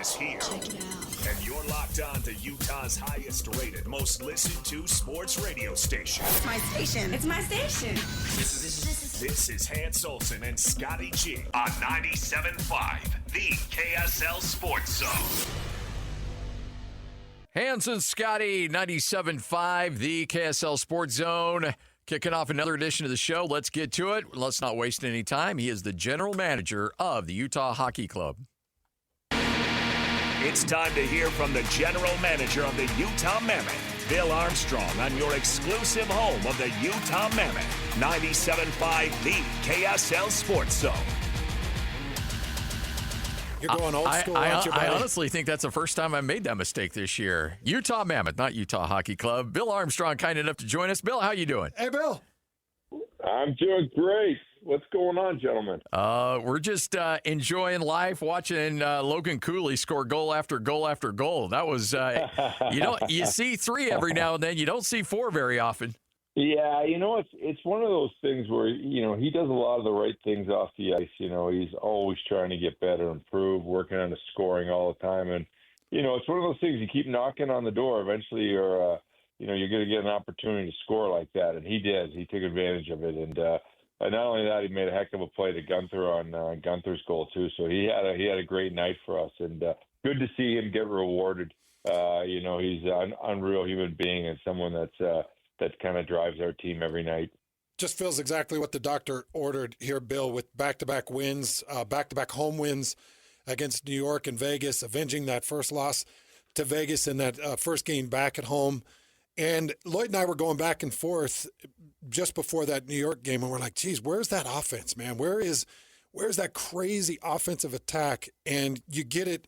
is here. Check it out. And you're locked on to Utah's highest rated, most listened to sports radio station. It's my station. It's my station. This is Hans Olsen and Scotty G on 97.5, the KSL Sports Zone. Hans and Scotty, 97.5, the KSL Sports Zone. Kicking off another edition of the show. Let's get to it. Let's not waste any time. He is the general manager of the Utah Hockey Club. It's time to hear from the general manager of the Utah Mammoth, Bill Armstrong, on your exclusive home of the Utah Mammoth, 97.5, the KSL Sports Zone. You're going old school, aren't you, buddy? I honestly think that's the first time I made that mistake this year. Utah Mammoth, not Utah Hockey Club. Bill Armstrong, kind enough to join us. Bill, how you doing? Hey, Bill. I'm doing great. What's going on, gentlemen? We're just enjoying life, watching Logan Cooley score goal after goal after goal. That was, you see 3 every now and then. You don't see 4 very often. Yeah, it's one of those things where, he does a lot of the right things off the ice. He's always trying to get better, improve, working on his scoring all the time. And, it's one of those things you keep knocking on the door. Eventually you're going to get an opportunity to score like that. And he did. He took advantage of it. And not only that, he made a heck of a play to Gunther on Gunther's goal, too. So he had a great night for us. And good to see him get rewarded. He's an unreal human being and someone that kind of drives our team every night. Just feels exactly what the doctor ordered here, Bill, with back-to-back wins, back-to-back home wins against New York and Vegas, avenging that first loss to Vegas in that first game back at home. And Lloyd and I were going back and forth just before that New York game, and we're like, geez, where's that offense, man? Where's that crazy offensive attack? And you get it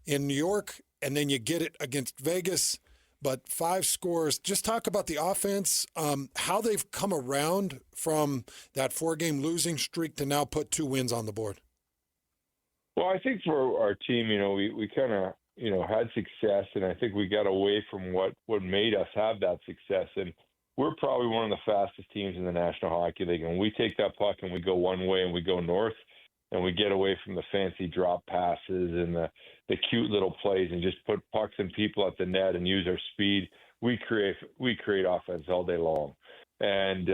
in New York, and then you get it against Vegas, but 5 scores. Just talk about the offense, how they've come around from that 4-game losing streak to now put 2 wins on the board. Well, I think for our team, we kind of, had success, and I think we got away from what made us have that success. And we're probably one of the fastest teams in the National Hockey League. And we take that puck and we go one way and we go north, and we get away from the fancy drop passes and the cute little plays and just put pucks and people at the net and use our speed. We create offense all day long. And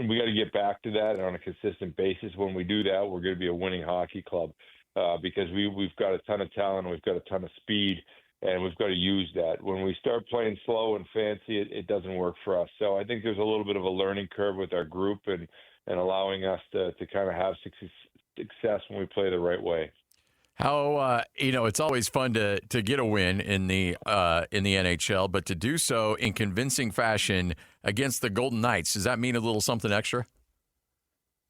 we got to get back to that on a consistent basis. When we do that, we're going to be a winning hockey club because we've got a ton of talent, we've got a ton of speed, and we've got to use that. When we start playing slow and fancy, it doesn't work for us. So I think there's a little bit of a learning curve with our group and allowing us to kind of have success when we play the right way. How it's always fun to get a win in the NHL, but to do so in convincing fashion against the Golden Knights, does that mean a little something extra?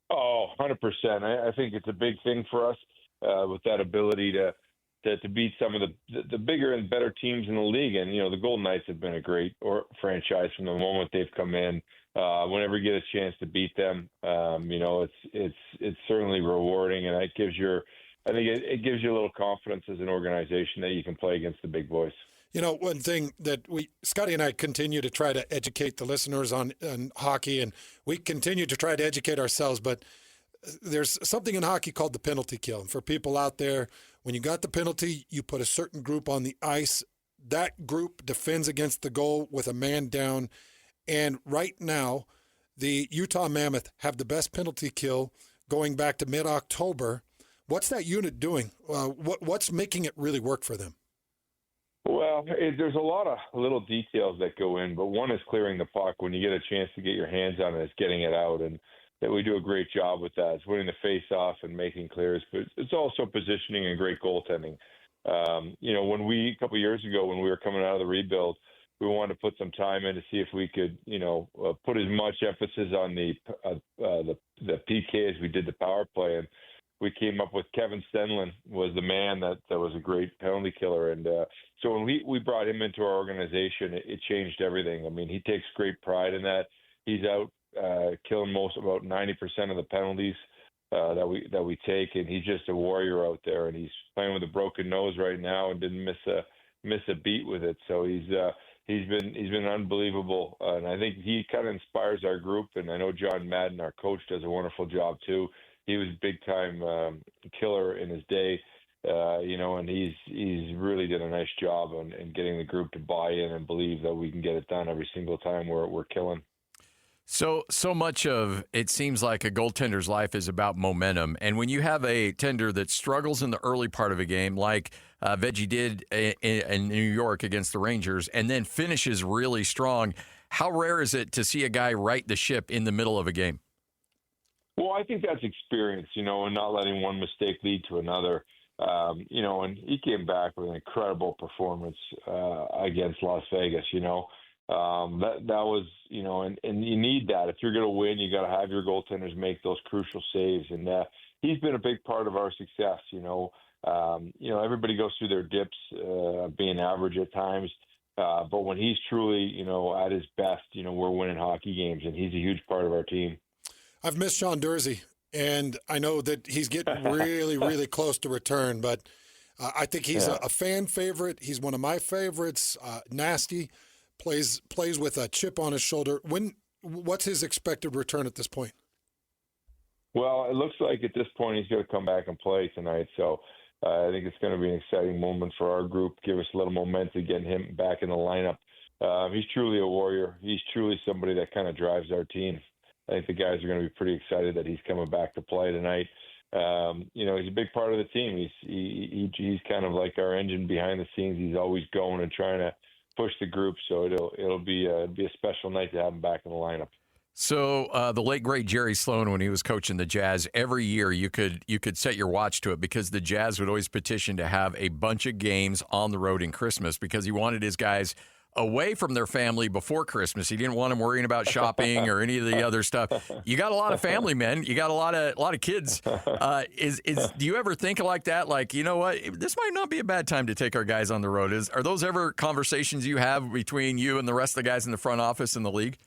Oh, 100%. I think it's a big thing for us with that ability to beat some of the bigger and better teams in the league. And the Golden Knights have been a great franchise from the moment they've come in. Whenever you get a chance to beat them, it's certainly rewarding, and it gives it gives you a little confidence as an organization that you can play against the big boys. One thing that Scotty and I continue to try to educate the listeners on hockey, and we continue to try to educate ourselves, but there's something in hockey called the penalty kill. And for people out there, when you got the penalty, you put a certain group on the ice. That group defends against the goal with a man down. And right now, the Utah Mammoth have the best penalty kill going back to mid-October. What's that unit doing? What's making it really work for them? Well, there's a lot of little details that go in, but one is clearing the puck. When you get a chance to get your hands on it, it's getting it out, and that we do a great job with that. It's winning the face-off and making clears, but it's also positioning and great goaltending. When a couple of years ago, when we were coming out of the rebuild, we wanted to put some time in to see if we could, put as much emphasis on the PK as we did the power play. And we came up with Kevin Stenlin was the man that was a great penalty killer. And so when we brought him into our organization, it changed everything. I mean, he takes great pride in that. He's out killing about 90% of the penalties that we take, and he's just a warrior out there. And he's playing with a broken nose right now and didn't miss a beat with it. So he's been unbelievable, and I think he kind of inspires our group. And I know John Madden, our coach, does a wonderful job too. He was a big time killer in his day, and he's really did a nice job in getting the group to buy in and believe that we can get it done every single time we're killing. So much of it seems like a goaltender's life is about momentum. And when you have a tender that struggles in the early part of a game, like Veggie did in New York against the Rangers, and then finishes really strong, how rare is it to see a guy right the ship in the middle of a game? Well, I think that's experience, and not letting one mistake lead to another. And he came back with an incredible performance against Las Vegas, that was, and you need that. If you're going to win, you got to have your goaltenders make those crucial saves. And he's been a big part of our success. Everybody goes through their dips, being average at times. But when he's truly, at his best, we're winning hockey games, and he's a huge part of our team. I've missed Sean Durzi, and I know that he's getting really, really close to return, but I think he's a fan favorite. He's one of my favorites. Nasty, plays with a chip on his shoulder. What's his expected return at this point? Well, it looks like at this point he's going to come back and play tonight, so I think it's going to be an exciting moment for our group, give us a little momentum, getting him back in the lineup. He's truly a warrior. He's truly somebody that kind of drives our team. I think the guys are going to be pretty excited that he's coming back to play tonight. He's a big part of the team. He's kind of like our engine behind the scenes. He's always going and trying to push the group. So it'll be a special night to have him back in the lineup. So the late great Jerry Sloan, when he was coaching the Jazz, every year you could set your watch to it because the Jazz would always petition to have a bunch of games on the road in Christmas because he wanted his guys away from their family before Christmas. He didn't want them worrying about shopping or any of the other stuff. You got a lot of family men. You got a lot of kids. Do you ever think like that? Like, you know what? This might not be a bad time to take our guys on the road. Are those ever conversations you have between you and the rest of the guys in the front office in the league?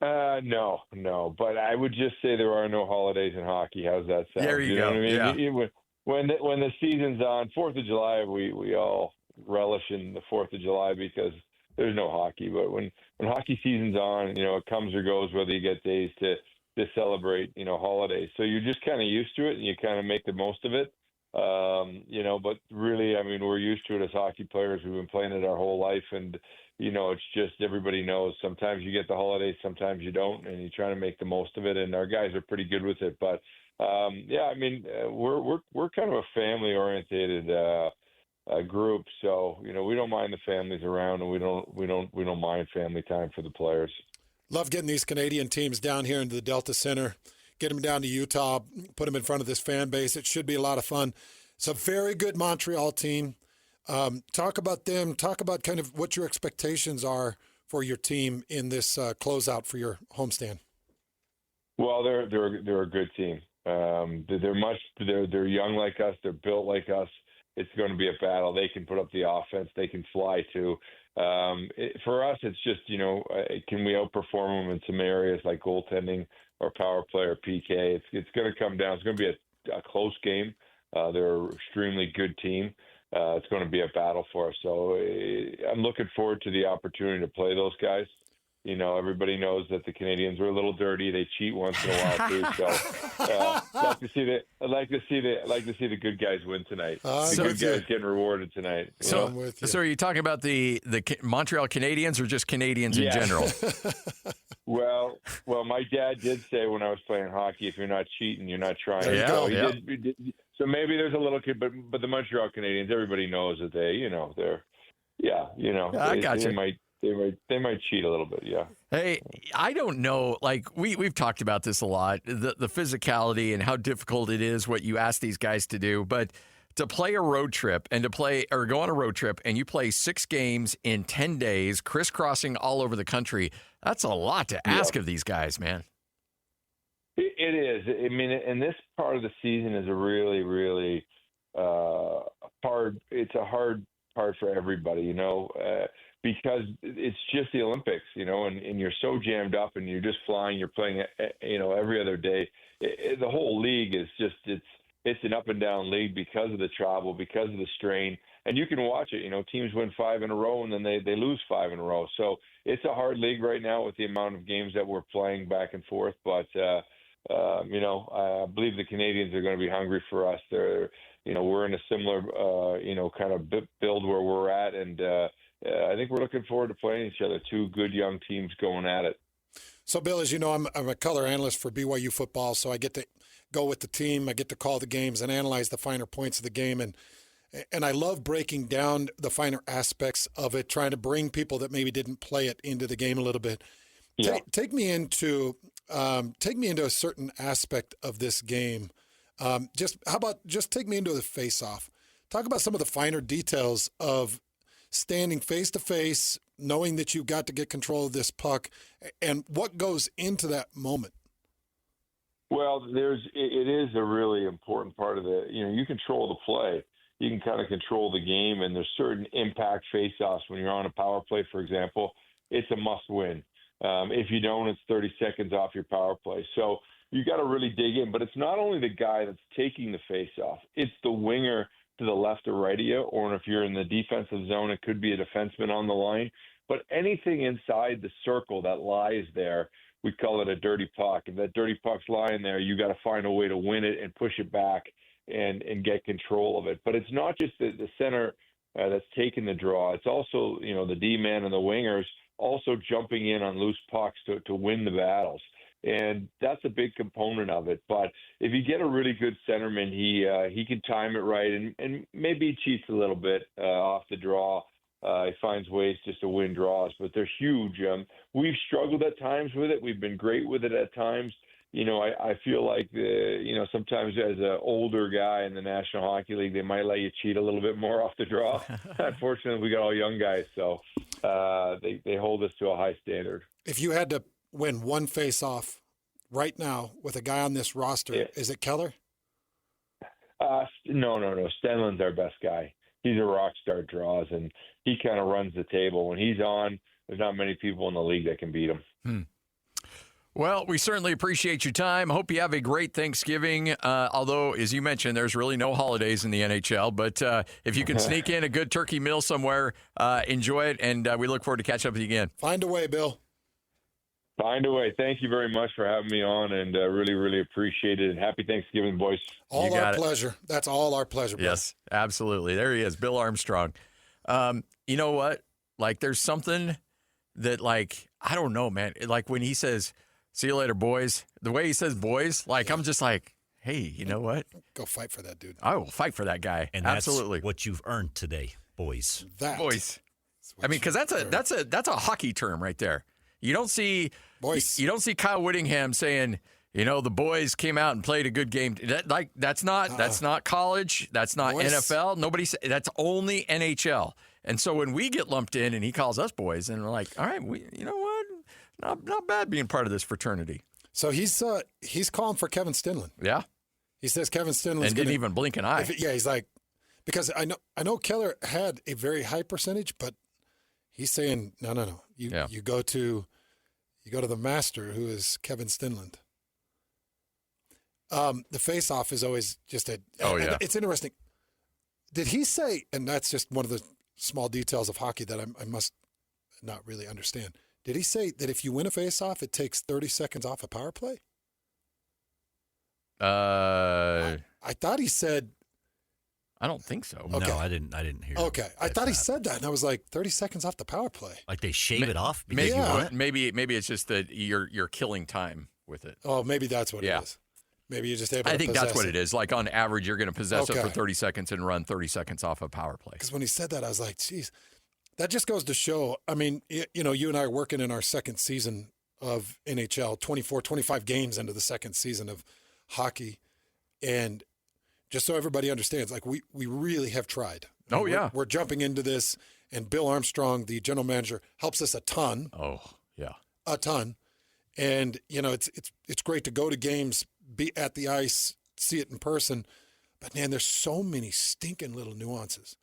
No. But I would just say there are no holidays in hockey. How's that sound? There you go. Know what I mean? Yeah. When the season's on, 4th of July, we all relish in the 4th of July because there's no hockey. But when hockey season's on, it comes or goes, whether you get days to celebrate, holidays. So you're just kind of used to it and you kind of make the most of it. But really, I mean, we're used to it as hockey players. We've been playing it our whole life. And, it's just everybody knows sometimes you get the holidays, sometimes you don't, and you're trying to make the most of it. And our guys are pretty good with it. But, we're kind of a family-oriented group, so we don't mind the families around, and we don't mind family time for the players. Love getting these Canadian teams down here into the Delta Center, get them down to Utah, put them in front of this fan base. It should be a lot of fun. It's a very good Montreal team. Talk about them. Talk about kind of what your expectations are for your team in this closeout for your homestand. Well, they're a good team. They're young like us. They're built like us. It's going to be a battle. They can put up the offense. They can fly too. For us, it's just, can we outperform them in some areas like goaltending or power play or PK? It's going to come down. It's going to be a close game. They're an extremely good team. It's going to be a battle for us. So I'm looking forward to the opportunity to play those guys. Everybody knows that the Canadians are a little dirty. They cheat once in a while too. So I'd like to see the good guys win tonight. The good guys getting rewarded tonight. So are you talking about the Montreal Canadiens or just Canadians in general? Well, my dad did say when I was playing hockey, if you're not cheating, you're not trying. Yeah, so yeah. He did, so maybe there's a little kid, but the Montreal Canadiens, everybody knows that I got you. They might cheat a little bit, yeah. Hey, I don't know. Like we've talked about this a lot, the physicality and how difficult it is what you ask these guys to do. But to play a road trip and go on a road trip and you play 6 games in 10 days, crisscrossing all over the country, that's a lot to ask of these guys, man. It is. I mean, and this part of the season is a really, really hard. It's a hard part for everybody, because it's just the Olympics, and you're so jammed up and you're just flying. You're playing, every other day. The whole league is just it's an up and down league because of the travel, because of the strain, and you can watch it. Teams win 5 in a row and then they lose 5 in a row. So it's a hard league right now with the amount of games that we're playing back and forth. But I believe the Canadians are going to be hungry for us. We're in in a similar, kind of build where we're at. And I think we're looking forward to playing each other. Two good young teams going at it. So, Bill, as you know, I'm a color analyst for BYU football, so I get to go with the team. I get to call the games and analyze the finer points of the game. And I love breaking down the finer aspects of it, trying to bring people that maybe didn't play it into the game a little bit. Yeah. Take me into a certain aspect of this game. Just take me into the face-off. Talk about some of the finer details of standing face-to-face, knowing that you've got to get control of this puck, and what goes into that moment. Well, it is a really important part of you control the play. You can kind of control the game, and there's certain impact face-offs. When you're on a power play, for example, it's a must-win. If you don't, it's 30 seconds off your power play. So you got to really dig in. But it's not only the guy that's taking the face-off. It's the winger to the left or right of you, or if you're in the defensive zone, it could be a defenseman on the line. But anything inside the circle that lies there, we call it a dirty puck. If that dirty puck's lying there, you got to find a way to win it and push it back and get control of it. But it's not just the center that's taking the draw. It's also, the D-man and the wingers also jumping in on loose pucks to win the battles. And that's a big component of it. But if you get a really good centerman, he can time it right and maybe he cheats a little bit off the draw. He finds ways just to win draws, but they're huge. We've struggled at times with it. We've been great with it at times. I feel like sometimes as an older guy in the National Hockey League, they might let you cheat a little bit more off the draw. Unfortunately, we got all young guys, so they hold us to a high standard. If you had to win one face-off right now with a guy on this roster, Is it Keller? No. Stenlund's our best guy. He's a rock star draws, and he kind of runs the table. When he's on, there's not many people in the league that can beat him. Well, we certainly appreciate your time. Hope you have a great Thanksgiving. Although, as you mentioned, there's really no holidays in the NHL. But if you can sneak in a good turkey meal somewhere, enjoy it. And we look forward to catching up with you again. Find a way, Bill. Find a way. Thank you very much for having me on, and really, really appreciate it. And happy Thanksgiving, boys. All our pleasure. That's all our pleasure, Bill. Yes, absolutely. There he is, Bill Armstrong. You know what? Like, there's something that, I don't know, man. Like, when he says, "See you later, boys," the way he says boys, I'm just like, hey, you know what? Go fight for that dude. I will fight for that guy. And absolutely. That's what you've earned today, boys. Boys. I mean, because that's a hockey term right there. You don't see Kyle Whittingham saying, the boys came out and played a good game. That's not college. That's not boys. NFL. Nobody. That's only NHL. And so when we get lumped in and he calls us boys, and we're like, all right, you know what? Not bad being part of this fraternity. So he's calling for Kevin Stenlund. Yeah. He says Kevin Stenlund and didn't even blink an eye. He's like, because I know Keller had a very high percentage, but he's saying no. You go to the master, who is Kevin Stenlund. The face-off is always just it's interesting. Did he say, and that's just one of the small details of hockey that I must not really understand. Did he say that if you win a face-off, it takes 30 seconds off a power play? I thought he said. I don't think so. Okay. No, I didn't hear. Okay, I thought he said that, and I was like, 30 seconds off the power play. Like they shave it off. Maybe it's just that you're killing time with it. Oh, maybe that's what it is. Maybe you're just able to I think that's what it is. Like on average, you're going to possess it for 30 seconds and run 30 seconds off a power play. Because when he said that, I was like, geez, that just goes to show. I mean, you and I are working in our second season of NHL, 24, 25 games into the second season of hockey. And just so everybody understands, like we really have tried. We're jumping into this, and Bill Armstrong, the general manager, helps us a ton. Oh, yeah. A ton. And, it's great to go to games, be at the ice, see it in person. But, man, there's so many stinking little nuances.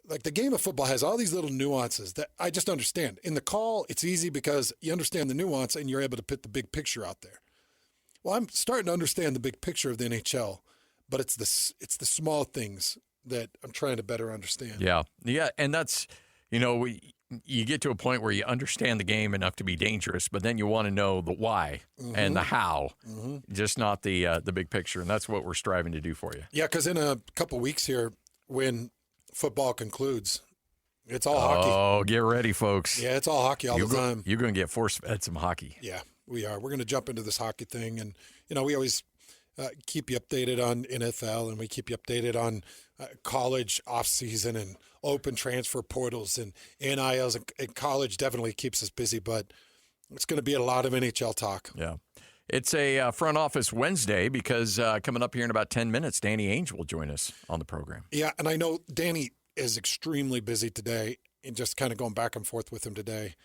Like the game of football has all these little nuances that I just understand. In the call, it's easy because you understand the nuance and you're able to put the big picture out there. Well, I'm starting to understand the big picture of the NHL, but it's the small things that I'm trying to better understand. Yeah, and that's you get to a point where you understand the game enough to be dangerous, but then you want to know the why and the how, just not the big picture. And that's what we're striving to do for you. Yeah, because in a couple weeks here, when football concludes, it's all hockey. Oh, get ready, folks. Yeah, it's all hockey all the time. You're going to get force-fed some hockey. Yeah, we are. We're going to jump into this hockey thing. And, we always keep you updated on NFL, and we keep you updated on college off-season and open transfer portals and NILs. And college definitely keeps us busy, but it's going to be a lot of NHL talk. Yeah. It's a front office Wednesday because coming up here in about 10 minutes, Danny Ainge will join us on the program. Yeah, and I know Danny is extremely busy today, and just kind of going back and forth with him today.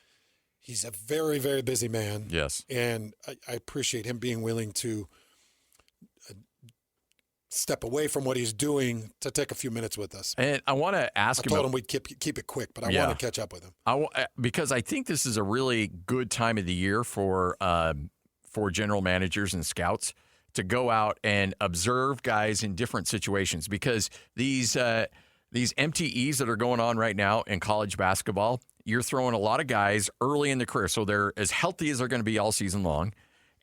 He's a very, very busy man. Yes. And I appreciate him being willing to step away from what he's doing to take a few minutes with us. And I want to ask him. I told him we'd keep it quick, but I want to catch up with him. Because I think this is a really good time of the year for general managers and scouts to go out and observe guys in different situations, because these MTEs that are going on right now in college basketball, you're throwing a lot of guys early in the career, so they're as healthy as they're going to be all season long,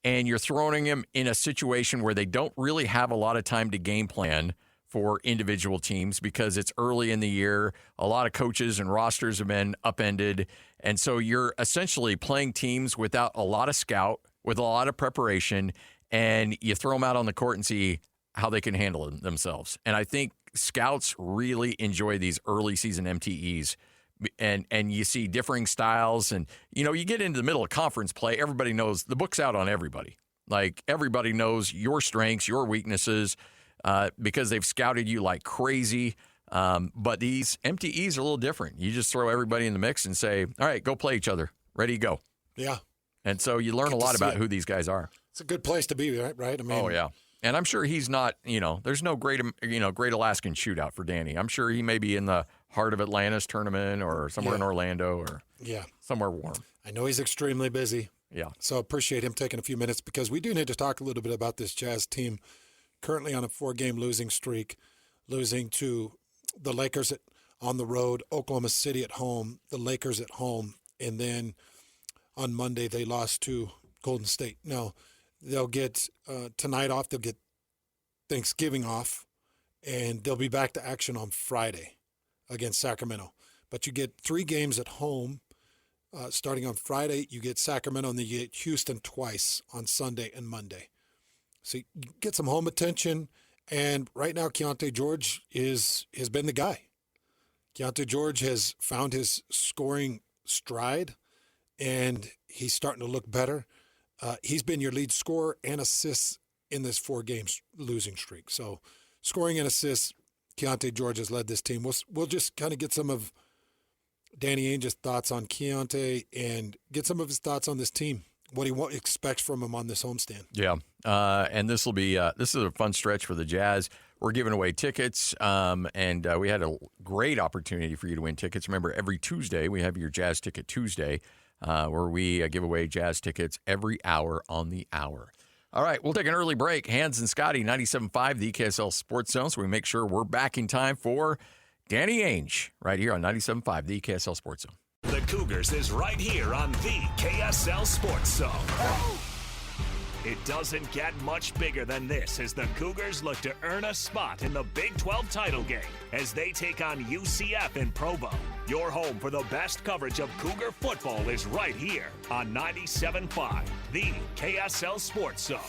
and you're throwing them in a situation where they don't really have a lot of time to game plan for individual teams because it's early in the year. A lot of coaches and rosters have been upended, and so you're essentially playing teams without a lot of scout, with a lot of preparation, and you throw them out on the court and see how they can handle themselves. And I think scouts really enjoy these early season MTEs, and you see differing styles. And, you get into the middle of conference play, everybody knows the book's out on everybody. Like, everybody knows your strengths, your weaknesses, because they've scouted you like crazy. But these MTEs are a little different. You just throw everybody in the mix and say, all right, go play each other. Ready, go. Yeah. And so you learn a lot about who these guys are. It's a good place to be, right? I mean, oh, yeah. And I'm sure he's not, there's no great Alaskan shootout for Danny. I'm sure he may be in the heart of Atlantis tournament or somewhere in Orlando or somewhere warm. I know he's extremely busy. Yeah. So appreciate him taking a few minutes, because we do need to talk a little bit about this Jazz team currently on a 4-game losing streak, losing to the Lakers on the road, Oklahoma City at home, the Lakers at home, and then on Monday they lost to Golden State. Now, they'll get tonight off. They'll get Thanksgiving off, and they'll be back to action on Friday against Sacramento. But you get 3 games at home starting on Friday. You get Sacramento, and then you get Houston twice on Sunday and Monday. So you get some home attention, and right now Keontae George has been the guy. Keontae George has found his scoring stride, and he's starting to look better. He's been your lead scorer and assists in this 4-game losing streak. So scoring and assists, Keontae George has led this team. We'll just kind of get some of Danny Ainge's thoughts on Keontae and get some of his thoughts on this team, what he expects from him on this homestand. Yeah, and this is a fun stretch for the Jazz. We're giving away tickets, and we had a great opportunity for you to win tickets. Remember, every Tuesday we have your Jazz Ticket Tuesday, where we give away Jazz tickets every hour on the hour. All right, we'll take an early break. Hans and Scotty, 97.5, the KSL Sports Zone, so we make sure we're back in time for Danny Ainge right here on 97.5, the KSL Sports Zone. The Cougars is right here on the KSL Sports Zone. It doesn't get much bigger than this as the Cougars look to earn a spot in the Big 12 title game as they take on UCF in Provo. Your home for the best coverage of Cougar football is right here on 97.5, the KSL Sports Zone.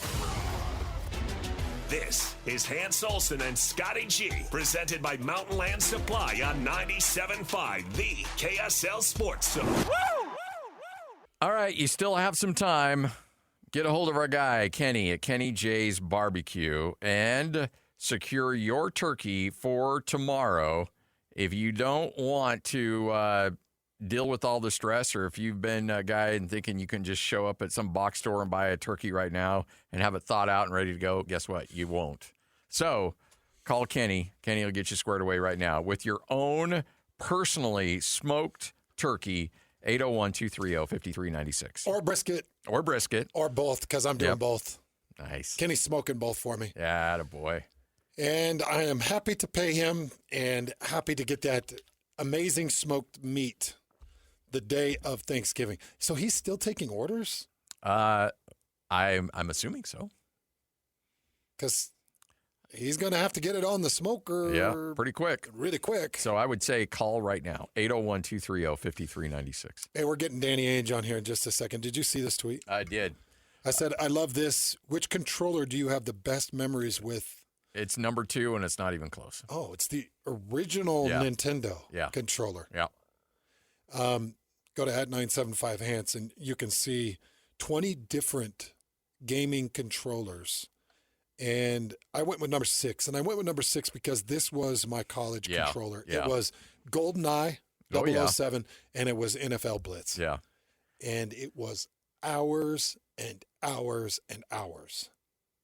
This is Hans Olsen and Scotty G, presented by Mountain Land Supply on 97.5, the KSL Sports Zone. All right, you still have some time. Get a hold of our guy, Kenny, at Kenny J's Barbecue, and secure your turkey for tomorrow. If you don't want to deal with all the stress, or if you've been a guy and thinking you can just show up at some box store and buy a turkey right now and have it thawed out and ready to go, guess what? You won't. So call Kenny. Kenny will get you squared away right now with your own personally smoked turkey. 801-230-5396. Or brisket. Or brisket. Or both, because I'm doing both. Nice. Kenny's smoking both for me. Yeah, attaboy. And I am happy to pay him and happy to get that amazing smoked meat the day of Thanksgiving. So he's still taking orders? I'm assuming so. Because he's going to have to get it on the smoker. Yeah, pretty quick. Really quick. So I would say call right now, 801-230-5396. Hey, we're getting Danny Ainge on here in just a second. Did you see this tweet? I did. I said, I love this. Which controller do you have the best memories with? It's number 2, and it's not even close. Oh, it's the original Nintendo controller. Yeah. Go to @975Hans, and you can see 20 different gaming controllers. And I went with number 6. And I went with number 6 because this was my college controller. Yeah. It was GoldenEye 007, and it was NFL Blitz. Yeah. And it was hours and hours and hours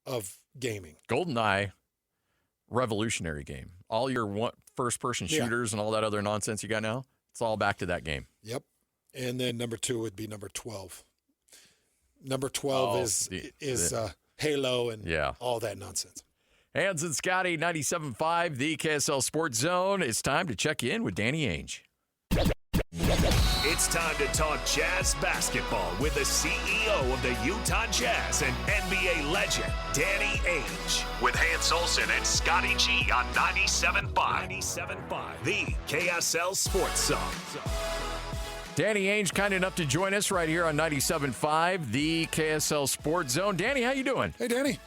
of gaming. GoldenEye, revolutionary game. All your first-person shooters and all that other nonsense you got now, it's all back to that game. Yep. And then number 2 would be number 12. Number 12 is Halo and all that nonsense. Hans and Scotty, 97.5, the KSL Sports Zone. It's time to check in with Danny Ainge. It's time to talk Jazz basketball with the CEO of the Utah Jazz and NBA legend, Danny Ainge. With Hans Olsen and Scotty G on 97.5, the KSL Sports Zone. Danny Ainge, kind enough to join us right here on 97.5, the KSL Sports Zone. Danny, how you doing? Hey, Danny.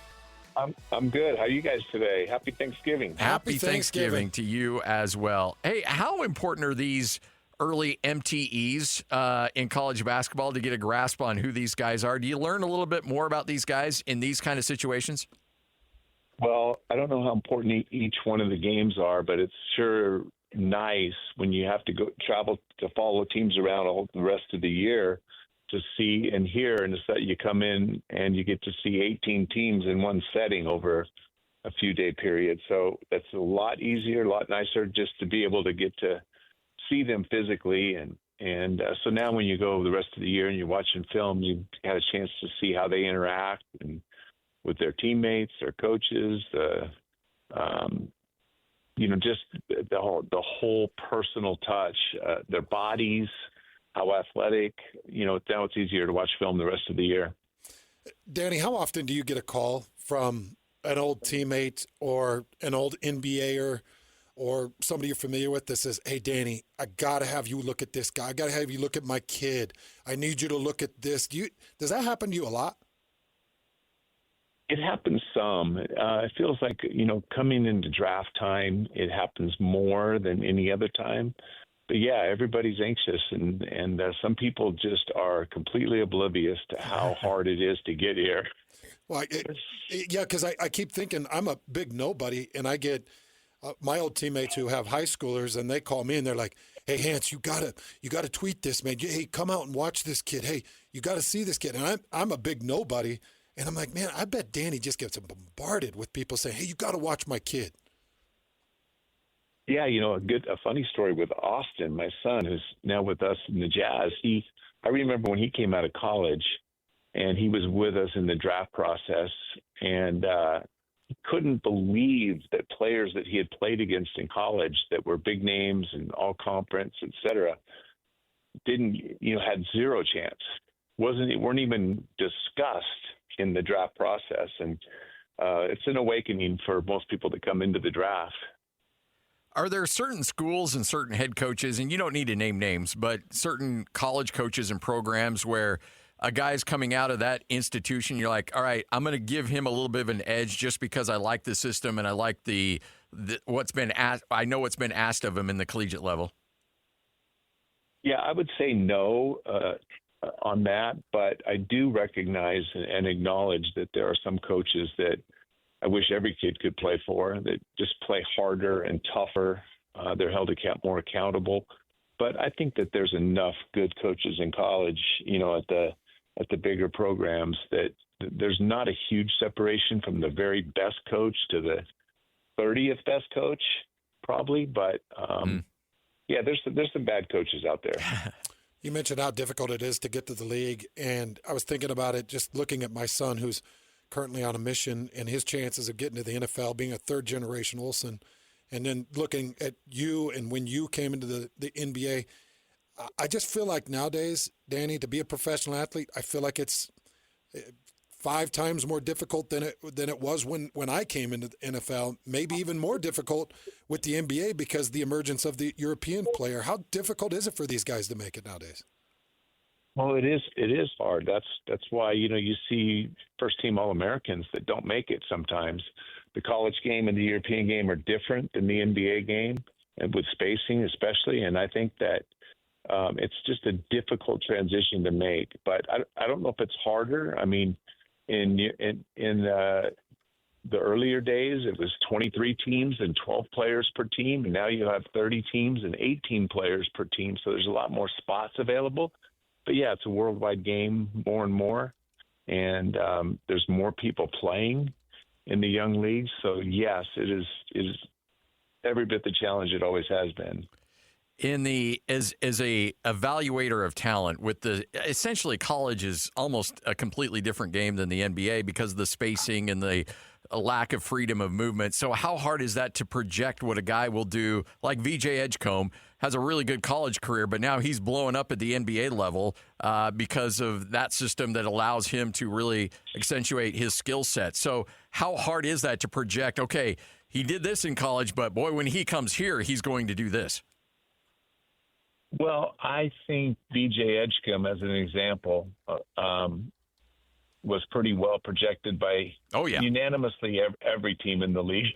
I'm good. How are you guys today? Happy Thanksgiving. Happy Thanksgiving to you as well. Hey, how important are these early MTEs in college basketball to get a grasp on who these guys are? Do you learn a little bit more about these guys in these kind of situations? Well, I don't know how important each one of the games are, but it's sure nice when you have to go travel to follow teams around all the rest of the year to see and hear, and so you come in and you get to see 18 teams in one setting over a few day period. So that's a lot easier, a lot nicer just to be able to get to see them physically. And so now when you go the rest of the year and you're watching film, you've had a chance to see how they interact and with their teammates, their coaches, just the whole personal touch, their bodies, how athletic. Now it's easier to watch film the rest of the year. Danny, how often do you get a call from an old teammate or an old NBAer or somebody you're familiar with that says, hey, Danny, I got to have you look at this guy. I got to have you look at my kid. I need you to look at this. Does that happen to you a lot? It happens some. It feels like, coming into draft time, it happens more than any other time. But, yeah, everybody's anxious, and some people just are completely oblivious to how hard it is to get here. Well, because I keep thinking I'm a big nobody, and I get my old teammates who have high schoolers, and they call me, and they're like, hey, Hans, you gotta tweet this, man. Hey, come out and watch this kid. Hey, you got to see this kid. And I'm a big nobody. And I'm like, man, I bet Danny just gets bombarded with people saying, hey, you got to watch my kid. Yeah, a funny story with Austin, my son, who's now with us in the Jazz. I remember when he came out of college, and he was with us in the draft process, and he couldn't believe that players that he had played against in college that were big names and all conference, et cetera, had zero chance. Weren't even discussed in the draft process. And it's an awakening for most people that come into the draft. Are there certain schools and certain head coaches, and you don't need to name names, but certain college coaches and programs where a guy's coming out of that institution, you're like, all right, I'm going to give him a little bit of an edge just because I like the system and I like what's been asked. I know what's been asked of him in the collegiate level? Yeah, I would say no on that, but I do recognize and acknowledge that there are some coaches that I wish every kid could play for, that just play harder and tougher. They're held more accountable. But I think that there's enough good coaches in college, at the bigger programs, that there's not a huge separation from the very best coach to the 30th best coach, probably. But yeah, there's some bad coaches out there. You mentioned how difficult it is to get to the league, and I was thinking about it just looking at my son who's currently on a mission and his chances of getting to the NFL, being a third-generation Olsen, and then looking at you and when you came into the NBA, I just feel like nowadays, Danny, to be a professional athlete, I feel like it's 5 times more difficult than it was when I came into the NFL. Maybe even more difficult with the NBA because the emergence of the European player. How difficult is it for these guys to make it nowadays? Well, it is hard. That's why you see first team All-Americans that don't make it sometimes. The college game and the European game are different than the NBA game, and with spacing especially. And I think that it's just a difficult transition to make. But I don't know if it's harder. I mean, in the earlier days, it was 23 teams and 12 players per team, and now you have 30 teams and 18 players per team. So there's a lot more spots available. But yeah, it's a worldwide game more and more, and there's more people playing in the young leagues. So yes, it is every bit the challenge it always has been. As a evaluator of talent, with the essentially college is almost a completely different game than the NBA because of the spacing and the lack of freedom of movement. So how hard is that to project what a guy will do? Like VJ Edgecombe has a really good college career, but now he's blowing up at the NBA level because of that system that allows him to really accentuate his skill set. So how hard is that to project, okay, he did this in college, but boy, when he comes here, he's going to do this? Well, I think VJ Edgecombe, as an example, was pretty well projected by unanimously every team in the league.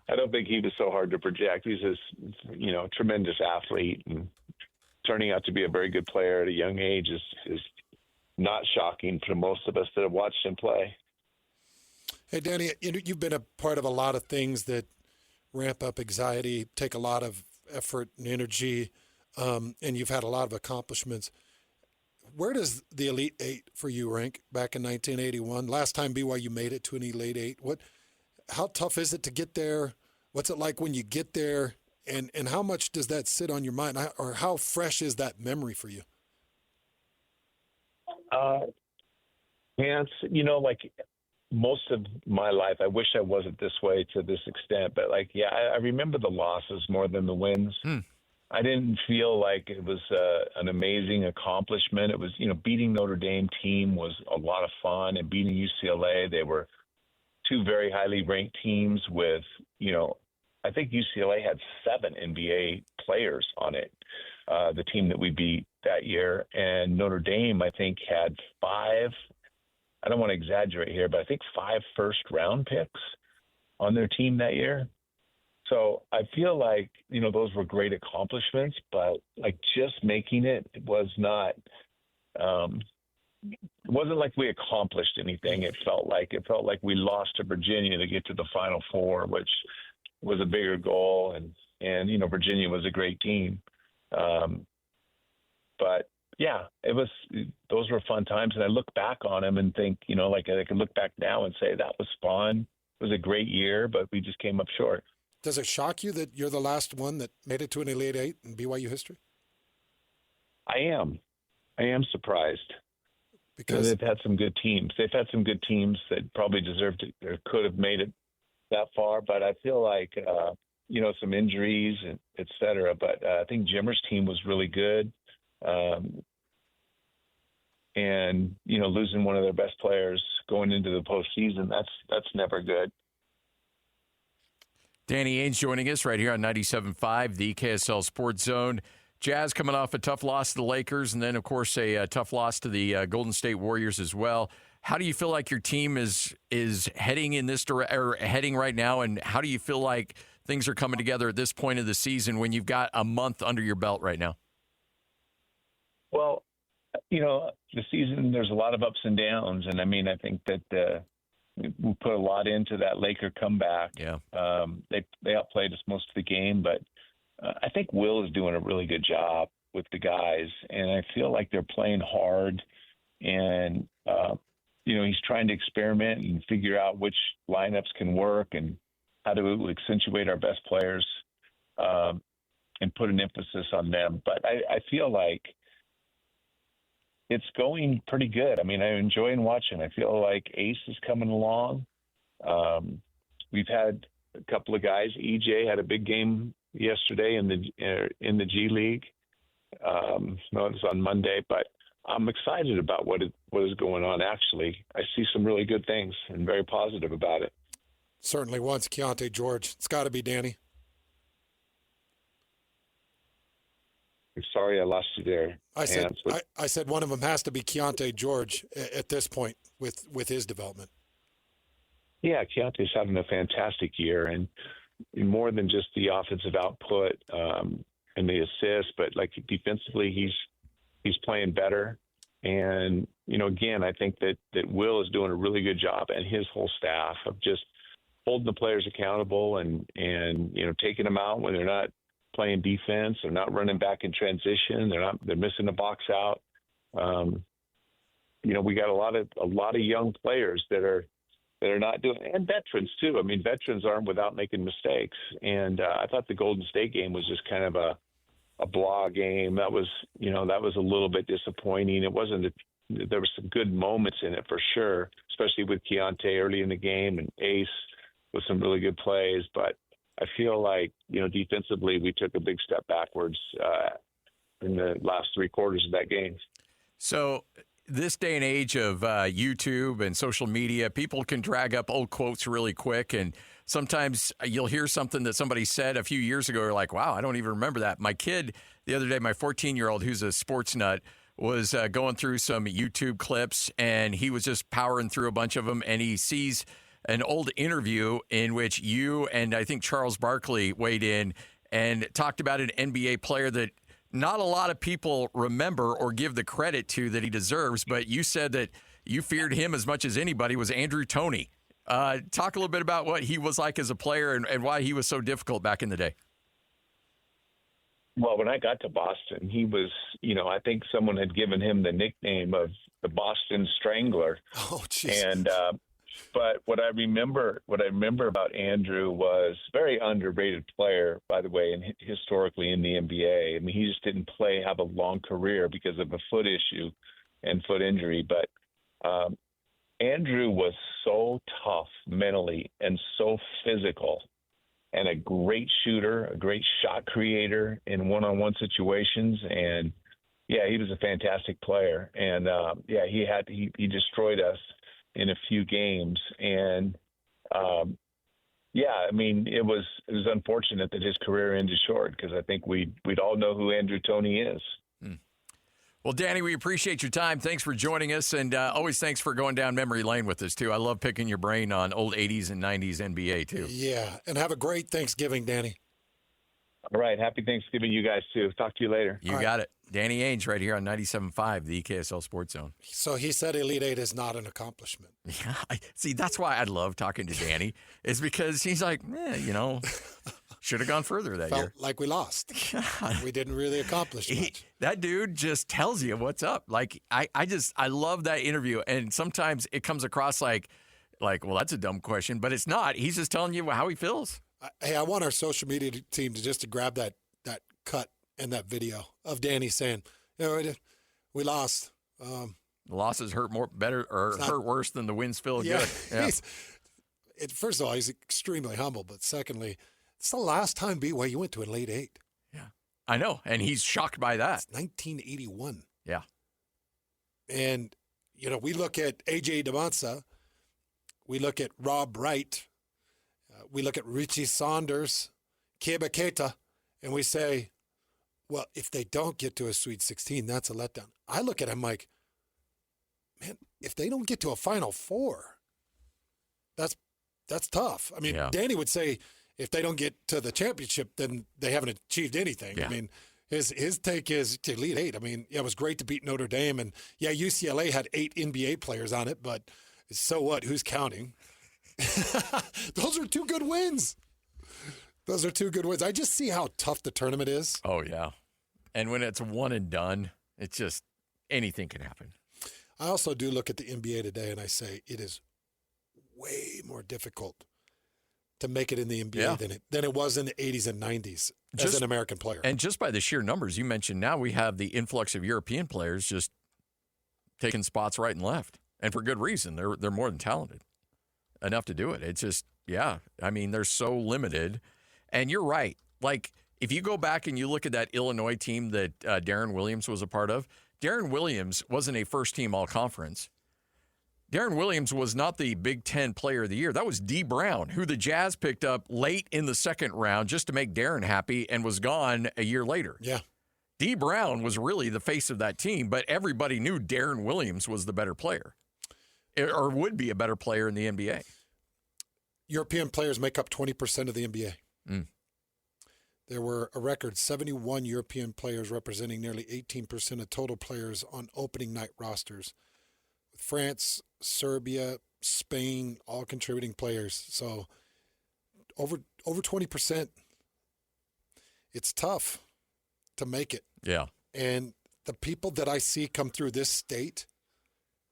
I don't think he was so hard to project. He's a tremendous athlete, and turning out to be a very good player at a young age is not shocking for most of us that have watched him play. Hey, Danny, you've been a part of a lot of things that ramp up anxiety, take a lot of effort and energy, and you've had a lot of accomplishments. Where does the Elite Eight for you rank back in 1981? Last time BYU made it to an Elite Eight. How tough is it to get there? What's it like when you get there? And how much does that sit on your mind? Or how fresh is that memory for you? Vance, like most of my life, I wish I wasn't this way to this extent. But I remember the losses more than the wins. I didn't feel like it was an amazing accomplishment. It was, beating Notre Dame team was a lot of fun, and beating UCLA, they were 2 very highly ranked teams with, I think UCLA had 7 NBA players on it, the team that we beat that year. And Notre Dame, I think, had 5, I don't want to exaggerate here, but I think 5 first-round picks on their team that year. So I feel like, those were great accomplishments, but just making it was not, it wasn't like we accomplished anything. It felt like we lost to Virginia to get to the Final Four, which was a bigger goal. And Virginia was a great team. But yeah, those were fun times. And I look back on them and think, I can look back now and say that was fun. It was a great year, but we just came up short. Does it shock you that you're the last one that made it to an Elite Eight in BYU history? I am surprised because they've had some good teams. They've had some good teams that probably deserved to or could have made it that far. But I feel like, some injuries, and et cetera. But I think Jimmer's team was really good. And, losing one of their best players going into the postseason, that's never good. Danny Ainge joining us right here on 97.5, the KSL Sports Zone. Jazz coming off a tough loss to the Lakers, and then, of course, a tough loss to the Golden State Warriors as well. How do you feel like your team is heading in this heading right now, and how do you feel like things are coming together at this point of the season when you've got a month under your belt right now? Well, the season, there's a lot of ups and downs, and I think that we put a lot into that Laker comeback. Yeah. They outplayed us most of the game, but I think Will is doing a really good job with the guys, and I feel like they're playing hard, and he's trying to experiment and figure out which lineups can work and how to accentuate our best players and put an emphasis on them. But I feel like it's going pretty good. I'm enjoying watching. I feel like Ace is coming along. We've had a couple of guys. EJ had a big game yesterday in the G League. No, it was on Monday, but I'm excited about what is going on. Actually, I see some really good things and very positive about it. Certainly wants Keontae George. It's got to be Danny. I'm sorry I lost you there. I said one of them has to be Keontae George at this point with his development. Yeah, Keontae's having a fantastic year, and more than just the offensive output and the assists, but like defensively, he's playing better. And again, I think that Will is doing a really good job, and his whole staff of just holding the players accountable and taking them out when they're not playing defense, they're not running back in transition, they're missing the box out. We got a lot of young players that are not doing, and veterans too. I mean, veterans aren't without making mistakes. And I thought the Golden State game was just kind of a blah game. That was a little bit disappointing. It wasn't. There were some good moments in it for sure, especially with Keontae early in the game and Ace with some really good plays. But I feel like defensively we took a big step backwards in the last three quarters of that game. So this day and age of YouTube and social media, people can drag up old quotes really quick, and sometimes you'll hear something that somebody said a few years ago. You're like, wow, I don't even remember that. My kid the other day, my 14-year-old, who's a sports nut, was going through some YouTube clips, and he was just powering through a bunch of them, and he sees an old interview in which you and I think Charles Barkley weighed in and talked about an NBA player that not a lot of people remember or give the credit to that he deserves, but you said that you feared him as much as anybody was Andrew Toney. Talk a little bit about what he was like as a player and why he was so difficult back in the day. Well, when I got to Boston, he was, I think someone had given him the nickname of the Boston Strangler. Oh, jeez. And, but what I remember about Andrew was very underrated player, by the way, and historically in the NBA. I mean, he just didn't have a long career because of a foot issue and foot injury. But Andrew was so tough mentally and so physical, and a great shooter, a great shot creator in one-on-one situations. And yeah, he was a fantastic player. And he destroyed us in a few games. And I mean, it was unfortunate that his career ended short, because I think we'd all know who Andrew Toney is. Well, Danny, we appreciate your time. Thanks for joining us, and always thanks for going down memory lane with us, too. I love picking your brain on old 80s and 90s NBA, too. Yeah, and have a great Thanksgiving, Danny. All right, happy Thanksgiving, you guys, too. Talk to you later. You got it. Danny Ainge right here on 97.5, the EKSL Sports Zone. So he said Elite Eight is not an accomplishment. Yeah, see, that's why I love talking to Danny, is because he's like, should have gone further that year. Like we lost. We didn't really accomplish much. That dude just tells you what's up. Like, I love that interview. And sometimes it comes across like, well, that's a dumb question, but it's not. He's just telling you how he feels. Hey, I want our social media team to grab that cut and that video of Danny saying, we lost. The losses hurt hurt worse than the wins feel good. Yeah. First of all, he's extremely humble, but secondly, it's the last time BYU went to an Elite Eight. Yeah, I know, and he's shocked by that. It's 1981. Yeah. And, we look at A.J. DeMonsa, we look at Rob Wright, we look at Richie Saunders, Keba Keita, and we say, well, if they don't get to a Sweet 16, that's a letdown. I look at him like, man, if they don't get to a Final Four, that's tough. I mean, Danny would say if they don't get to the championship, then they haven't achieved anything. Yeah. I mean, his take is to Elite Eight. I mean, it was great to beat Notre Dame, and UCLA had 8 NBA players on it, but so what? Who's counting? Those are 2 good wins. Those are 2 good wins. I just see how tough the tournament is. Oh, yeah. And when it's one and done, it's just anything can happen. I also do look at the NBA today, and I say it is way more difficult to make it in the NBA than it was in the 80s and 90s as an American player. And just by the sheer numbers you mentioned, now we have the influx of European players just taking spots right and left. And for good reason. They're more than talented enough to do it. It's just, I mean, they're so limited. And you're right. Like, if you go back and you look at that Illinois team that Darren Williams was a part of, Darren Williams wasn't a first-team all-conference. Darren Williams was not the Big Ten Player of the Year. That was D. Brown, who the Jazz picked up late in the second round just to make Darren happy and was gone a year later. Yeah. D. Brown was really the face of that team, but everybody knew Darren Williams was the better player or would be a better player in the NBA. European players make up 20% of the NBA. There were a record 71 European players representing nearly 18% of total players on opening night rosters. With France, Serbia, Spain, all contributing players. So over 20%, it's tough to make it. Yeah. And the people that I see come through this state,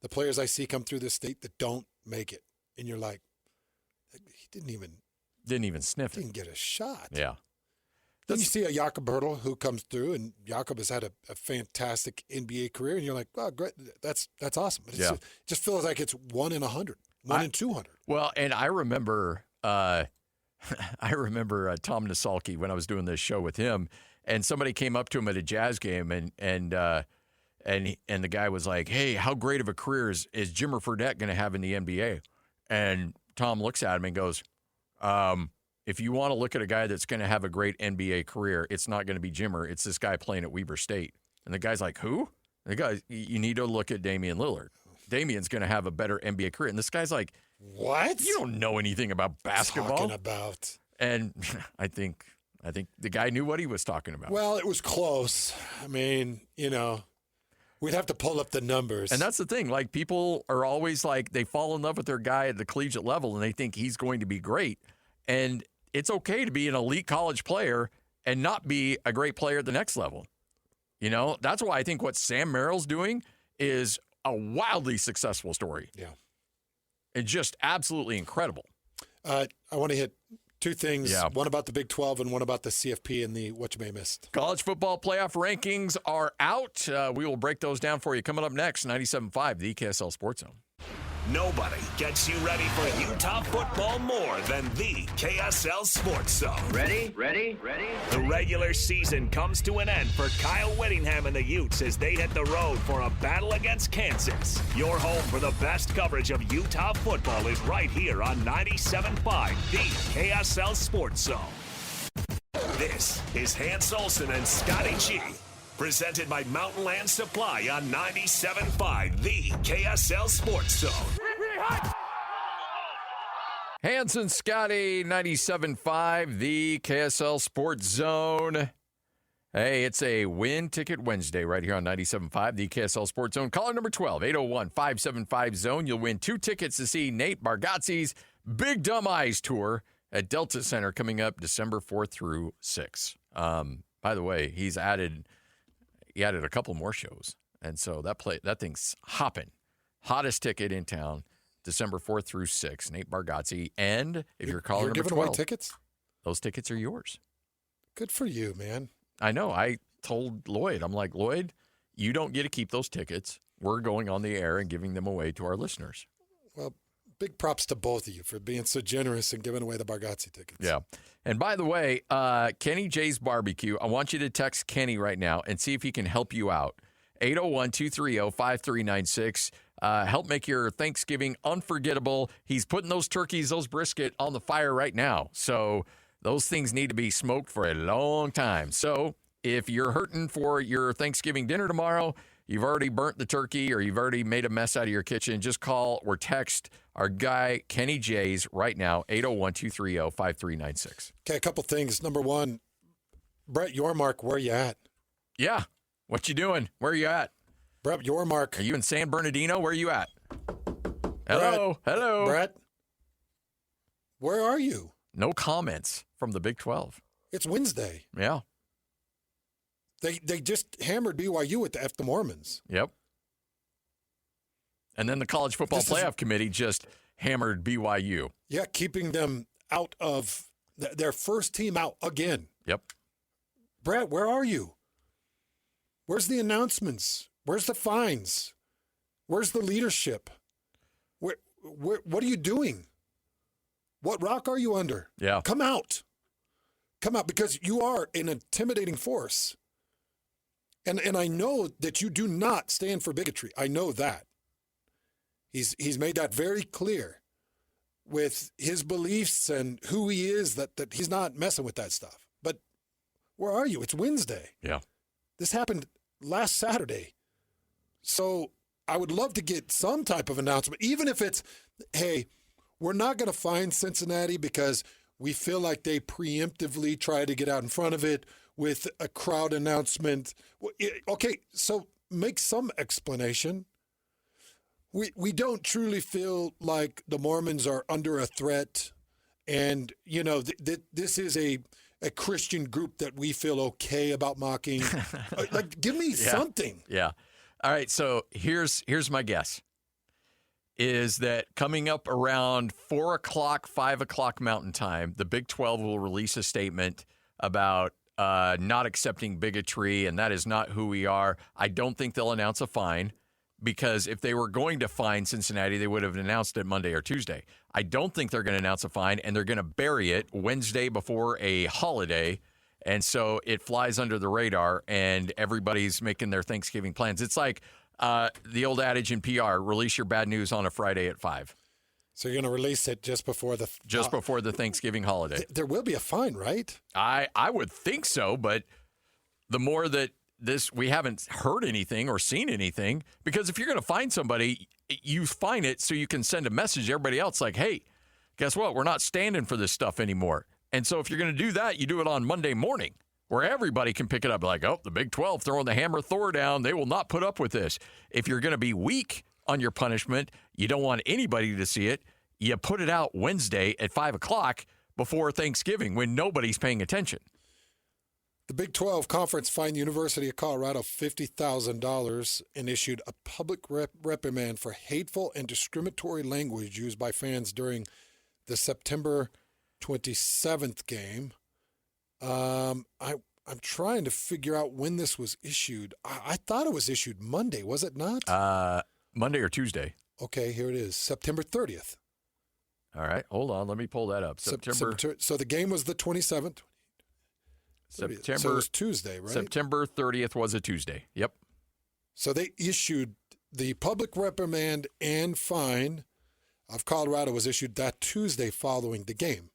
the players I see come through this state that don't make it, and you're like, he didn't even sniff it. Didn't get a shot. Yeah. Then you see a Jakob Hurtel who comes through, and Jakob has had a fantastic NBA career, and you're like, oh, great, that's awesome. But it just feels like it's 1 in 100, 1 in 200. Well, and I remember Tom Nasalki when I was doing this show with him, and somebody came up to him at a Jazz game, and the guy was like, hey, how great of a career is Jimmer Fredette going to have in the NBA? And Tom looks at him and goes, if you want to look at a guy that's going to have a great NBA career, it's not going to be Jimmer. It's this guy playing at Weber State. And the guy's like, who? And the guy, you need to look at Damian Lillard. Damian's going to have a better NBA career. And this guy's like, what? You don't know anything about basketball. Talking about. And I think the guy knew what he was talking about. Well, it was close. I mean, we'd have to pull up the numbers. And that's the thing. Like, people are always like, they fall in love with their guy at the collegiate level, and they think he's going to be great. And it's okay to be an elite college player and not be a great player at the next level. That's why I think what Sam Merrill's doing is a wildly successful story. Yeah. It's just absolutely incredible. I want to hit two things, one about the Big 12 and one about the CFP and the what you may have missed. College football playoff rankings are out. We will break those down for you. Coming up next, 97.5, the KSL Sports Zone. Nobody gets you ready for Utah football more than the KSL Sports Zone. Ready? The regular season comes to an end for Kyle Whittingham and the Utes as they hit the road for a battle against Kansas. Your home for the best coverage of Utah football is right here on 97.5, the KSL Sports Zone. This is Hans Olsen and Scotty G. Presented by Mountain Land Supply on 97.5, the KSL Sports Zone. Hanson Scotty, 97.5, the KSL Sports Zone. Hey, it's a Win Ticket Wednesday right here on 97.5, the KSL Sports Zone. Caller number 12, 801-575-ZONE. You'll win 2 tickets to see Nate Bargatze's Big Dumb Eyes Tour at Delta Center coming up December 4th through 6th. By the way, he added a couple more shows, and so that thing's hopping. Hottest ticket in town, December 4th through 6th. Nate Bargatze, and if you're calling number 12, giving away tickets? Those tickets are yours. Good for you, man. I know. I told Lloyd, I'm like, Lloyd, you don't get to keep those tickets. We're going on the air and giving them away to our listeners. Well, big props to both of you for being so generous and giving away the Bargatze tickets. Yeah. And by the way, Kenny J's Barbecue, I want you to text Kenny right now and see if he can help you out. 801-230-5396. Help make your Thanksgiving unforgettable. He's putting those turkeys, those brisket on the fire right now. So those things need to be smoked for a long time. So if you're hurting for your Thanksgiving dinner tomorrow, you've already burnt the turkey or you've already made a mess out of your kitchen, just call or text our guy, Kenny J's, right now, 801-230-5396. Okay, a couple things. Number one, Brett Yormark, where you at? Yeah. What you doing? Where are you at? Brett Yormark. Are you in San Bernardino? Where are you at? Hello. Hello. Brett, where are you? No comments from the Big 12. It's Wednesday. Yeah. They just hammered BYU at the Mormons. Yep. And then the College Football Playoff Committee just hammered BYU. Yeah, keeping them out of their first team out again. Yep. Brett, where are you? Where's the announcements? Where's the fines? Where's the leadership? What are you doing? What rock are you under? Yeah. Come out. come out, because you are an intimidating force. And I know that you do not stand for bigotry. I know that. He's made that very clear with his beliefs and who he is, that he's not messing with that stuff. But where are you? It's Wednesday. Yeah. This happened last Saturday. So I would love to get some type of announcement, even if it's, hey, we're not going to fine Cincinnati because we feel like they preemptively try to get out in front of it with a crowd announcement. Okay, so make some explanation. We don't truly feel like the Mormons are under a threat, and this is a Christian group that we feel okay about mocking. Like, give me something. Yeah. All right. So here's my guess. Is that coming up around 4 o'clock, 5 o'clock Mountain Time, the Big 12 will release a statement about not accepting bigotry, and that is not who we are. I don't think they'll announce a fine, because if they were going to fine Cincinnati, they would have announced it Monday or Tuesday. I don't think they're going to announce a fine, and they're going to bury it Wednesday before a holiday, and so it flies under the radar, and everybody's making their Thanksgiving plans. It's like the old adage in PR, release your bad news on a Friday at 5. So you're going to release it just before the Thanksgiving holiday. There will be a fine, right? I would think so, but the more that we haven't heard anything or seen anything, because if you're going to fine somebody, you fine it so you can send a message to everybody else like, hey, guess what? We're not standing for this stuff anymore. And so if you're going to do that, you do it on Monday morning, where everybody can pick it up like, oh, the Big 12 throwing the hammer Thor down. They will not put up with this. If you're going to be weak on your punishment, you don't want anybody to see it. You put it out Wednesday at 5 o'clock before Thanksgiving when nobody's paying attention. The Big 12 Conference fined the University of Colorado $50,000 and issued a public reprimand for hateful and discriminatory language used by fans during the September 27th game. I'm trying to figure out when this was issued. I thought it was issued Monday, was it not? Monday or Tuesday. Okay, here it is, September 30th. All right, hold on. Let me pull that up. September. So the game was the 27th. September. So it was Tuesday, right? September 30th was a Tuesday. Yep. So they issued the public reprimand and fine of Colorado was issued that Tuesday following the game.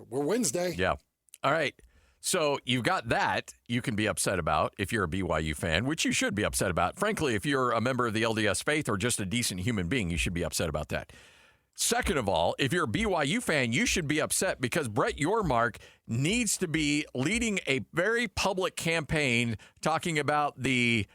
We're Wednesday. Yeah. All right. So you've got that you can be upset about if you're a BYU fan, which you should be upset about. Frankly, if you're a member of the LDS faith or just a decent human being, you should be upset about that. Second of all, if you're a BYU fan, you should be upset because Brett Yormark needs to be leading a very public campaign talking about the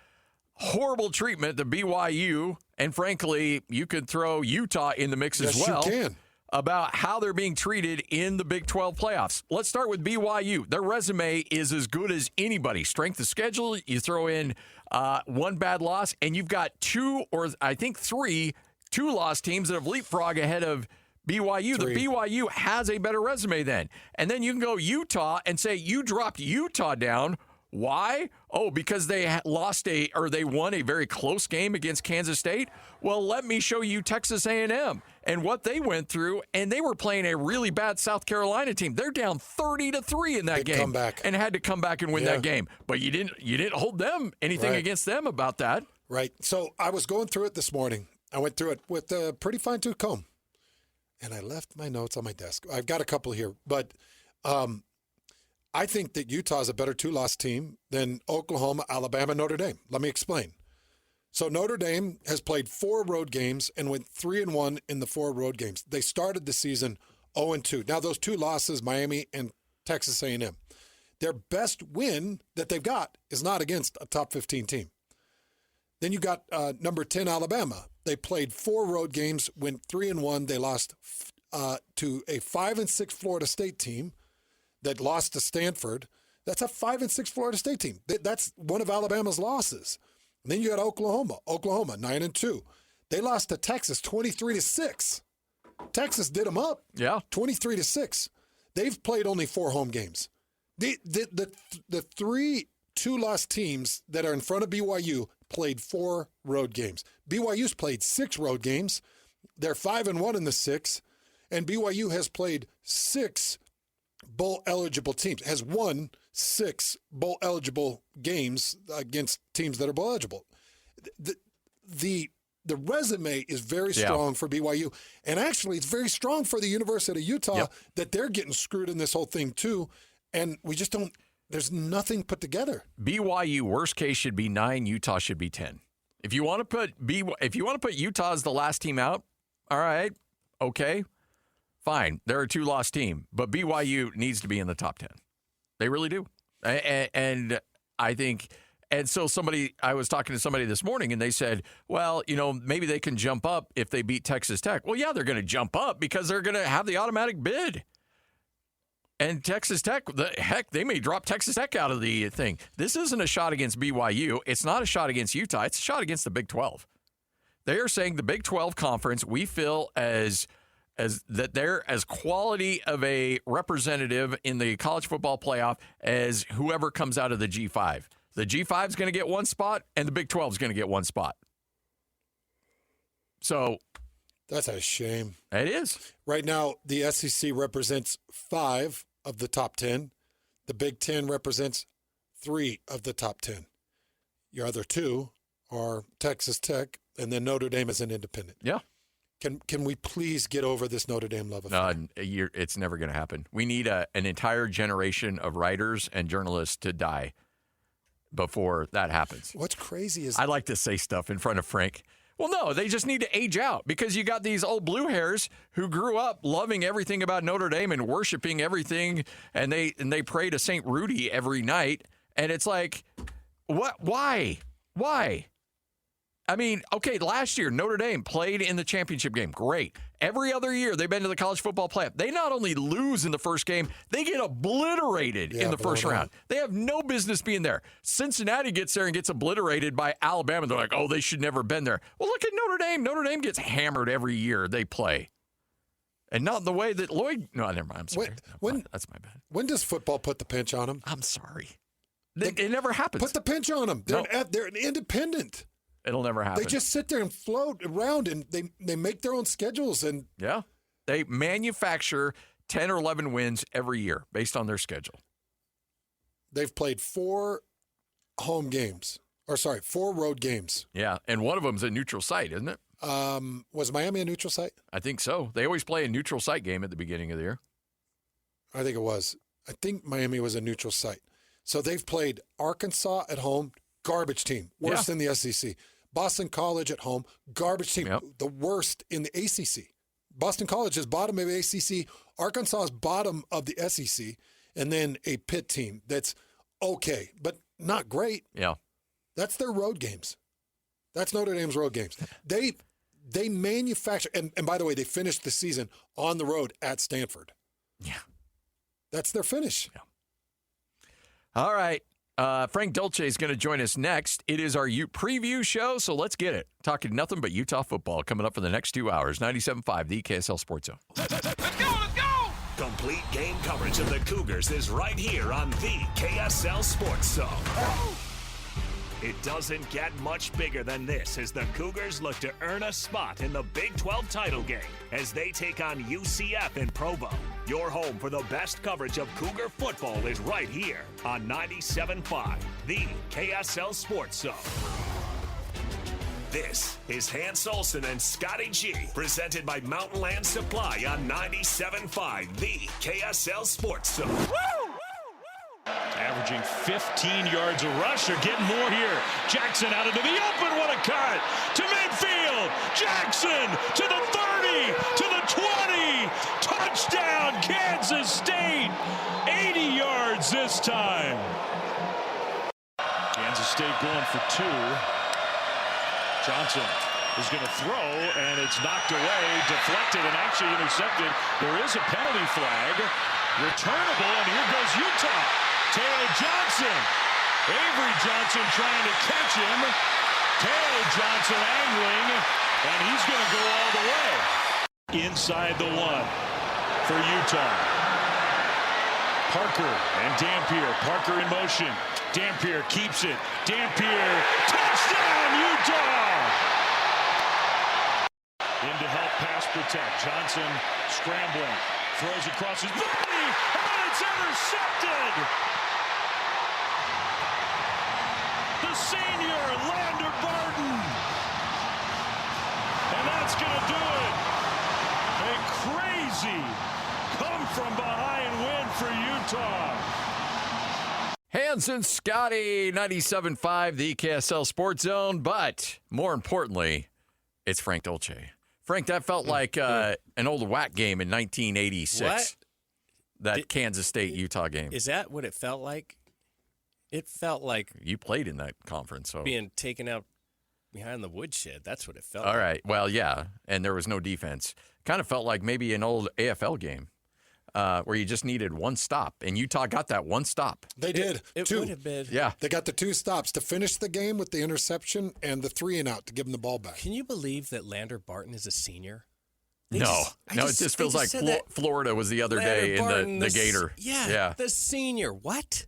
horrible treatment that BYU, and frankly, you could throw Utah in the mix as well. Yes, you can. About how they're being treated in the Big 12 playoffs. Let's start with BYU. Their resume is as good as anybody. Strength of schedule, you throw in one bad loss, and you've got three two-loss teams that have leapfrogged ahead of BYU. The BYU has a better resume then. And then you can go Utah and say you dropped Utah down. Why? Oh, because they they won a very close game against Kansas State? Well, let me show you Texas A&M and what they went through, and they were playing a really bad South Carolina team. They're down 30-3 in that game. Comeback. And had to come back and win that game. But you didn't hold them anything against them about that. Right. So I was going through it this morning. I went through it with a pretty fine-tooth comb, and I left my notes on my desk. I've got a couple here, but I think that Utah is a better two-loss team than Oklahoma, Alabama, Notre Dame. Let me explain. So Notre Dame has played 4 road games and went 3-1 in the 4 road games. They started the season 0-2. Now those 2 losses, Miami and Texas A&M, their best win that they've got is not against a top 15 team. Then you got number 10, Alabama. They played 4 road games, went 3-1. They lost to a 5-6 Florida State team that lost to Stanford. That's a 5-6 Florida State team. That's one of Alabama's losses. And then you got Oklahoma, 9-2. They lost to Texas 23-6. Texas did them up. Yeah, 23-6. They've played only 4 home games. The 3 two-loss teams that are in front of BYU played 4 road games. BYU's played 6 road games. They're 5-1 in the 6, and BYU has played 6 bowl-eligible teams, has won 6 bowl-eligible games against teams that are bowl-eligible. The resume is very strong for BYU, and actually it's very strong for the University of Utah that they're getting screwed in this whole thing too, and we just don't – there's nothing put together. BYU, worst case, should be 9. Utah should be 10. If you want to put Utah as the last team out, all right, okay, fine. They're a 2-loss team, but BYU needs to be in the top 10. They really do. And I think, and so I was talking to somebody this morning, and they said, well, maybe they can jump up if they beat Texas Tech. Well, yeah, they're going to jump up because they're going to have the automatic bid. And Texas Tech, they may drop Texas Tech out of the thing. This isn't a shot against BYU. It's not a shot against Utah. It's a shot against the Big 12. They are saying the Big 12 conference, we feel as that they're as quality of a representative in the college football playoff as whoever comes out of the G5. The G5 is going to get 1 spot, and the Big 12 is going to get 1 spot. So that's a shame. It is. Right now, the SEC represents 5 of the top 10. The Big 10 represents 3 of the top 10. Your other 2 are Texas Tech, and then Notre Dame as an independent. Yeah. Can we please get over this Notre Dame love affair? It's never going to happen. We need an entire generation of writers and journalists to die before that happens. What's crazy is I like to say stuff in front of Frank. Well, no, they just need to age out because you got these old blue hairs who grew up loving everything about Notre Dame and worshiping everything, and they pray to St. Rudy every night. And it's like, what? Why? I mean, okay, last year, Notre Dame played in the championship game. Great. Every other year, they've been to the college football playoff. They not only lose in the first game, they get obliterated in the first round. They have no business being there. Cincinnati gets there and gets obliterated by Alabama. They're like, oh, they should never have been there. Well, look at Notre Dame. Notre Dame gets hammered every year they play. And not in the way that Lloyd – no, never mind. I'm sorry. That's my bad. When does football put the pinch on them? I'm sorry. It never happens. Put the pinch on them. They're independent. It'll never happen. They just sit there and float around, and they make their own schedules. And yeah, they manufacture 10 or 11 wins every year based on their schedule. They've played 4 road games. Yeah, and one of them's a neutral site, isn't it? Was Miami a neutral site? I think so. They always play a neutral site game at the beginning of the year. I think it was. I think Miami was a neutral site. So they've played Arkansas at home, garbage team, worse than the SEC. Boston College at home, garbage team, the worst in the ACC. Boston College is bottom of the ACC. Arkansas is bottom of the SEC. And then a Pitt team that's okay, but not great. Yeah. That's their road games. That's Notre Dame's road games. They manufacture, and by the way, they finished the season on the road at Stanford. Yeah. That's their finish. Yeah. All right. Frank Dolce is going to join us next. It is our Ute Preview Show, so let's get it. Talking nothing but Utah football coming up for the next 2 hours. 97.5, the KSL Sports Zone. Let's go! Complete game coverage of the Cougars is right here on the KSL Sports Zone. It doesn't get much bigger than this as the Cougars look to earn a spot in the Big 12 title game as they take on UCF in Provo. Your home for the best coverage of Cougar football is right here on 97.5, the KSL Sports Zone. This is Hans Olsen and Scotty G, presented by Mountain Land Supply on 97.5, the KSL Sports Zone. Woo! Averaging 15 yards a rush. They're getting more here. Jackson out into the open. What a cut. To midfield. Jackson to the 30, to the 20. Touchdown, Kansas State. 80 yards this time. Kansas State going for 2. Johnson is going to throw, and it's knocked away, deflected, and actually intercepted. There is a penalty flag. Returnable, and here goes Utah. Taylor Johnson. Avery Johnson trying to catch him. Taylor Johnson angling, and he's going to go all the way. Inside the 1 for Utah. Parker and Dampier. Parker in motion. Dampier keeps it. Dampier. Touchdown, Utah! In to help pass protect. Johnson scrambling. Throws across his body. And it's It's intercepted. The senior, Lander Barton. And that's going to do it. A crazy come-from-behind win for Utah. Hanson, Scotty, 97.5, the KSL Sports Zone. But more importantly, it's Frank Dolce. Frank, that felt like an old WAC game in 1986. What? That Kansas State-Utah game. Is that what it felt like? It felt like You played in that conference. So. being taken out behind the woodshed. That's what it felt like. All right. Well, yeah, and there was no defense. Kind of felt like maybe an old AFL game where you just needed one stop, and Utah got that one stop. They did. It two. would have been. Yeah. They got the 2 stops to finish the game with the interception and the 3 and out to give them the ball back. Can you believe that Lander Barton is a senior? It just feels like Florida was the other day in the Gator. Yeah, the senior. What?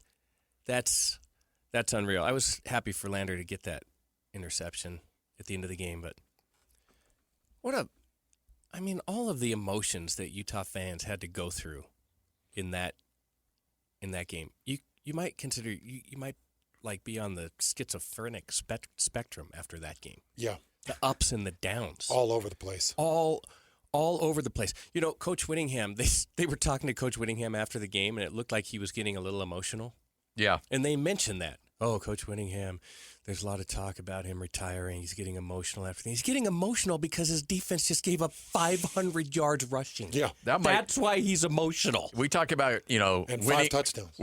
That's unreal. I was happy for Lander to get that interception at the end of the game, but all of the emotions that Utah fans had to go through in that game. You might consider you might like be on the schizophrenic spectrum after that game. Yeah. The ups and the downs. All over the place. All over the place. You know, Coach Whittingham, they were talking to Coach Whittingham after the game, and it looked like he was getting a little emotional. Yeah. And they mentioned that. Oh, Coach Whittingham, there's a lot of talk about him retiring. He's getting emotional after things. He's getting emotional because his defense just gave up 500 yards rushing. Yeah. That's why he's emotional. We talk about, and 5 touchdowns.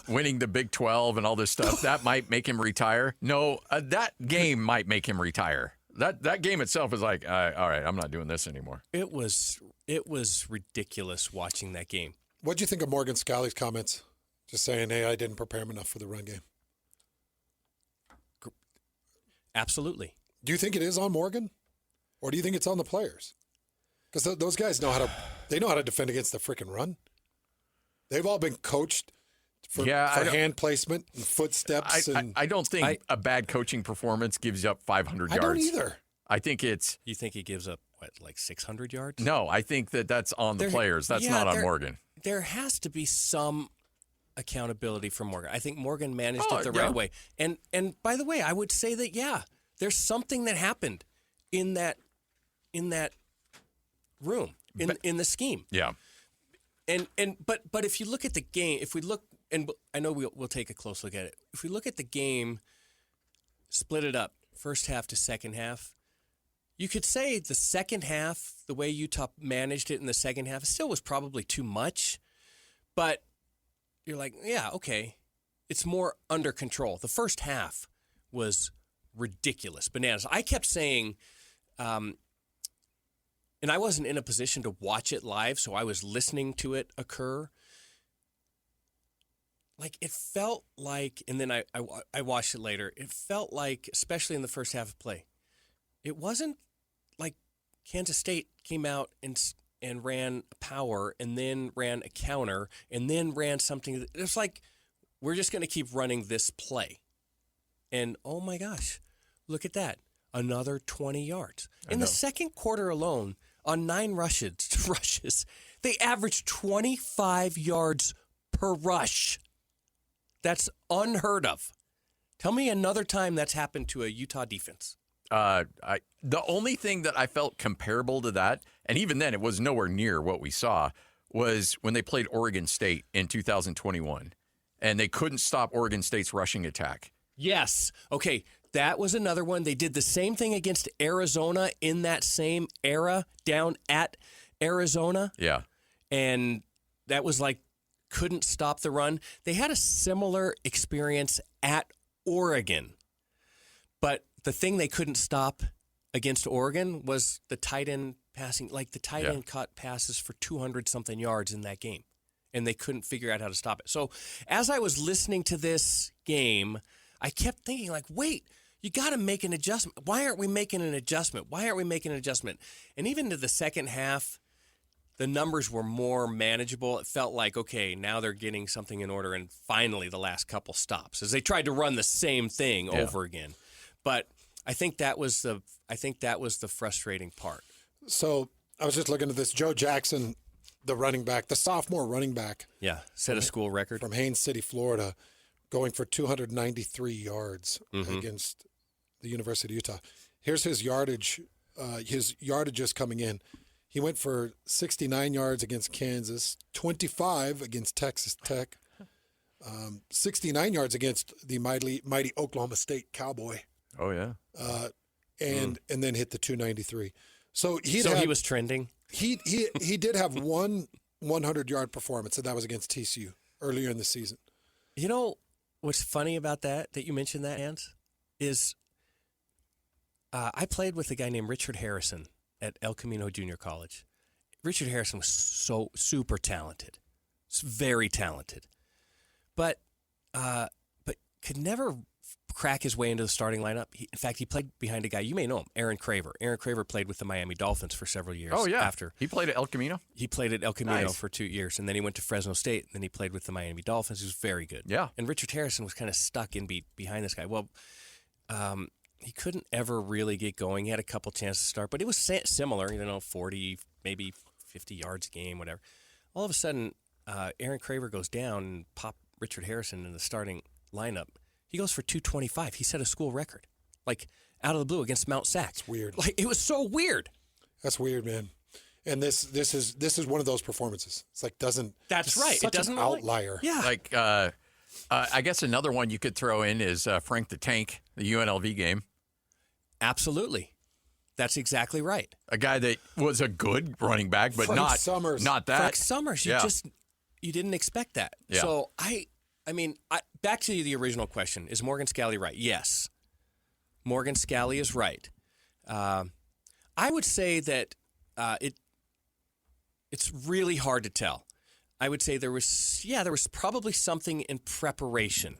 winning the Big 12 and all this stuff. That might make him retire. No, that game might make him retire. That game itself is like, all right, I'm not doing this anymore. It was ridiculous watching that game. What do you think of Morgan Scalley's comments? Just saying, hey, I didn't prepare him enough for the run game. Absolutely. Do you think it is on Morgan, or do you think it's on the players? Because those guys know how to defend against the freaking run. They've all been coached for hand placement and footsteps. I don't think a bad coaching performance gives you up 500 yards. I don't either. I think it's... You think he gives up, like 600 yards? No, I think that's on the players. That's not on Morgan. There has to be some accountability from Morgan. I think Morgan managed it the right way. And by the way, I would say that there's something that happened in that room in the scheme. Yeah. But if you look at the game, if we look, and I know we'll take a close look at it. If we look at the game, split it up, first half to second half, you could say the second half, the way Utah managed it in the second half, still was probably too much. But you're like, yeah, okay. It's more under control. The first half was ridiculous, bananas. I kept saying, and I wasn't in a position to watch it live, so I was listening to it occur. Like, it felt like, and then I watched it later, it felt like, especially in the first half of play, it wasn't like Kansas State came out and ran a power and then ran a counter and then ran something. It's like, we're just going to keep running this play. And, oh, my gosh, look at that. Another 20 yards. In the second quarter alone, on 9 rushes, they averaged 25 yards per rush. That's unheard of. Tell me another time that's happened to a Utah defense. The only thing that I felt comparable to that, and even then it was nowhere near what we saw, was when they played Oregon State in 2021, and they couldn't stop Oregon State's rushing attack. Yes. Okay, that was another one. They did the same thing against Arizona in that same era down at Arizona. Yeah. And that was like, couldn't stop the run. They had a similar experience at Oregon. But the thing they couldn't stop against Oregon was the tight end passing. Like, the tight end caught passes for 200-something yards in that game, and they couldn't figure out how to stop it. So as I was listening to this game, I kept thinking, like, wait, you got to make an adjustment. Why aren't we making an adjustment? And even to the second half, the numbers were more manageable. It felt like, okay, now they're getting something in order, and finally the last couple stops as they tried to run the same thing over again. But I think that was the frustrating part. So I was just looking at this. Joe Jackson the running back, the sophomore running back. Yeah, set a school record. From Haines City, Florida, going for 293 yards against the University of Utah. Here's his yardage. His yardages coming in. He went for 69 yards against Kansas, 25 against Texas Tech, 69 yards against the mighty Oklahoma State Cowboy. Oh, yeah. And then hit the 293. So he was trending. He did have one 100-yard performance, and that was against TCU earlier in the season. You know what's funny about that you mentioned that, Hans, is I played with a guy named Richard Harrison at El Camino Junior College. Richard Harrison was so super talented, very talented, but could never crack his way into the starting lineup. In fact, he played behind a guy, you may know him, Aaron Craver. Aaron Craver played with the Miami Dolphins for several years. Oh, yeah. After. He played at El Camino? He played at El Camino Nice. for 2 years, and then he went to Fresno State, and then he played with the Miami Dolphins. He was very good. Yeah. And Richard Harrison was kind of stuck in behind this guy. Well, he couldn't ever really get going. He had a couple chances to start, but it was similar, 40, maybe 50 yards a game, whatever. All of a sudden, Aaron Craver goes down and pop Richard Harrison in the starting lineup. He goes for 225. He set a school record, like out of the blue against Mount Sac. It's weird. Like it was so weird. That's weird, man. And this is one of those performances. It's like doesn't. That's right. Such It doesn't an outlier. Yeah. Like, I guess another one you could throw in is Frank the Tank, the UNLV game. Absolutely. That's exactly right. A guy that was a good running back, but Frank Summers. not that. Frank Summers, you didn't expect that. Yeah. So I mean, back to the original question: is Morgan Scalley right? Yes, Morgan Scalley is right. I would say that it's really hard to tell. I would say there was probably something in preparation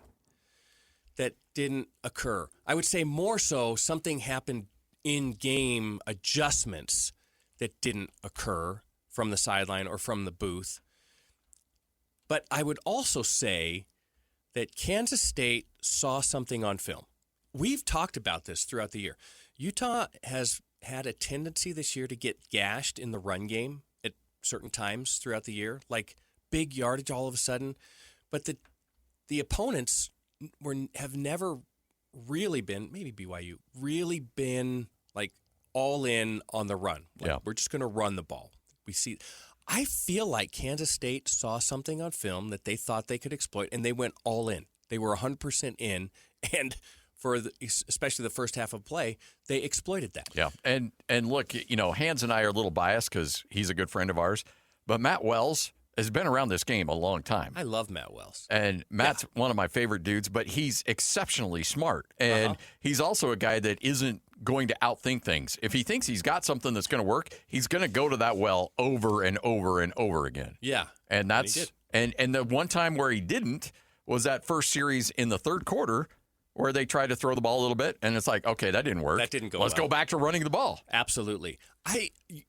that didn't occur. I would say more so something happened in game adjustments that didn't occur from the sideline or from the booth. But I would also say that Kansas State saw something on film. We've talked about this throughout the year. Utah has had a tendency this year to get gashed in the run game at certain times throughout the year, like big yardage all of a sudden. But the opponents have never really been, maybe BYU, really been like all in on the run. Like, we're just going to run the ball. I feel like Kansas State saw something on film that they thought they could exploit, and they went all in. They were 100% in, and especially the first half of play, they exploited that. Yeah, and look, Hans and I are a little biased because he's a good friend of ours, but Matt Wells has been around this game a long time. I love Matt Wells. And Matt's one of my favorite dudes, but he's exceptionally smart. And he's also a guy that isn't going to outthink things. If he thinks he's got something that's going to work, he's going to go to that well over and over and over again. Yeah. And that's and the one time where he didn't was that first series in the third quarter where they tried to throw the ball a little bit, and it's like, okay, that didn't work. That didn't go Let's well. go back to running the ball. Absolutely.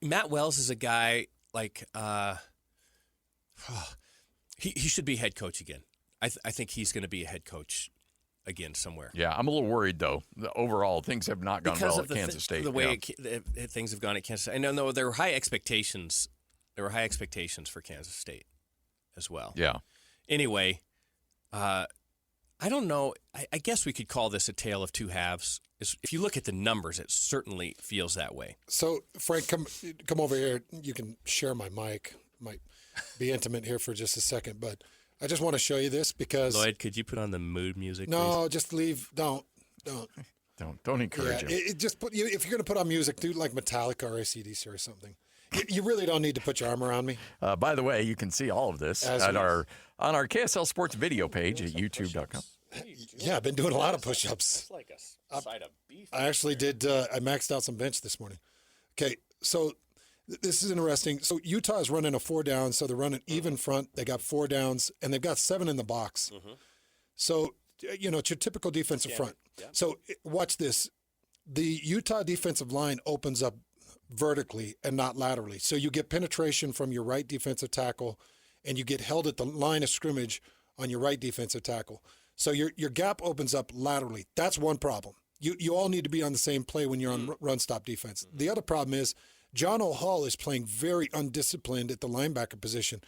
Matt Wells is a guy like he should be head coach again. I think he's going to be a head coach again somewhere. Yeah, I'm a little worried, though. Overall, things have not gone well at Kansas State. The way things have gone at Kansas State. I know there were high expectations. There were high expectations for Kansas State as well. Yeah. Anyway, I don't know. I guess we could call this a tale of two halves. If you look at the numbers, it certainly feels that way. So, Frank, come over here. You can share my mic. Might be intimate here for just a second, but I just want to show you this because Lloyd, could you put on the mood music? No, please? just leave. Don't encourage him. Just if you're going to put on music, do like Metallica or AC/DC or something. You really don't need to put your arm around me. By the way, you can see all of this on our KSL Sports video page at youtube.com. Yeah, I've been doing a lot of push-ups. It's like a side of beef. I actually did. I maxed out some bench this morning. Okay, so this is interesting. So Utah is running a 4-down, so they're running even front. They got 4 downs, and they've got 7 in the box. So, it's your typical defensive front. Yeah. So watch this. The Utah defensive line opens up vertically and not laterally. So you get penetration from your right defensive tackle, and you get held at the line of scrimmage on your right defensive tackle. So your gap opens up laterally. That's one problem. You all need to be on the same play when you're on run stop defense. The other problem is John O'Hall is playing very undisciplined at the linebacker position.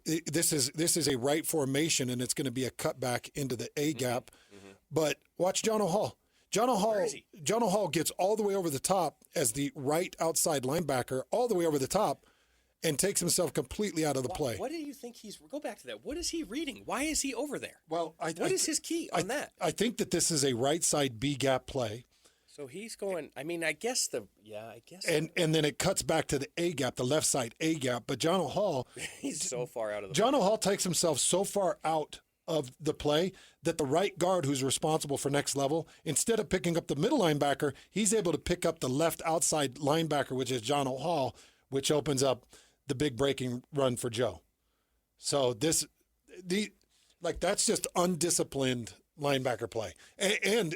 This is a right formation, and it's going to be a cutback into the A gap. Mm-hmm. But watch John O'Hall. John O'Hall gets all the way over the top as the right outside linebacker, all the way over the top, and takes himself completely out of the play. What do you think go back to that? What is he reading? Why is he over there? Well, what is his key on that? I think that this is a right side B gap play. So he's going, I guess. And then it cuts back to the A gap, the left side A gap. But John O'Hall, he's so far out of the John O'Hall takes himself so far out of the play that the right guard, who's responsible for next level, instead of picking up the middle linebacker, he's able to pick up the left outside linebacker, which is John O'Hall, which opens up the big breaking run for Joe. So that's just undisciplined linebacker play. And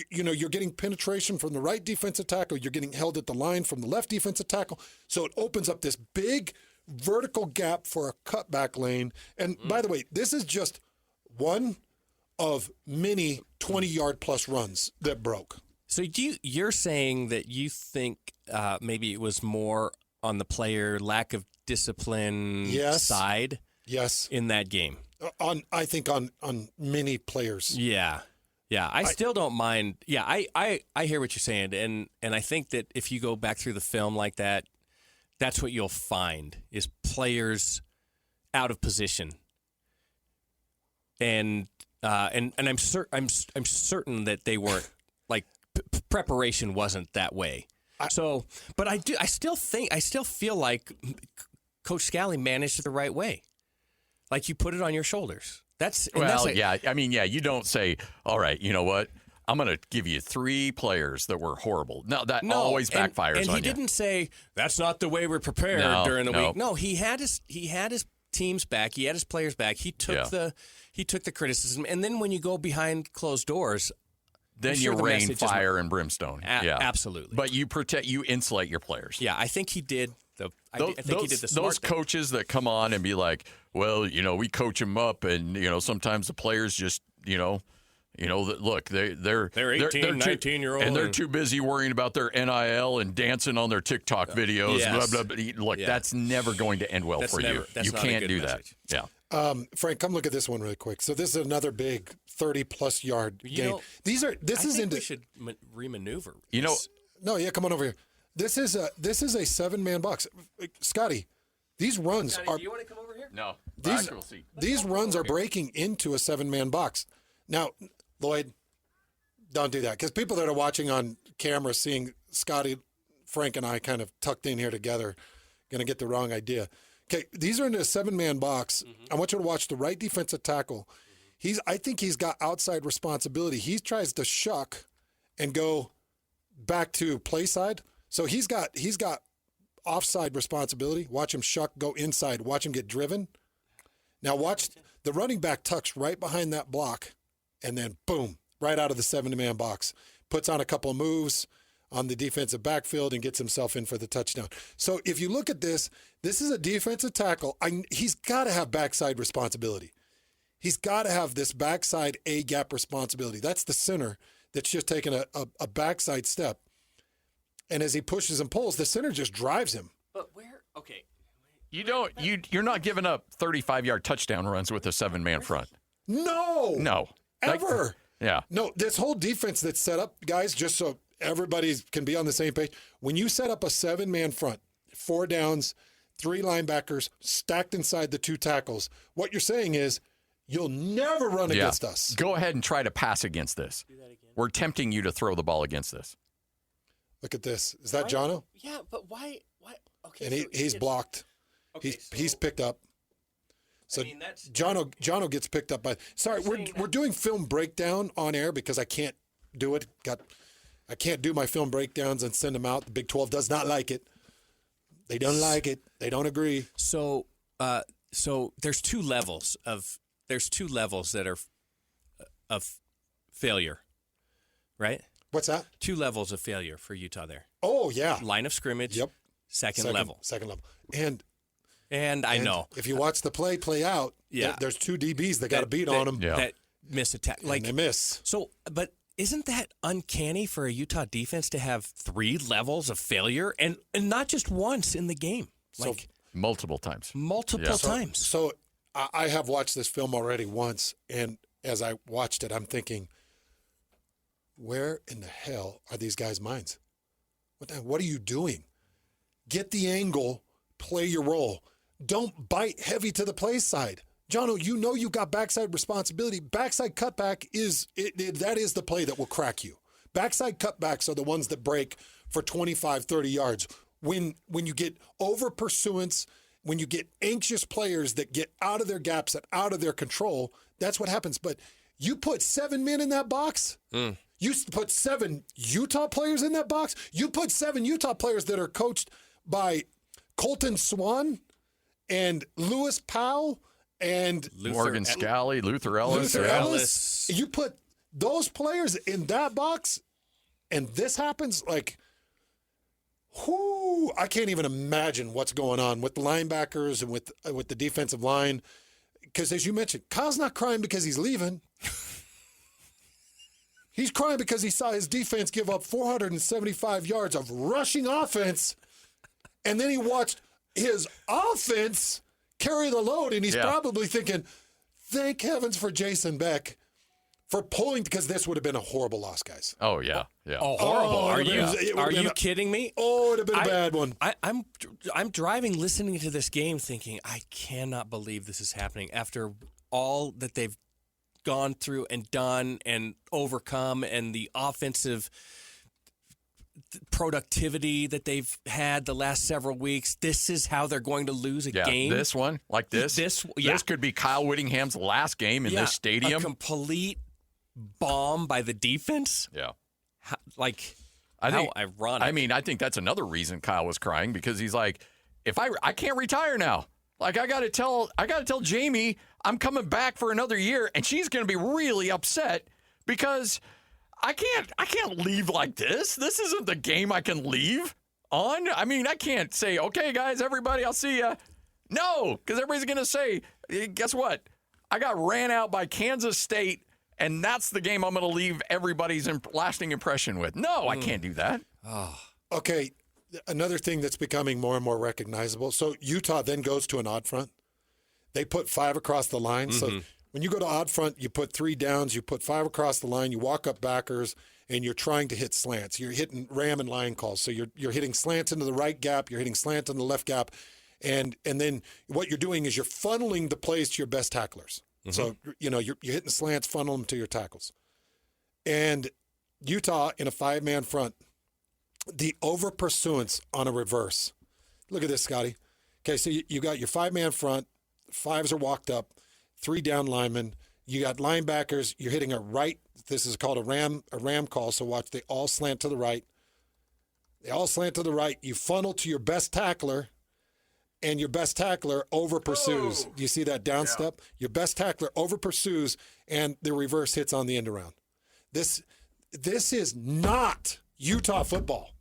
you're getting penetration from the right defensive tackle. You're getting held at the line from the left defensive tackle. So it opens up this big vertical gap for a cutback lane. And by the way, this is just one of many 20-yard plus runs that broke. So you're saying that you think maybe it was more on the player lack of discipline side in that game? I think on many players. Yeah. I still don't mind. Yeah, I hear what you're saying, and I think that if you go back through the film like that, that's what you'll find is players out of position. And I'm certain that they weren't like preparation wasn't that way. But I still feel like Coach Scally managed it the right way. Like you put it on your shoulders. You don't say, all right, you know what? I'm going to give you 3 players that were horrible. No, that always backfires on you. And he didn't say that's not the way we're prepared during the week. No, he had his teams back. He had his players back. He took the criticism. And then when you go behind closed doors, then you rain fire and brimstone. Absolutely. But you insulate your players. Yeah, I think he did. I think he did the smart those thing. coaches that come on and be like, well, we coach them up, and sometimes the players just, look, they're 18, 19-year-old, and they're too busy worrying about their NIL and dancing on their TikTok videos. Yes. Blah, blah, blah. Look, that's never going to end well for you. You can't do message. that. Yeah. Frank, come look at this one really quick. So this is another big 30-plus yard game. We should remaneuver. Come on over here. This is a 7-man box. Scotty, these runs Scotty, do you want to come over here? No. These runs are breaking into a 7-man box. Now, Lloyd, don't do that, because people that are watching on camera seeing Scotty, Frank, and I kind of tucked in here together going to get the wrong idea. Okay, these are in a 7-man box. Mm-hmm. I want you to watch the right defensive tackle. I think he's got outside responsibility. He tries to shuck and go back to play side. So he's got offside responsibility. Watch him shuck, go inside. Watch him get driven. Now watch the running back tucks right behind that block, and then boom, right out of the 7-man box. Puts on a couple of moves on the defensive backfield and gets himself in for the touchdown. So if you look at this is a defensive tackle. He's got to have backside responsibility. He's got to have this backside A-gap responsibility. That's the center that's just taking a backside step. And as he pushes and pulls, the center just drives him. But where? Okay. You're not giving up 35-yard touchdown runs with a 7-man front. No. Ever. Yeah. No, this whole defense that's set up, guys, just so everybody can be on the same page. When you set up a 7-man front, 4 downs, 3 linebackers stacked inside the 2 tackles, what you're saying is you'll never run against us. Go ahead and try to pass against this. Do that again. We're tempting you to throw the ball against this. Look at this. Is that Jono? Yeah, but why? Okay. And he's blocked. Okay, he's picked up. So Jono gets picked up by. Sorry, we're doing film breakdown on air because I can't do it. I can't do my film breakdowns and send them out. The Big 12 does not like it. They don't like it. They don't agree. So there's 2 levels that are of failure, right? What's that? 2 levels of failure for Utah there. Oh, yeah. Line of scrimmage. Yep. Second level. Second level. And I know. If you watch the play out, there's 2 DBs that got a beat on them. Yeah. That miss attack. And they miss. So, but isn't that uncanny for a Utah defense to have 3 levels of failure and not just once in the game? Like multiple times. Multiple times. So I have watched this film already once, and as I watched it, I'm thinking, where in the hell are these guys' minds? What are you doing? Get the angle, play your role. Don't bite heavy to the play side. Jono, you know you got backside responsibility. Backside cutback that is the play that will crack you. Backside cutbacks are the ones that break for 25, 30 yards. When you get over pursuance, when you get anxious players that get out of their gaps and out of their control, that's what happens. But you put 7 men in that box. You put 7 Utah players in that box. You put 7 Utah players that are coached by Colton Swan and Lewis Powell and Morgan Scally, Luther Ellis. You put those players in that box, and this happens, like, I can't even imagine what's going on with the linebackers and with the defensive line. Because as you mentioned, Kyle's not crying because he's leaving. He's crying because he saw his defense give up 475 yards of rushing offense, and then he watched his offense carry the load, and he's probably thinking, thank heavens for Jason Beck for pulling, because this would have been a horrible loss, guys. Oh, yeah. Oh, horrible. Are you kidding me? Oh, it would have been a bad one. I'm driving, listening to this game, thinking, I cannot believe this is happening after all that they've gone through and done and overcome, and the offensive productivity that they've had the last several weeks. This is how they're going to lose a game. This one, like this. This could be Kyle Whittingham's last game in this stadium. A complete bomb by the defense. Yeah. How ironic. I mean, I think that's another reason Kyle was crying, because he's like, if I can't retire now. Like, I got to tell Jamie I'm coming back for another year, and she's going to be really upset because I can't leave like this. This isn't the game I can leave on. I mean, I can't say, okay, guys, everybody, I'll see ya. No, because everybody's going to say, guess what? I got ran out by Kansas State, and that's the game I'm going to leave everybody's lasting impression with. No, I can't do that. Oh. Okay, another thing that's becoming more and more recognizable. So Utah then goes to an odd front. They put 5 across the line. Mm-hmm. So when you go to odd front, you put 3 downs, you put 5 across the line, you walk up backers, and you're trying to hit slants. You're hitting ram and line calls. So you're hitting slants into the right gap, you're hitting slants in the left gap, and then what you're doing is you're funneling the plays to your best tacklers. Mm-hmm. So, you're hitting slants, funnel them to your tackles. And Utah in a 5-man front, the over-pursuance on a reverse. Look at this, Scotty. Okay, so you got your 5-man front, 5s are walked up, 3 down linemen. You got linebackers. You're hitting a right. This is called a ram call. So watch, they all slant to the right. You funnel to your best tackler, and your best tackler over pursues. Do you see that down step? Your best tackler over pursues, and the reverse hits on the end around. This is not Utah football.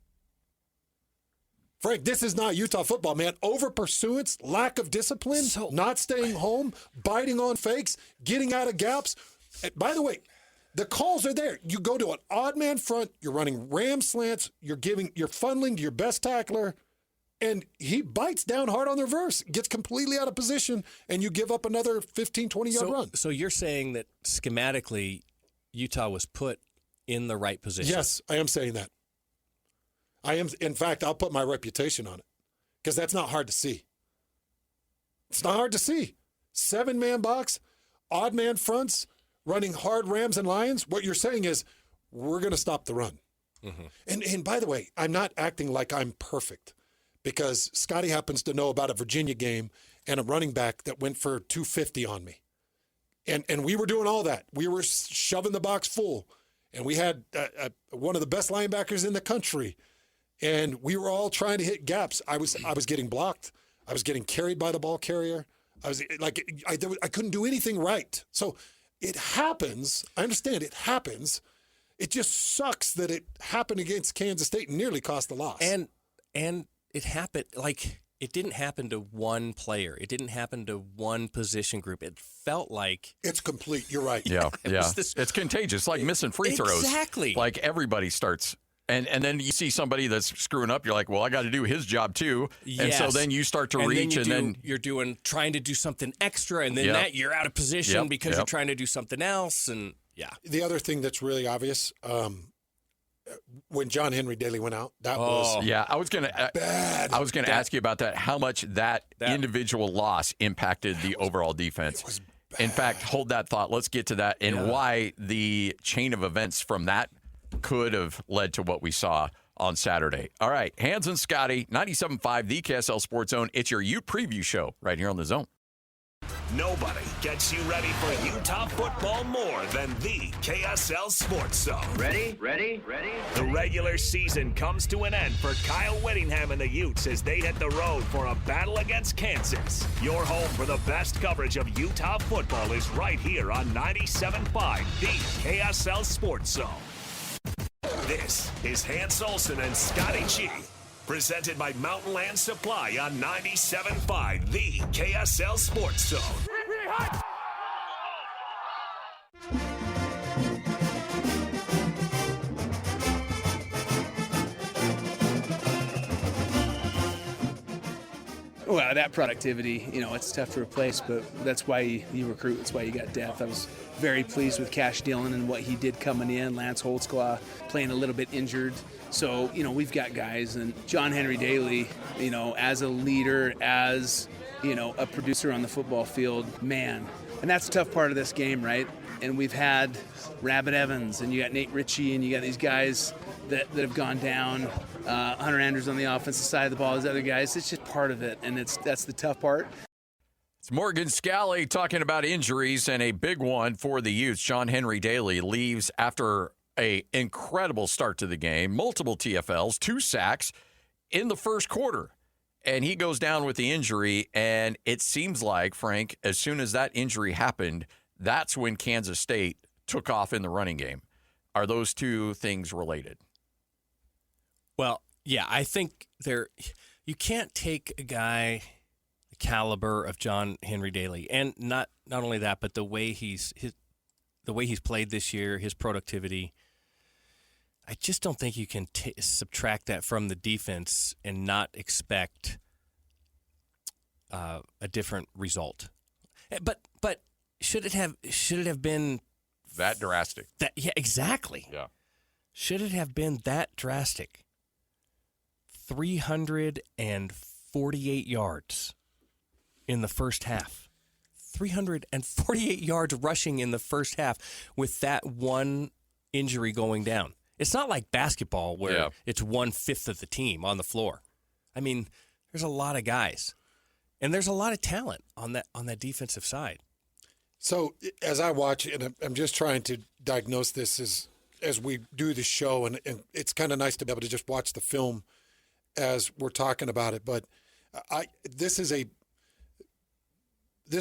Frank, this is not Utah football, man. Over pursuance, lack of discipline, not staying home, biting on fakes, getting out of gaps. And by the way, the calls are there. You go to an odd man front, you're running ram slants, you're funneling to your best tackler, and he bites down hard on the reverse, gets completely out of position, and you give up another 15, 20-yard run. So you're saying that schematically Utah was put in the right position? Yes, I am saying that. I am. In fact, I'll put my reputation on it, because that's not hard to see. It's not hard to see. 7-man box, odd man fronts, running hard rams and lions. What you're saying is we're going to stop the run. Mm-hmm. And by the way, I'm not acting like I'm perfect, because Scotty happens to know about a Virginia game and a running back that went for 250 on me. And we were doing all that. We were shoving the box full. And we had one of the best linebackers in the country. And we were all trying to hit gaps. I was getting blocked. I was getting carried by the ball carrier. I couldn't do anything right. So it happens. I understand it happens. It just sucks that it happened against Kansas State and nearly cost the loss. And it happened, like, it didn't happen to one player. It didn't happen to one position group. It felt like it's complete. You're right. Yeah, it's contagious, like missing free throws. Exactly. Like everybody starts. And then you see somebody that's screwing up. You're like, well, I got to do his job too. And so then you start to reach, then you're trying to do something extra, and then you're out of position because you're trying to do something else. And the other thing that's really obvious, when John Henry Daly went out, that was I was gonna bad. I was gonna ask you about that. How much that individual loss impacted the overall defense? It was bad. In fact, hold that thought. Let's get to that and why the chain of events from that could have led to what we saw on Saturday. All right, Hans and Scotty, 97.5, the KSL Sports Zone. It's your Ute Preview Show right here on the Zone. Nobody gets you ready for Utah football more than the KSL Sports Zone. Ready? The regular season comes to an end for Kyle Whittingham and the Utes as they hit the road for a battle against Kansas. Your home for the best coverage of Utah football is right here on 97.5, the KSL Sports Zone. This is Hans Olsen and Scotty G, presented by Mountain Land Supply on 97.5, the KSL Sports Zone. Well, that productivity, it's tough to replace, but that's why you recruit. That's why you got depth. I was very pleased with Cash Dillon and what he did coming in. Lance Holtzclaw playing a little bit injured. So, we've got guys. And John Henry Daly, as a leader, as, a producer on the football field, man. And that's the tough part of this game, right? And we've had Rabbit Evans, and you got Nate Ritchie, and you got these guys that have gone down. Hunter Andrews on the offensive side of the ball, as other guys. It's just part of it, and that's the tough part. It's Morgan Scally talking about injuries, and a big one for the Utes. John Henry Daly leaves after an incredible start to the game, multiple TFLs, 2 sacks in the first quarter. And he goes down with the injury, and it seems like, Frank, as soon as that injury happened, that's when Kansas State took off in the running game. Are those two things related? Well, yeah, I think you can't take a guy the caliber of John Henry Daly, and not only that, but the way he's played this year, his productivity. I just don't think you can subtract that from the defense and not expect a different result. But should it have been that drastic? Yeah, exactly. Yeah. Should it have been that drastic? 348 yards in the first half. 348 yards rushing in the first half with that one injury going down. It's not like basketball where it's 1/5 of the team on the floor. I mean, there's a lot of guys, and there's a lot of talent on that defensive side. So as I watch, and I'm just trying to diagnose this as we do the show, and it's kind of nice to be able to just watch the film as we're talking about it. But this is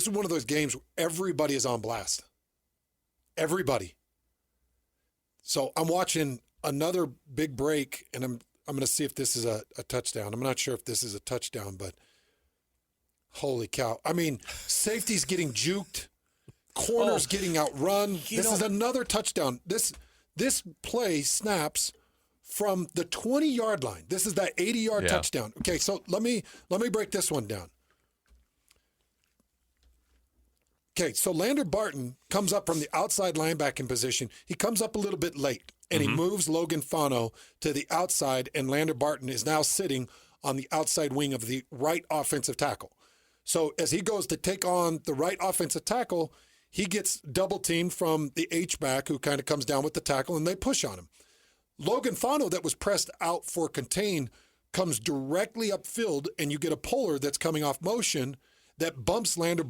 one of those games where everybody is on blast. Everybody. So I'm watching another big break, and I'm going to see if this is a touchdown. I'm not sure if this is a touchdown, but holy cow. I mean, safety's getting juked. Corner's getting outrun. This is another touchdown. This play snaps from the 20-yard line. This is that 80-yard touchdown. Okay, so let me break this one down. Okay, so Lander Barton comes up from the outside linebacking position. He comes up a little bit late, and he moves Logan Fano to the outside, and Lander Barton is now sitting on the outside wing of the right offensive tackle. So as he goes to take on the right offensive tackle, he gets double-teamed from the H-back who kind of comes down with the tackle, and they push on him. Logan Fano, that was pressed out for contain, comes directly upfield, and you get a puller that's coming off motion that bumps Logan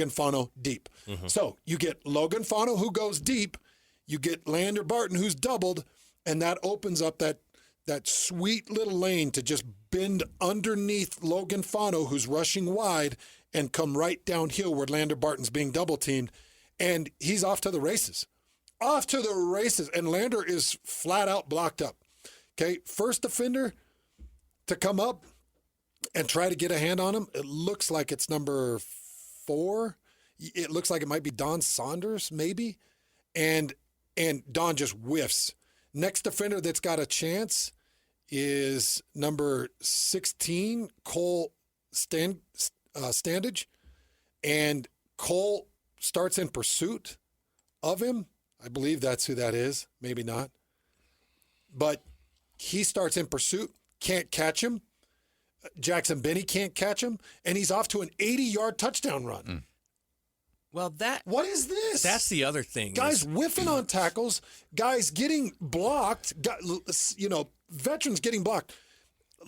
Fano deep. So you get Logan Fano who goes deep, you get Lander Barton who's doubled, and that opens up that sweet little lane to just bend underneath Logan Fano who's rushing wide and come right downhill where Lander Barton's being double-teamed, and he's off to the races. Off to the races, and Lander is flat out blocked up. Okay, first defender to come up, and try to get a hand on him. It looks like it's number 4. It looks like it might be Don Saunders, maybe. And Don just whiffs. Next defender that's got a chance is number 16, Cole Standage. And Cole starts in pursuit of him. I believe that's who that is. Maybe not. But he starts in pursuit, can't catch him. Jackson Benny can't catch him, and he's off to an 80-yard touchdown run. Well, what is this? That's the other thing. Guys whiffing on tackles, guys getting blocked, veterans getting blocked.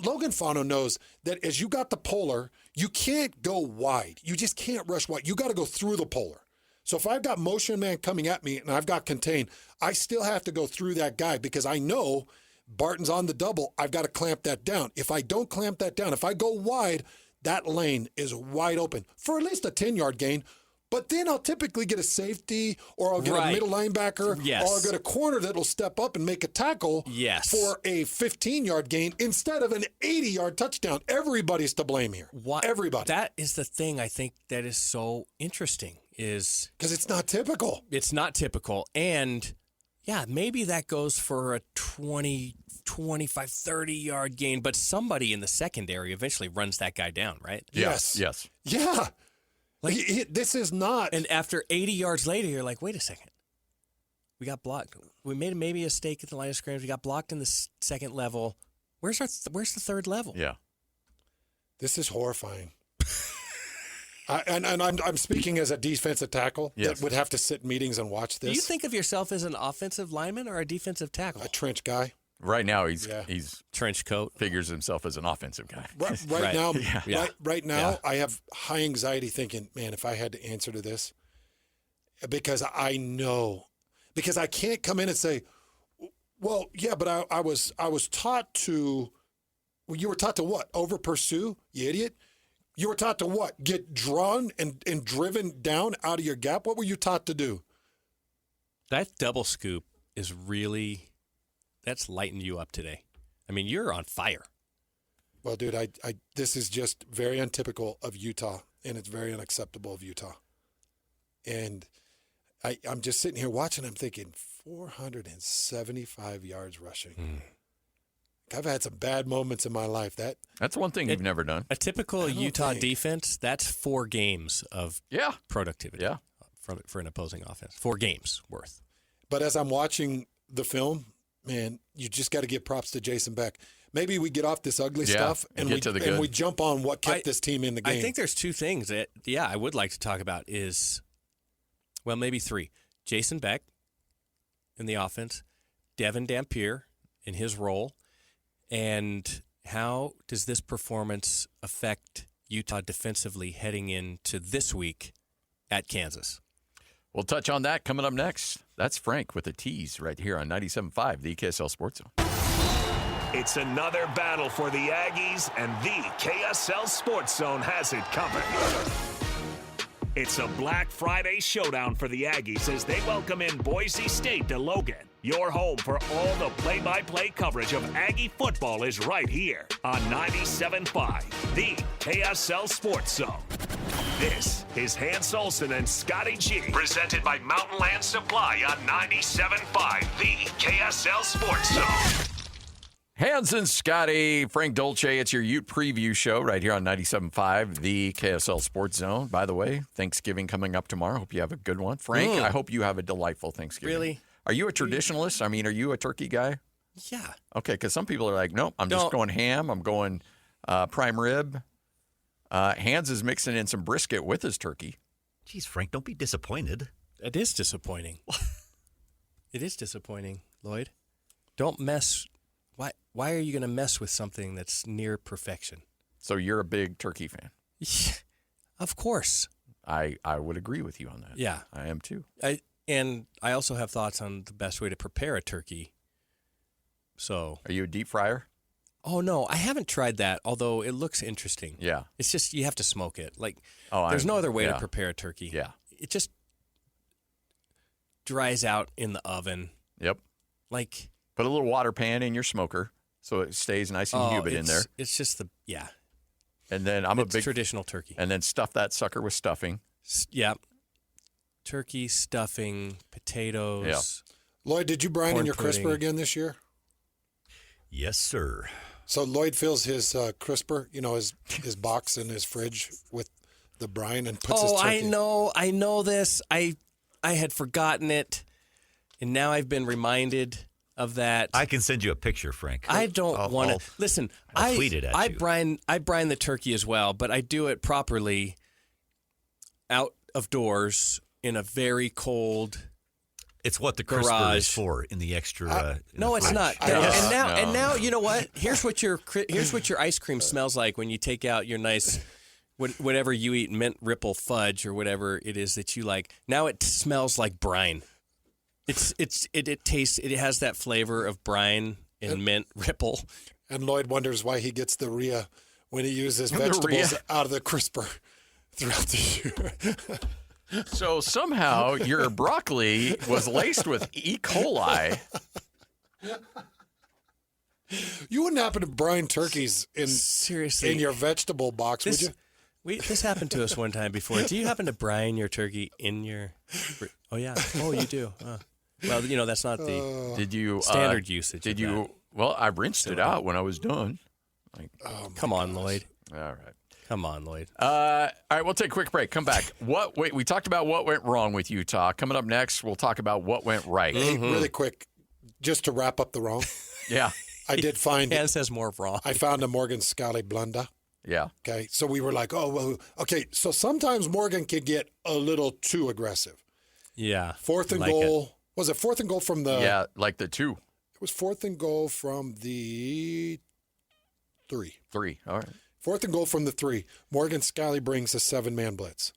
Logan Fano knows that as you got the polar, you can't go wide. You just can't rush wide. You got to go through the polar. So if I've got motion man coming at me and I've got contain, I still have to go through that guy because I know Barton's on the double. I've got to clamp that down. If I don't clamp that down, if I go wide, that lane is wide open for at least a 10-yard gain. But then I'll typically get a safety, or I'll get a middle linebacker, or I'll get a corner that'll step up and make a tackle for a 15-yard gain instead of an 80-yard touchdown. Everybody's to blame here. Everybody. That is the thing I think that is so interesting is because it's not typical. It's not typical. And, yeah, maybe that goes for a 20, 25, 30-yard gain, but somebody in the secondary eventually runs that guy down, right? Yes. Yeah. This is not. And after 80 yards later, you're like, wait a second. We got blocked. We made maybe a mistake at the line of scrimmage. We got blocked in the second level. Where's the third level? Yeah. This is horrifying. I'm speaking as a defensive tackle that would have to sit in meetings and watch this. Do you think of yourself as an offensive lineman or a defensive tackle? A trench guy. Right now, he's trench coat. Figures himself as an offensive guy. Right now, I have high anxiety thinking, man, if I had to answer to this, because I know, because I can't come in and say, well, yeah, but I was taught to. Well, you were taught to what? Over pursue, you idiot. You were taught to what? Get drawn and driven down out of your gap. What were you taught to do? That double scoop is really. That's lightened you up today. I mean, you're on fire. Well, dude, this is just very untypical of Utah, and it's very unacceptable of Utah. And I'm just sitting here watching. I'm thinking 475 yards rushing. I've had some bad moments in my life. That's one thing you've never done. A typical Utah defense, that's 4 games of productivity for an opposing offense. 4 games worth. But as I'm watching the film, man, you just got to give props to Jason Beck. Maybe we get off this ugly stuff and we jump on what kept this team in the game. I think there's 2 things that, I would like to talk about is, well, maybe 3. Jason Beck in the offense, Devin Dampier in his role, and how does this performance affect Utah defensively heading into this week at Kansas? We'll touch on that coming up next. That's Frank with a tease right here on 97.5, the KSL Sports Zone. It's another battle for the Aggies, and the KSL Sports Zone has it covered. It's a Black Friday showdown for the Aggies as they welcome in Boise State to Logan. Your home for all the play-by-play coverage of Aggie football is right here on 97.5, the KSL Sports Zone. This is Hans Olsen and Scotty G, presented by Mountain Land Supply on 97.5, the KSL Sports Zone. Hans and Scotty, Frank Dolce, it's your Ute Preview Show right here on 97.5, the KSL Sports Zone. By the way, Thanksgiving coming up tomorrow. Hope you have a good one. Frank, I hope you have a delightful Thanksgiving. Really? Are you a traditionalist? I mean, are you a turkey guy? Yeah. Okay, because some people are like, nope, I'm just going ham. I'm going prime rib. Hans is mixing in some brisket with his turkey. Jeez, Frank, don't be disappointed. It is disappointing. It is disappointing, Lloyd. Don't mess. Why are you going to mess with something that's near perfection? So you're a big turkey fan? Yeah, of course. I would agree with you on that. Yeah. I am too. And I also have thoughts on the best way to prepare a turkey. So, are you a deep fryer? Oh, no, I haven't tried that, although it looks interesting. Yeah. It's just you have to smoke it. There's no other way to prepare a turkey. Yeah. It just dries out in the oven. Yep. Put a little water pan in your smoker so it stays nice and humid in there. It's just And then I'm It's a big traditional turkey. And then stuff that sucker with stuffing. Yeah. Turkey, stuffing, potatoes. Yeah. Lloyd, did you brine in Corn your crisper pudding. again this year? Yes, sir. So Lloyd fills his crisper, his box in his fridge with the brine and puts his turkey. I know this. I had forgotten it, and now I've been reminded of that. I can send you a picture, Frank. I don't want to listen. I'll tweet it at you. I brine the turkey as well, but I do it properly out of doors in a very cold. It's what the crisper garage is for in the extra. No, it's not. And now you know what? Here's what your ice cream smells like when you take out your nice whatever you eat, mint ripple fudge or whatever it is that you like. Now it smells like brine. It tastes. It has that flavor of brine and mint ripple. And Lloyd wonders why he gets the rhea when he uses vegetables out of the crisper throughout the year. So somehow your broccoli was laced with E. coli. You wouldn't happen to brine turkeys Seriously in your vegetable box, would you? This happened to us one time before. Do you happen to brine your turkey in your? Oh yeah. Oh, you do. Well, that's not the Did you standard usage. Did you? Well, I rinsed it out when I was done. Come on, Lloyd. All right. Come on, Lloyd. All right, we'll take a quick break. Come back. We talked about what went wrong with Utah. Coming up next, we'll talk about what went right. Hey, really quick, just to wrap up the wrong. Yeah. I did find. Hans has more wrong. I found a Morgan Scally blunder. Yeah. Okay, so we were like, oh, well, okay. So sometimes Morgan could get a little too aggressive. Yeah. Fourth and goal. Was it fourth and goal from the? Yeah, like the 2. It was fourth and goal from the 3. 3. All right. Fourth and goal from the 3. Morgan Scally brings a 7-man blitz.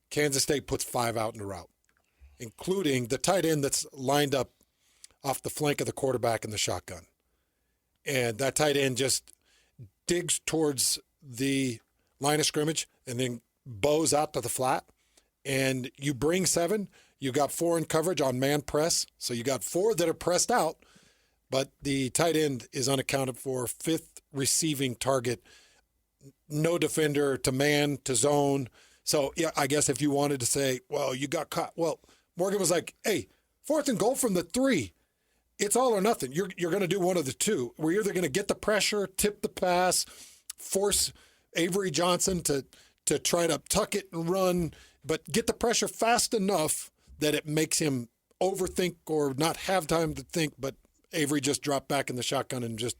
Kansas State puts 5 out in a route, including the tight end that's lined up off the flank of the quarterback in the shotgun. And that tight end just digs towards the line of scrimmage and then bows out to the flat. And you bring 7. You got 4 in coverage on man press. So you got 4 that are pressed out, but the tight end is unaccounted for. 5th receiving target, no defender to man to zone. So yeah, I guess if you wanted to say, well, you got caught. Well, Morgan was like, hey, fourth and goal from the 3. It's all or nothing. You're going to do one of the two. We're either going to get the pressure, tip the pass, force Avery Johnson to try to tuck it and run, but get the pressure fast enough that it makes him overthink or not have time to think. But Avery just dropped back in the shotgun and just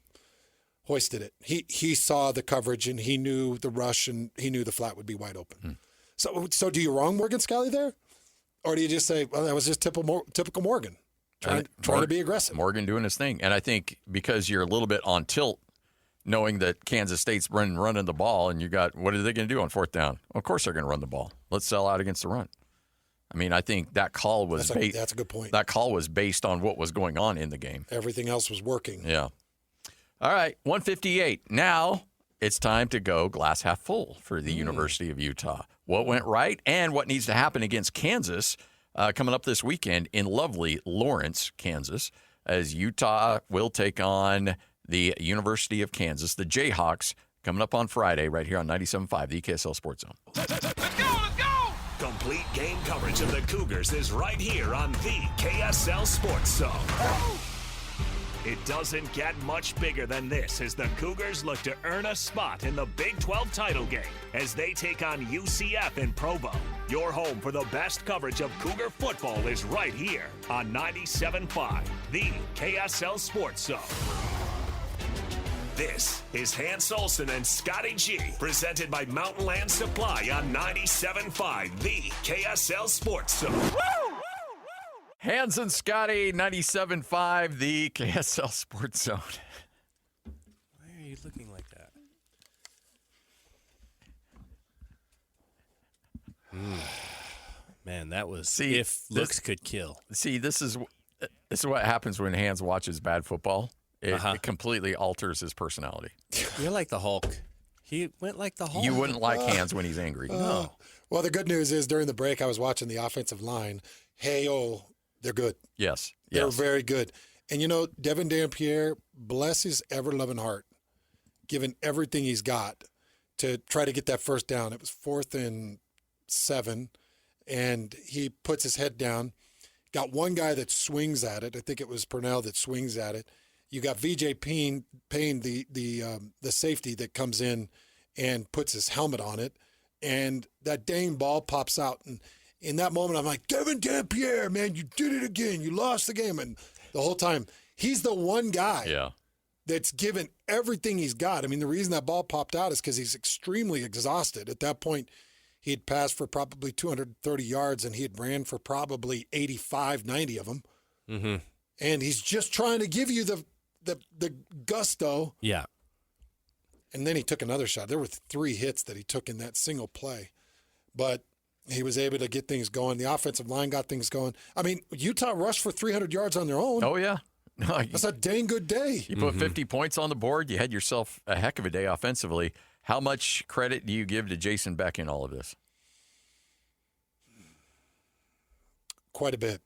hoisted it. He saw the coverage and he knew the rush and he knew the flat would be wide open. So do you wrong Morgan Scally there? Or do you just say, well, that was just typical Morgan, trying to be aggressive? Morgan doing his thing. And I think because you're a little bit on tilt, knowing that Kansas State's running the ball, and you got, what are they going to do on 4th down? Well, of course they're going to run the ball. Let's sell out against the run. I mean, I think that call was that's a good point. That call was based on what was going on in the game. Everything else was working. Yeah. All right, 158. Now it's time to go glass half full for the University of Utah. What went right and what needs to happen against Kansas coming up this weekend in lovely Lawrence, Kansas, as Utah will take on the University of Kansas, the Jayhawks, coming up on Friday right here on 97.5, the KSL Sports Zone. Let's go! Complete game coverage of the Cougars is right here on the KSL Sports Zone. It doesn't get much bigger than this as the Cougars look to earn a spot in the Big 12 title game as they take on UCF in Provo. Your home for the best coverage of Cougar football is right here on 97.5, the KSL Sports Zone. This is Hans Olsen and Scotty G, presented by Mountain Land Supply on 97.5, the KSL Sports Zone. Woo! Hans and Scotty, 97.5, the KSL Sports Zone. Why are you looking like that? Man, that was looks could kill. See, this is what happens when Hans watches bad football. It completely alters his personality. You're like the Hulk. He went like the Hulk. You wouldn't like Hans when he's angry. No. Well, the good news is during the break, I was watching the offensive line. They're good. Yes. They're very good. And, Devin Dampierre, bless his ever-loving heart, given everything he's got, to try to get that first down. It was 4th and 7, and he puts his head down. Got one guy that swings at it. I think it was Purnell that swings at it. You got VJ Payne, the safety that comes in and puts his helmet on it, and that dang ball pops out. And in that moment, I'm like, Devin Dampierre, man, you did it again. You lost the game. And the whole time, he's the one guy that's given everything he's got. I mean, the reason that ball popped out is because he's extremely exhausted. At that point, he had passed for probably 230 yards, and he had ran for probably 85, 90 of them. Mm-hmm. And he's just trying to give you the gusto. Yeah. And then he took another shot. There were 3 hits that he took in that single play. But he was able to get things going. The offensive line got things going. I mean, Utah rushed for 300 yards on their own. Oh, yeah. That's a dang good day. You put 50 points on the board, you had yourself a heck of a day offensively. How much credit do you give to Jason Beck in all of this? Quite a bit.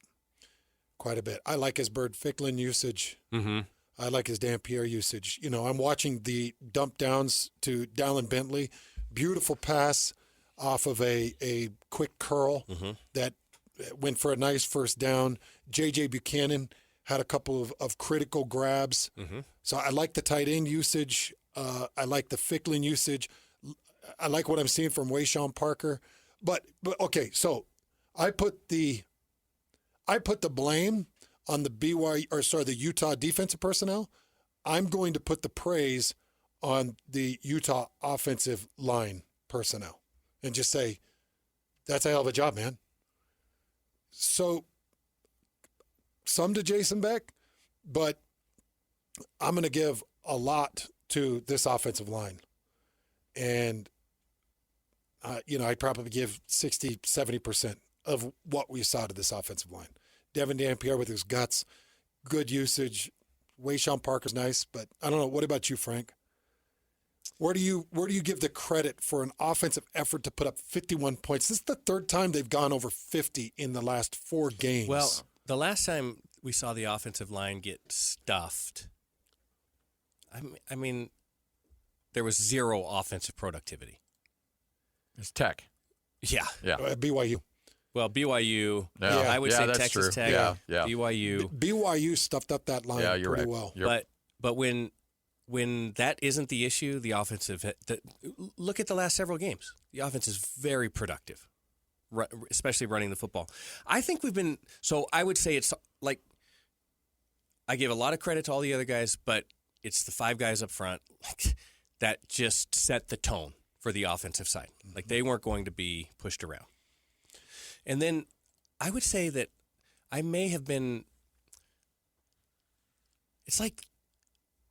I like his Bird Ficklin usage. Mm-hmm. I like his Dampierre usage. You know, I'm watching the dump downs to Dallin Bentley. Beautiful pass off of a quick curl that went for a nice first down. J.J. Buchanan had a couple of critical grabs. So I like the tight end usage. I like the Ficklin usage. I like what I'm seeing from Wayshawn Parker. But okay, so I put the blame on the Utah defensive personnel. I'm going to put the praise on the Utah offensive line personnel and just say, that's a hell of a job, man. So some to Jason Beck, but I'm going to give a lot to this offensive line. And, I'd probably give 60, 70% of what we saw to this offensive line. Devin Dampierre with his guts, good usage. Wayshawn Parker's nice, but I don't know. What about you, Frank? Where do you give the credit for an offensive effort to put up 51 points? This is the 3rd time they've gone over 50 in the last 4 games. Well, the last time we saw the offensive line get stuffed, I mean, there was 0 offensive productivity. It's Tech. Yeah. BYU. Well, BYU, I would say Texas true. Tech, BYU. BYU stuffed up that line pretty well. But when that isn't the issue, the offensive look at the last several games. The offense is very productive, especially running the football. I think I would say it's like I give a lot of credit to all the other guys, but it's the 5 guys up front that just set the tone for the offensive side. Like they weren't going to be pushed around. And then I would say that I may have been – it's like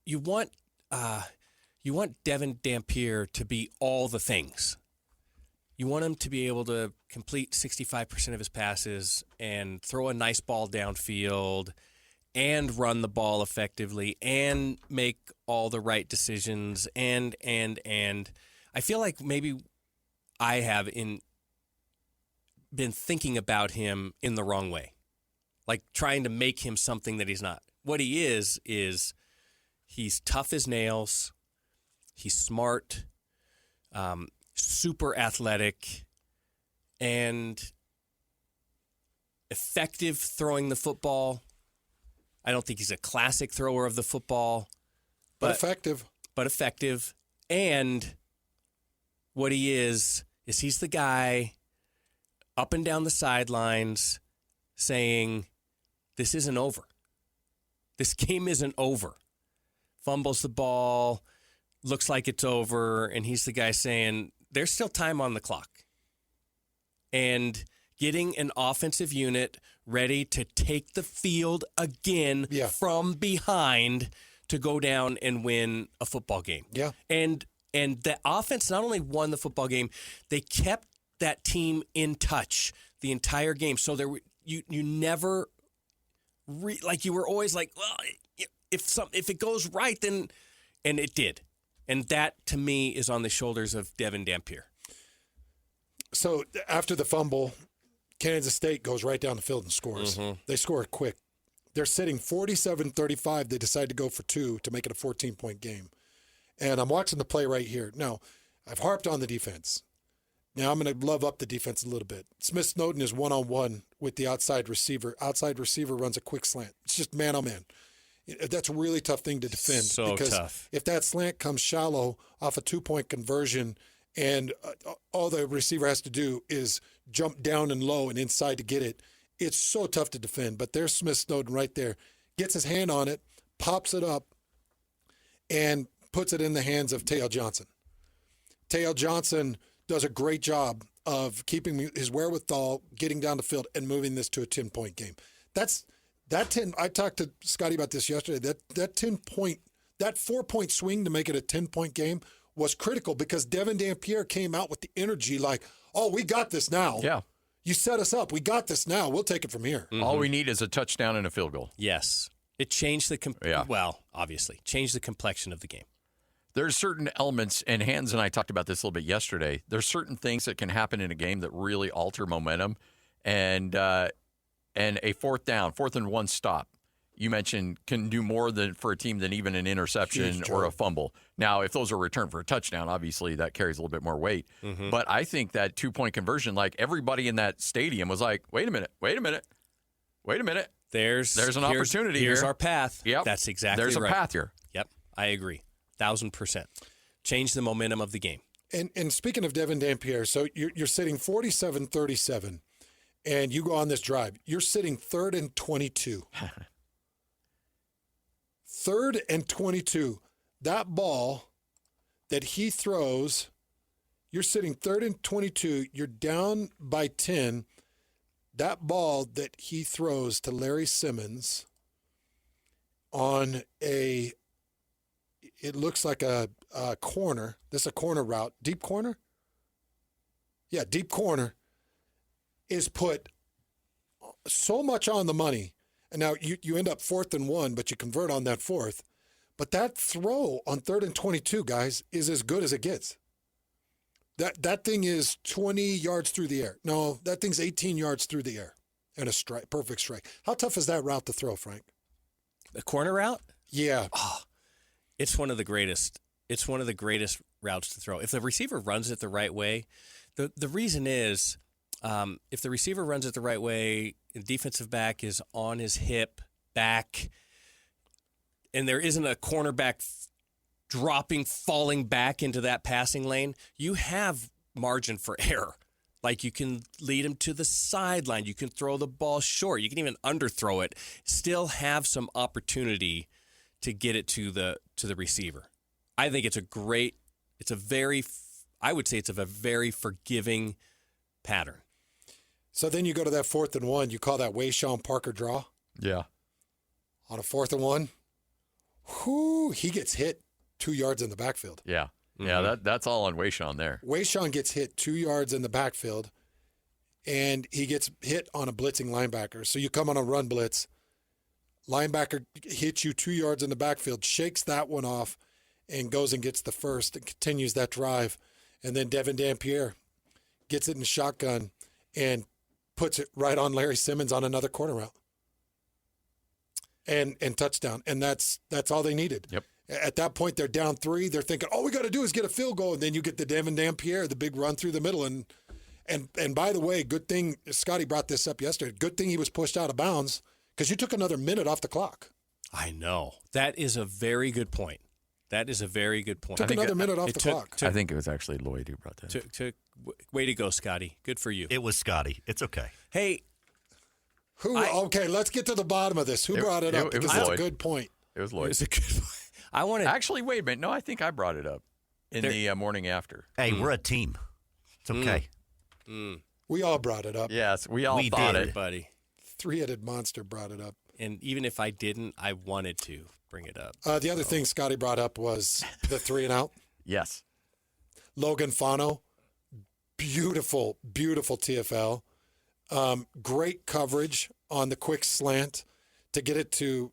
you want Devin Dampierre to be all the things. You want him to be able to complete 65% of his passes and throw a nice ball downfield and run the ball effectively and make all the right decisions and I feel like maybe I have been thinking about him in the wrong way, like trying to make him something that he's not. What he is he's tough as nails, he's smart, super athletic, and effective throwing the football. I don't think he's a classic thrower of the football, but effective. And what he is he's the guy up and down the sidelines saying, this isn't over. This game isn't over. Fumbles the ball, looks like it's over, and he's the guy saying, there's still time on the clock. And getting an offensive unit ready to take the field again from behind to go down and win a football game. Yeah. And the offense not only won the football game, they kept that team in touch the entire game. So you never you were always like, well, if it goes right, then, and it did. And that to me is on the shoulders of Devin Dampierre. So after the fumble, Kansas State goes right down the field and scores. They score quick. They're sitting 47-35. They decide to go for 2 to make it a 14-point game. And I'm watching the play right here. Now, I've harped on the defense. Now I'm going to love up the defense a little bit. Smith Snowden is one-on-one with the outside receiver. Outside receiver runs a quick slant. It's just man-on-man. That's a really tough thing to defend. So because tough. If that slant comes shallow off a 2-point conversion and all the receiver has to do is jump down and low and inside to get it, it's so tough to defend. But there's Smith Snowden right there. Gets his hand on it, pops it up, and puts it in the hands of Teo Johnson. Teo Johnson does a great job of keeping his wherewithal, getting down the field, and moving this to a 10-point game. I talked to Scotty about this yesterday. That 4-point swing to make it a 10-point game was critical because Devin Dampierre came out with the energy like, oh, we got this now. Yeah. You set us up. We got this now. We'll take it from here. Mm-hmm. All we need is a touchdown and a field goal. Yes. It changed changed the complexion of the game. There's certain elements, and Hans and I talked about this a little bit yesterday. There's certain things that can happen in a game that really alter momentum, and a 4th and 1 stop, you mentioned, can do more for a team than even an interception or a fumble. Now, if those are returned for a touchdown, obviously that carries a little bit more weight. Mm-hmm. But I think that 2-point conversion, like everybody in that stadium was like, wait a minute. There's an opportunity here. Here's our path. Yep. That's exactly right. There's a path here. Yep, I agree. 1,000%. Change the momentum of the game. And speaking of Devin Dampierre, so you're sitting 47-37, and you go on this drive. You're sitting 3rd and 22. 3rd and 22. That ball that he throws, you're sitting 3rd and 22. You're down by 10. That ball that he throws to Larry Simmons on it looks like a corner. This is a corner route. Deep corner? Yeah, deep corner is put so much on the money. And now you end up 4th and 1, but you convert on that 4th. But that throw on 3rd and 22, guys, is as good as it gets. That thing is 20 yards through the air. No, that thing's 18 yards through the air. And a strike, perfect strike. How tough is that route to throw, Frank? The corner route? Yeah. Oh, it's one of the greatest. It's one of the greatest routes to throw. If the receiver runs it the right way, the reason is if the receiver runs it the right way, the defensive back is on his hip, back, and there isn't a cornerback falling back into that passing lane, you have margin for error. Like you can lead him to the sideline. You can throw the ball short. You can even underthrow it. Still have some opportunity to get it to the receiver. I think it's a very forgiving pattern. So then you go to that 4th and 1. You call that Wayshawn Parker draw? Yeah. On a 4th and 1, he gets hit 2 yards in the backfield. Yeah. Yeah, that's all on Wayshawn there. Wayshawn gets hit 2 yards in the backfield, and he gets hit on a blitzing linebacker. So you come on a run blitz. Linebacker hits you 2 yards in the backfield, shakes that one off, and goes and gets the first and continues that drive. And then Devin Dampierre gets it in shotgun and puts it right on Larry Simmons on another corner route. And touchdown. And that's all they needed. Yep. At that point, they're down 3. They're thinking, all we got to do is get a field goal. And then you get the Devin Dampierre, the big run through the middle. And by the way, good thing, Scotty brought this up yesterday, good thing he was pushed out of bounds because you took another minute off the clock. I know. That is a very good point. Took another minute off the clock. I think it was actually Lloyd who brought that. Way to go, Scotty. Good for you. It was Scotty. It's okay. Hey. Okay, let's get to the bottom of this. Who brought it up? Because that's a good point. It was Lloyd. It was a good point. Actually, wait a minute. No, I think I brought it up in the morning after. Hey, we're a team. It's okay. We all brought it up. Yes, we all thought it. Buddy. 3-headed monster brought it up. And even if I didn't, I wanted to bring it up. The other thing Scotty brought up was the 3-and-out. Yes. Logan Fano, beautiful, beautiful TFL. Great coverage on the quick slant to get it to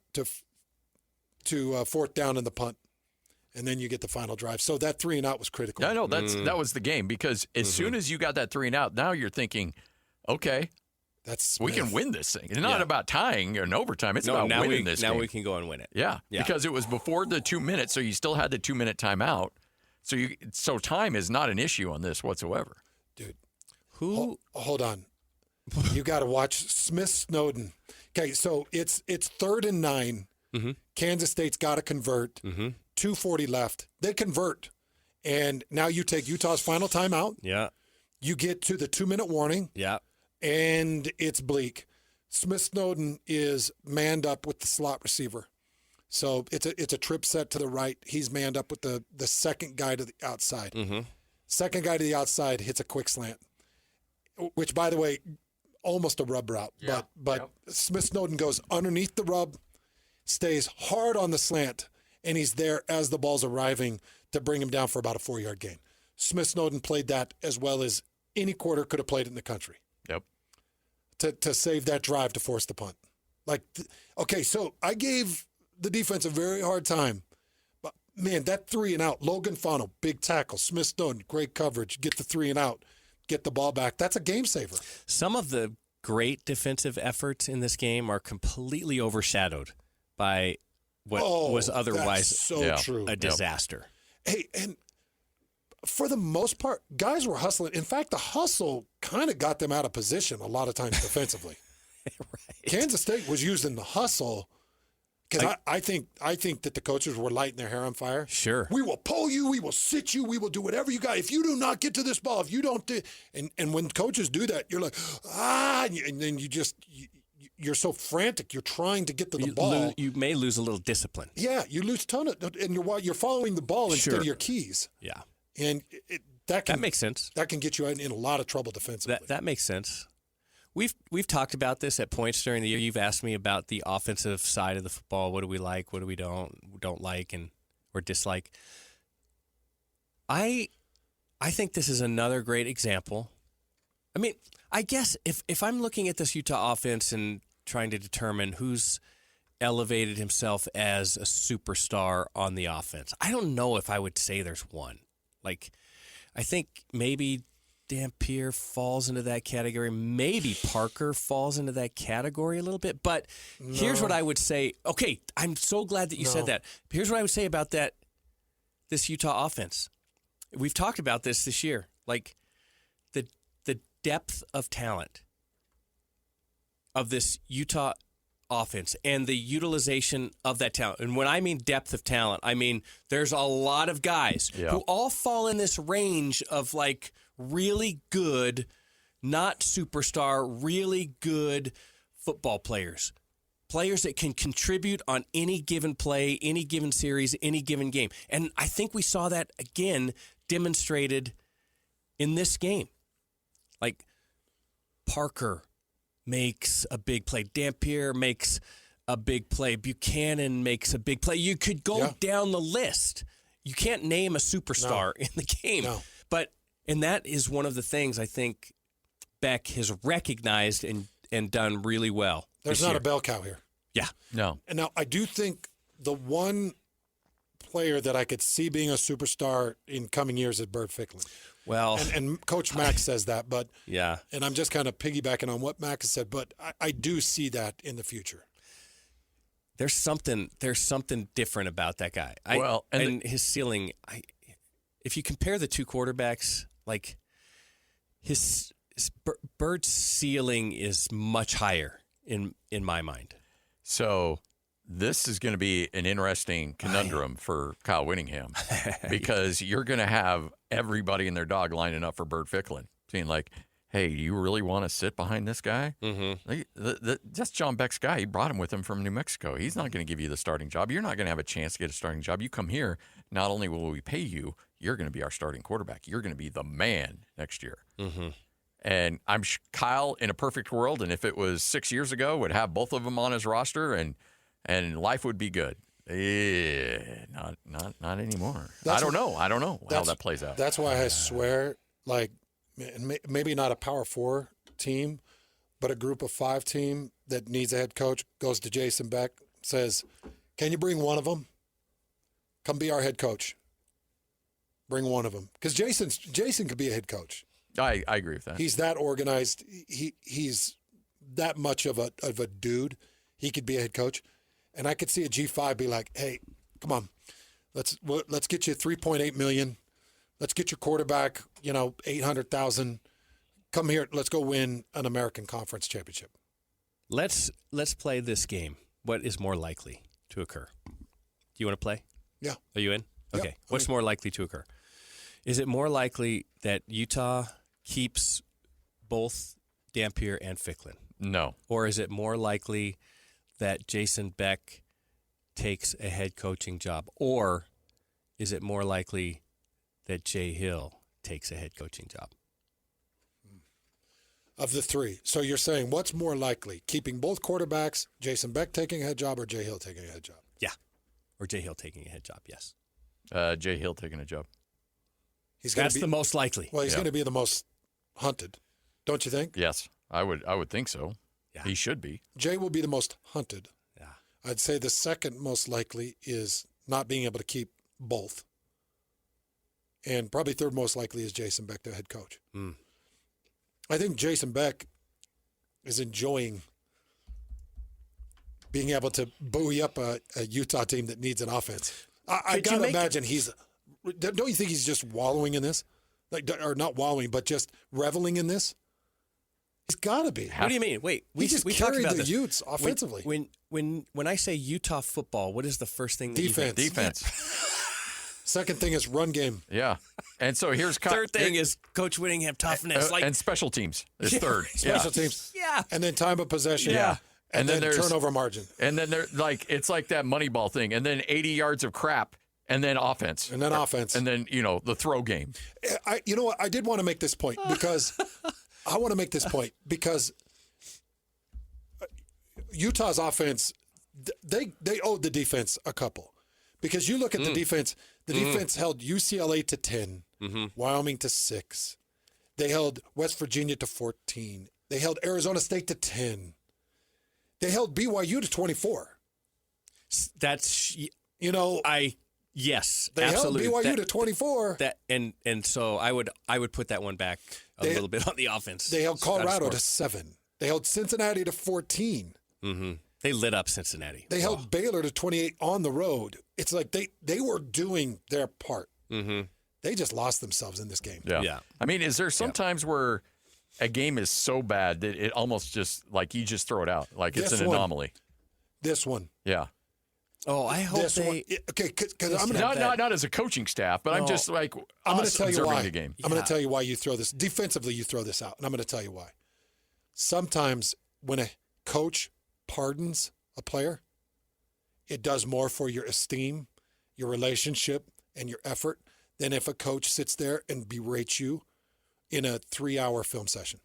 4th down in the punt. And then you get the final drive. So that 3-and-out was critical. I know that was the game because as soon as you got that 3-and-out, now you're thinking, okay, we can win this thing. It's not about tying or an overtime. It's about winning this game. Now we can go and win it. Yeah, because it was before the 2 minutes, so you still had the 2-minute timeout. So time is not an issue on this whatsoever. Dude. Who? Hold on. You got to watch Smith Snowden. Okay, so it's 3rd and 9. Mm-hmm. Kansas State's got to convert. 2:40 left. They convert. And now you take Utah's final timeout. Yeah. You get to the 2-minute warning. Yeah. And it's bleak. Smith Snowden is manned up with the slot receiver. So it's a trip set to the right. He's manned up with the second guy to the outside. Second guy to the outside hits a quick slant, which, by the way, almost a rub route. Yeah. But Smith Snowden goes underneath the rub, stays hard on the slant, and he's there as the ball's arriving to bring him down for about a 4-yard gain. Smith Snowden played that as well as any quarter could have played it in the country. Yep. To save that drive to force the punt. Okay, so I gave the defense a very hard time. But, man, that 3 and out, Logan Fano, big tackle, Smith Snowden, great coverage, get the 3 and out, get the ball back. That's a game saver. Some of the great defensive efforts in this game are completely overshadowed by what was otherwise true. a disaster. Hey, and for the most part, guys were hustling. In fact, the hustle kind of got them out of position a lot of times defensively. Right. Kansas State was using the hustle because I think that the coaches were lighting their hair on fire. Sure. We will pull you. We will sit you. We will do whatever you got. If you do not get to this ball, if you don't do – and when coaches do that, you're like, and then you're so frantic. You're trying to get to the ball. You may lose a little discipline. Yeah, you lose a ton of – and you're following the ball instead of your keys. Yeah. And that makes sense. That can get you in a lot of trouble defensively. That makes sense. We've talked about this at points during the year. You've asked me about the offensive side of the football. What do we like? What do we don't like or dislike? I think this is another great example. I mean, I guess if I'm looking at this Utah offense and trying to determine who's elevated himself as a superstar on the offense, I don't know if I would say there's one. Like, I think maybe Dampier falls into that category. Maybe Parker falls into that category a little bit. But here's what I would say. Okay, I'm so glad that you said that. Here's what I would say about this Utah offense. We've talked about this year. Like, the depth of talent of this Utah offense and the utilization of that talent. And when I mean depth of talent, I mean there's a lot of guys who all fall in this range of like really good, not superstar, really good football players. Players that can contribute on any given play, any given series, any given game. And I think we saw that again demonstrated in this game. Like Parker makes a big play. Dampier makes a big play. Buchanan makes a big play. You could go down the list. You can't name a superstar in the game. No. And that is one of the things I think Beck has recognized and done really well. There's not a bell cow here. Yeah. No. And now I do think the one player that I could see being a superstar in coming years is Bert Ficklin. Well, and Coach Max says that, but yeah, and I'm just kind of piggybacking on what Max has said, but I do see that in the future. There's something different about that guy. And his ceiling. If you compare the two quarterbacks, like his Bird's ceiling is much higher in my mind. So this is going to be an interesting conundrum for Kyle Whittingham because you're going to have everybody and their dog lining up for Bert Ficklin, saying like, hey, do you really want to sit behind this guy? Mm-hmm. That's John Beck's guy. He brought him with him from New Mexico. He's not going to give you the starting job. You're not going to have a chance to get a starting job. You come here, not only will we pay you, you're going to be our starting quarterback. You're going to be the man next year. Mm-hmm. And I'm Kyle, in a perfect world, and if it was 6 years ago, would have both of them on his roster, and life would be good. Not anymore. I don't know how that plays out. That's why I swear, like, maybe not a Power 4 team, but a group of 5 team that needs a head coach goes to Jason Beck, says, can you bring one of them? Come be our head coach. Bring one of them. Because Jason could be a head coach. I agree with that. He's that organized. He's that much of a dude. He could be a head coach. And I could see a G5 be like, hey, come on, let's get you $3.8 million. Let's get your quarterback, 800,000. Come here. Let's go win an American Conference championship. Let's play this game. What is more likely to occur? Do you want to play? Yeah. Are you in? Okay. Yeah, What's more likely to occur? Is it more likely that Utah keeps both Dampier and Ficklin? No. Or is it more likely that Jason Beck takes a head coaching job? Or is it more likely that Jay Hill takes a head coaching job? Of the three. So you're saying what's more likely? Keeping both quarterbacks, Jason Beck taking a head job, or Jay Hill taking a head job? Yeah. Or Jay Hill taking a head job, yes. Jay Hill taking a job. That's the most likely. Well, he's going to be the most hunted, don't you think? Yes, I would think so. Yeah. He should be. Jay will be the most hunted. Yeah. I'd say the second most likely is not being able to keep both. And probably third most likely is Jason Beck, the head coach. Mm. I think Jason Beck is enjoying being able to buoy up a Utah team that needs an offense. I got to imagine don't you think he's just wallowing in this? Or not wallowing, but just reveling in this? He's got to be. What do you mean? Wait, we just talked carried about the this. Utes offensively. When I say Utah football, what is the first thing that Defense. you think? Defense. Second thing is run game. Yeah. And so here's third thing is Coach Whittingham toughness. And special teams is third. Special teams. Yeah. And then time of possession. Yeah. And then there's turnover margin. And then it's like that Moneyball thing. And then 80 yards of crap. And then offense. And then offense. And then, the throw game. You know what? I did want to make this point because Utah's offense, they owed the defense a couple. Because you look at the defense, defense held UCLA to 10, Wyoming to 6. They held West Virginia to 14. They held Arizona State to 10. They held BYU to 24. That's yes, they absolutely. held BYU to 24. And so I would put that one back a little bit on the offense. They held Colorado to 7. They held Cincinnati to 14. Mm-hmm. They lit up Cincinnati. They held Baylor to 28 on the road. It's like they were doing their part. Mm-hmm. They just lost themselves in this game. Yeah. I mean, is there sometimes where a game is so bad that it almost just like you just throw it out, like it's an anomaly? This one. Yeah. Oh, I hope Okay, because I'm not as a coaching staff, but I'm just like I'm going to tell you why. The game. I'm going to tell you why you throw this defensively. You throw this out, and I'm going to tell you why. Sometimes when a coach pardons a player, it does more for your esteem, your relationship, and your effort than if a coach sits there and berates you in a 3-hour film session.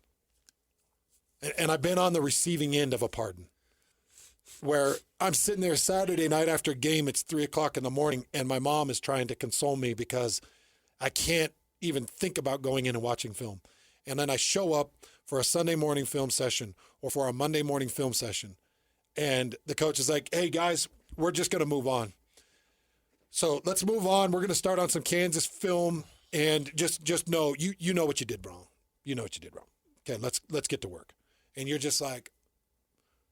And I've been on the receiving end of a pardon where I'm sitting there Saturday night after a game, it's 3:00 in the morning, and my mom is trying to console me because I can't even think about going in and watching film. And then I show up for a Sunday morning film session or for a Monday morning film session, and the coach is like, hey, guys, we're just going to move on. So let's move on. We're going to start on some Kansas film, and just know, you know what you did wrong. You know what you did wrong. Okay, let's get to work. And you're just like,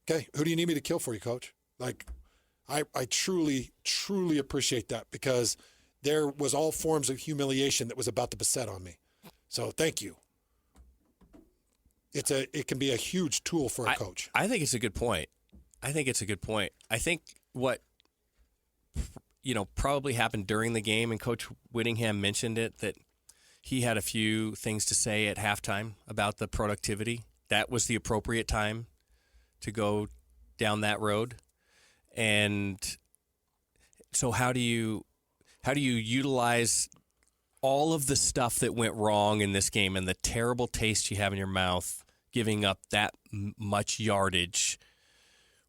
okay, who do you need me to kill for you, coach? Like, I truly, truly appreciate that because there was all forms of humiliation that was about to beset on me. So thank you. It can be a huge tool for a coach. I think it's a good point. I think what probably happened during the game, and Coach Whittingham mentioned it, that he had a few things to say at halftime about the productivity. That was the appropriate time to go down that road. And so how do you utilize all of the stuff that went wrong in this game and the terrible taste you have in your mouth, giving up that much yardage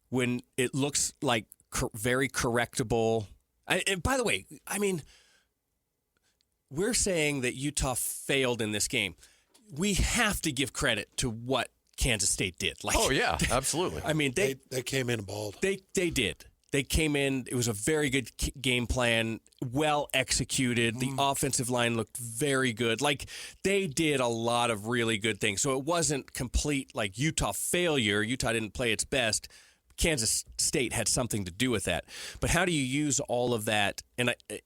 when it looks like very correctable? And by the way, I mean, we're saying that Utah failed in this game. We have to give credit to what Kansas State did. Oh, yeah, absolutely. I mean, they came in bald. They did. They came in. It was a very good game plan, well executed. The offensive line looked very good. Like, they did a lot of really good things. So it wasn't complete, like, Utah failure. Utah didn't play its best. Kansas State had something to do with that. But how do you use all of that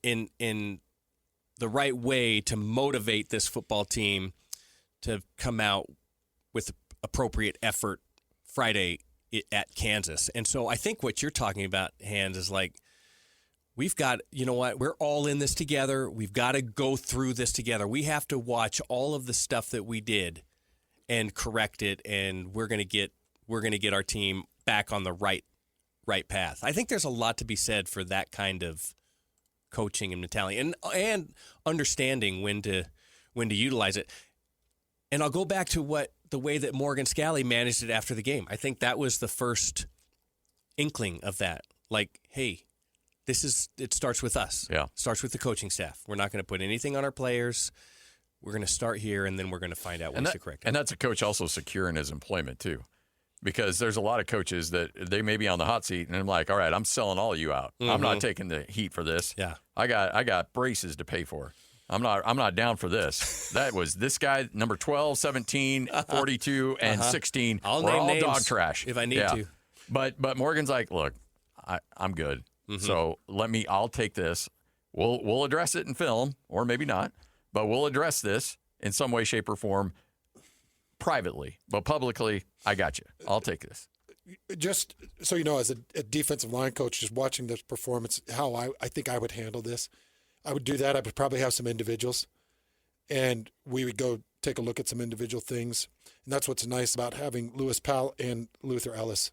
in right way to motivate this football team to come out with appropriate effort Friday at Kansas. And so I think what you're talking about, Hans, is like, we've got, you know what, we're all in this together. We've got to go through this together. We have to watch all of the stuff that we did and correct it, and we're going to get our team back on the right path. I think there's a lot to be said for that kind of coaching and mentality and understanding when to utilize it. And I'll go back to the way that Morgan Scalley managed it after the game. I think that was the first inkling of that. Like, hey, it starts with us. Yeah. It starts with the coaching staff. We're not going to put anything on our players. We're going to start here, and then we're going to find out ways to correct it. And that's a coach also secure in his employment, too. Because there's a lot of coaches that they may be on the hot seat, and I'm like, all right, I'm selling all of you out. Mm-hmm. I'm not taking the heat for this. Yeah. I got braces to pay for. I'm not down for this. That was this guy, number 12, 17, 42, and 16. I'll We're name all names dog trash. if I need to. But Morgan's like, look, I'm good. Mm-hmm. So I'll take this. We'll address it in film, or maybe not, but we'll address this in some way, shape, or form privately. But publicly, I got you. I'll take this. Just so you know, as a defensive line coach, just watching this performance, how I think I would handle this. I would do that. I would probably have some individuals, and we would go take a look at some individual things. And that's what's nice about having Lewis Powell and Luther Ellis.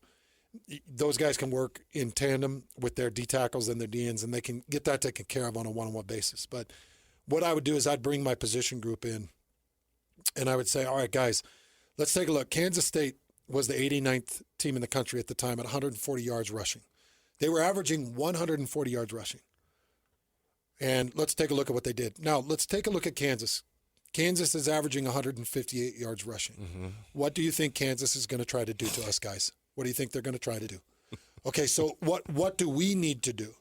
Those guys can work in tandem with their D tackles and their DNs, and they can get that taken care of on a one-on-one basis. But what I would do is I'd bring my position group in, and I would say, all right, guys, let's take a look. Kansas State was the 89th team in the country at the time at 140 yards rushing. They were averaging 140 yards rushing. And let's take a look at what they did. Now, let's take a look at Kansas. Kansas is averaging 158 yards rushing. Mm-hmm. What do you think Kansas is going to try to do to us, guys? What do you think they're going to try to do? Okay, so what do we need to do?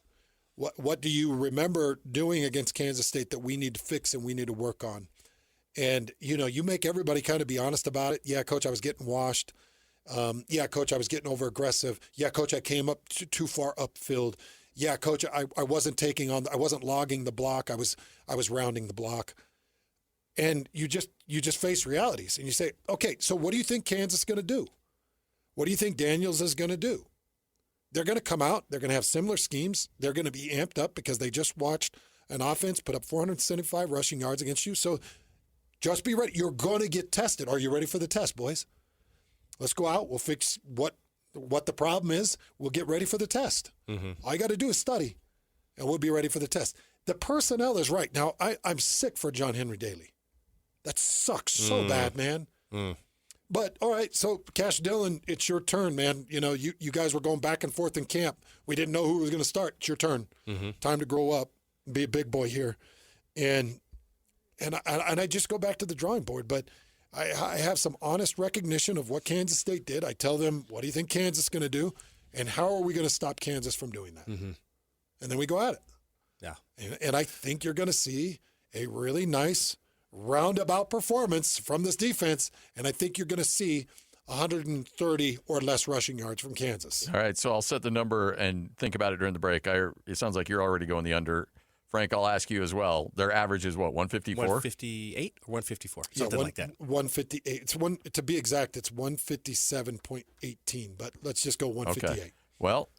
What do you remember doing against Kansas State that we need to fix and we need to work on? And, you make everybody kind of be honest about it. Yeah, Coach, I was getting washed. Yeah, Coach, I was getting over aggressive. Yeah, Coach, I came up too far upfield. Yeah, Coach, I wasn't I wasn't logging the block. I was rounding the block. And you just face realities and you say, okay, so what do you think Kansas is going to do? What do you think Daniels is going to do? They're going to come out. They're going to have similar schemes. They're going to be amped up because they just watched an offense put up 475 rushing yards against you. So just be ready. You're going to get tested. Are you ready for the test, boys? Let's go out. We'll fix what the problem is. We'll get ready for the test. Mm-hmm. All you got to do is study, and we'll be ready for the test. The personnel is right. Now, I'm sick for John Henry Daly. That sucks so bad, man. But, all right, so Cash Dillon, it's your turn, man. You guys were going back and forth in camp. We didn't know who was going to start. It's your turn. Mm-hmm. Time to grow up, be a big boy here. And I just go back to the drawing board. But I have some honest recognition of what Kansas State did. I tell them, what do you think Kansas is going to do? And how are we going to stop Kansas from doing that? Mm-hmm. And then we go at it. Yeah. And I think you're going to see a really nice roundabout performance from this defense, and I think you're going to see 130 or less rushing yards from Kansas. All right, so I'll set the number and think about it during the break. It sounds like you're already going the under. Frank, I'll ask you as well. Their average is what, 154? 158 or 154, something like that. 158. To be exact, it's 157.18, but let's just go 158. Okay. Well,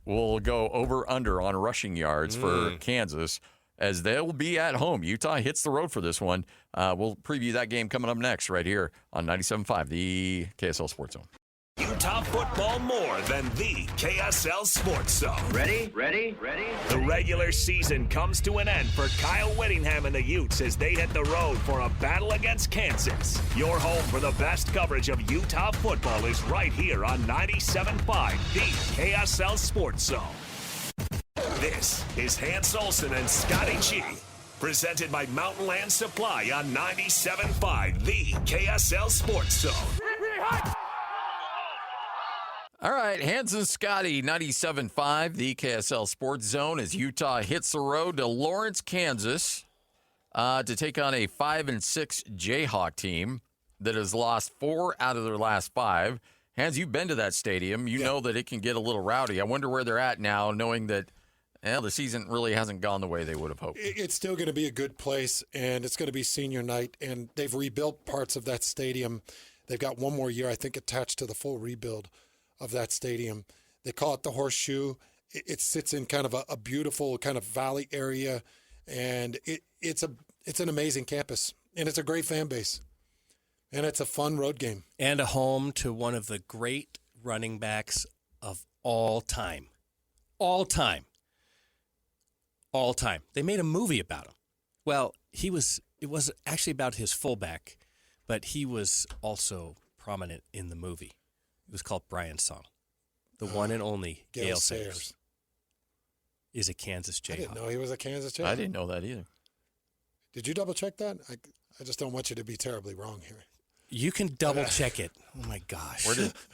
we'll go over-under on rushing yards for Kansas, as they'll be at home. Utah hits the road for this one. We'll preview that game coming up next right here on 97.5, the KSL Sports Zone. Utah football more than the KSL Sports Zone. Ready? The regular season comes to an end for Kyle Whittingham and the Utes as they hit the road for a battle against Kansas. Your home for the best coverage of Utah football is right here on 97.5, the KSL Sports Zone. This is Hans Olsen and Scotty G, presented by Mountain Land Supply on 97.5, the KSL Sports Zone. All right, Hans and Scotty, 97.5, the KSL Sports Zone, as Utah hits the road to Lawrence, Kansas, to take on a 5-6 Jayhawk team that has lost 4 out of their last 5. Hans, you've been to that stadium. You know that it can get a little rowdy. I wonder where they're at now, knowing that Yeah, the season really hasn't gone the way they would have hoped. It's still going to be a good place, and it's going to be senior night, and they've rebuilt parts of that stadium. They've got one more year, I think, attached to the full rebuild of that stadium. They call it the Horseshoe. It sits in kind of a beautiful kind of valley area, and it's an amazing campus, and it's a great fan base, and it's a fun road game. And a home to one of the great running backs of all time. All time. All time. They made a movie about him. Well, it was actually about his fullback, but he was also prominent in the movie. It was called Brian's Song. The one and only Gale Sayers is a Kansas Jayhawk. I didn't know he was a Kansas Jayhawk. I didn't know that either. Did you double check that? I just don't want you to be terribly wrong here. You can double check it. Oh my gosh.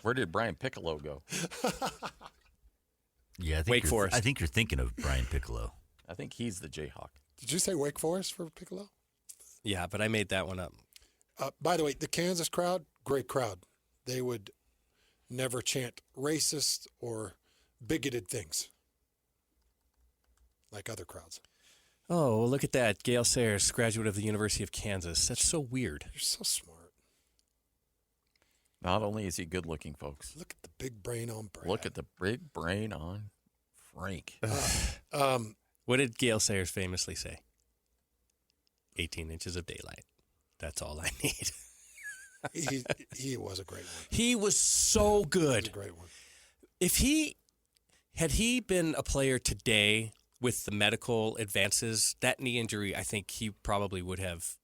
Where did Brian Piccolo go? Yeah, I think Wake Forest. I think you're thinking of Brian Piccolo. I think he's the Jayhawk. Did you say Wake Forest for Piccolo? Yeah, but I made that one up. By the way, the Kansas crowd, great crowd. They would never chant racist or bigoted things like other crowds. Oh, well, look at that. Gale Sayers, graduate of the University of Kansas. That's so weird. You're so smart. Not only is he good looking, folks. Look at the big brain on Brad. Look at the big brain on Frank. What did Gale Sayers famously say? 18 inches of daylight. That's all I need. He was a great one. He was so good. He was a great one. If he had been a player today with the medical advances, that knee injury, I think he probably would have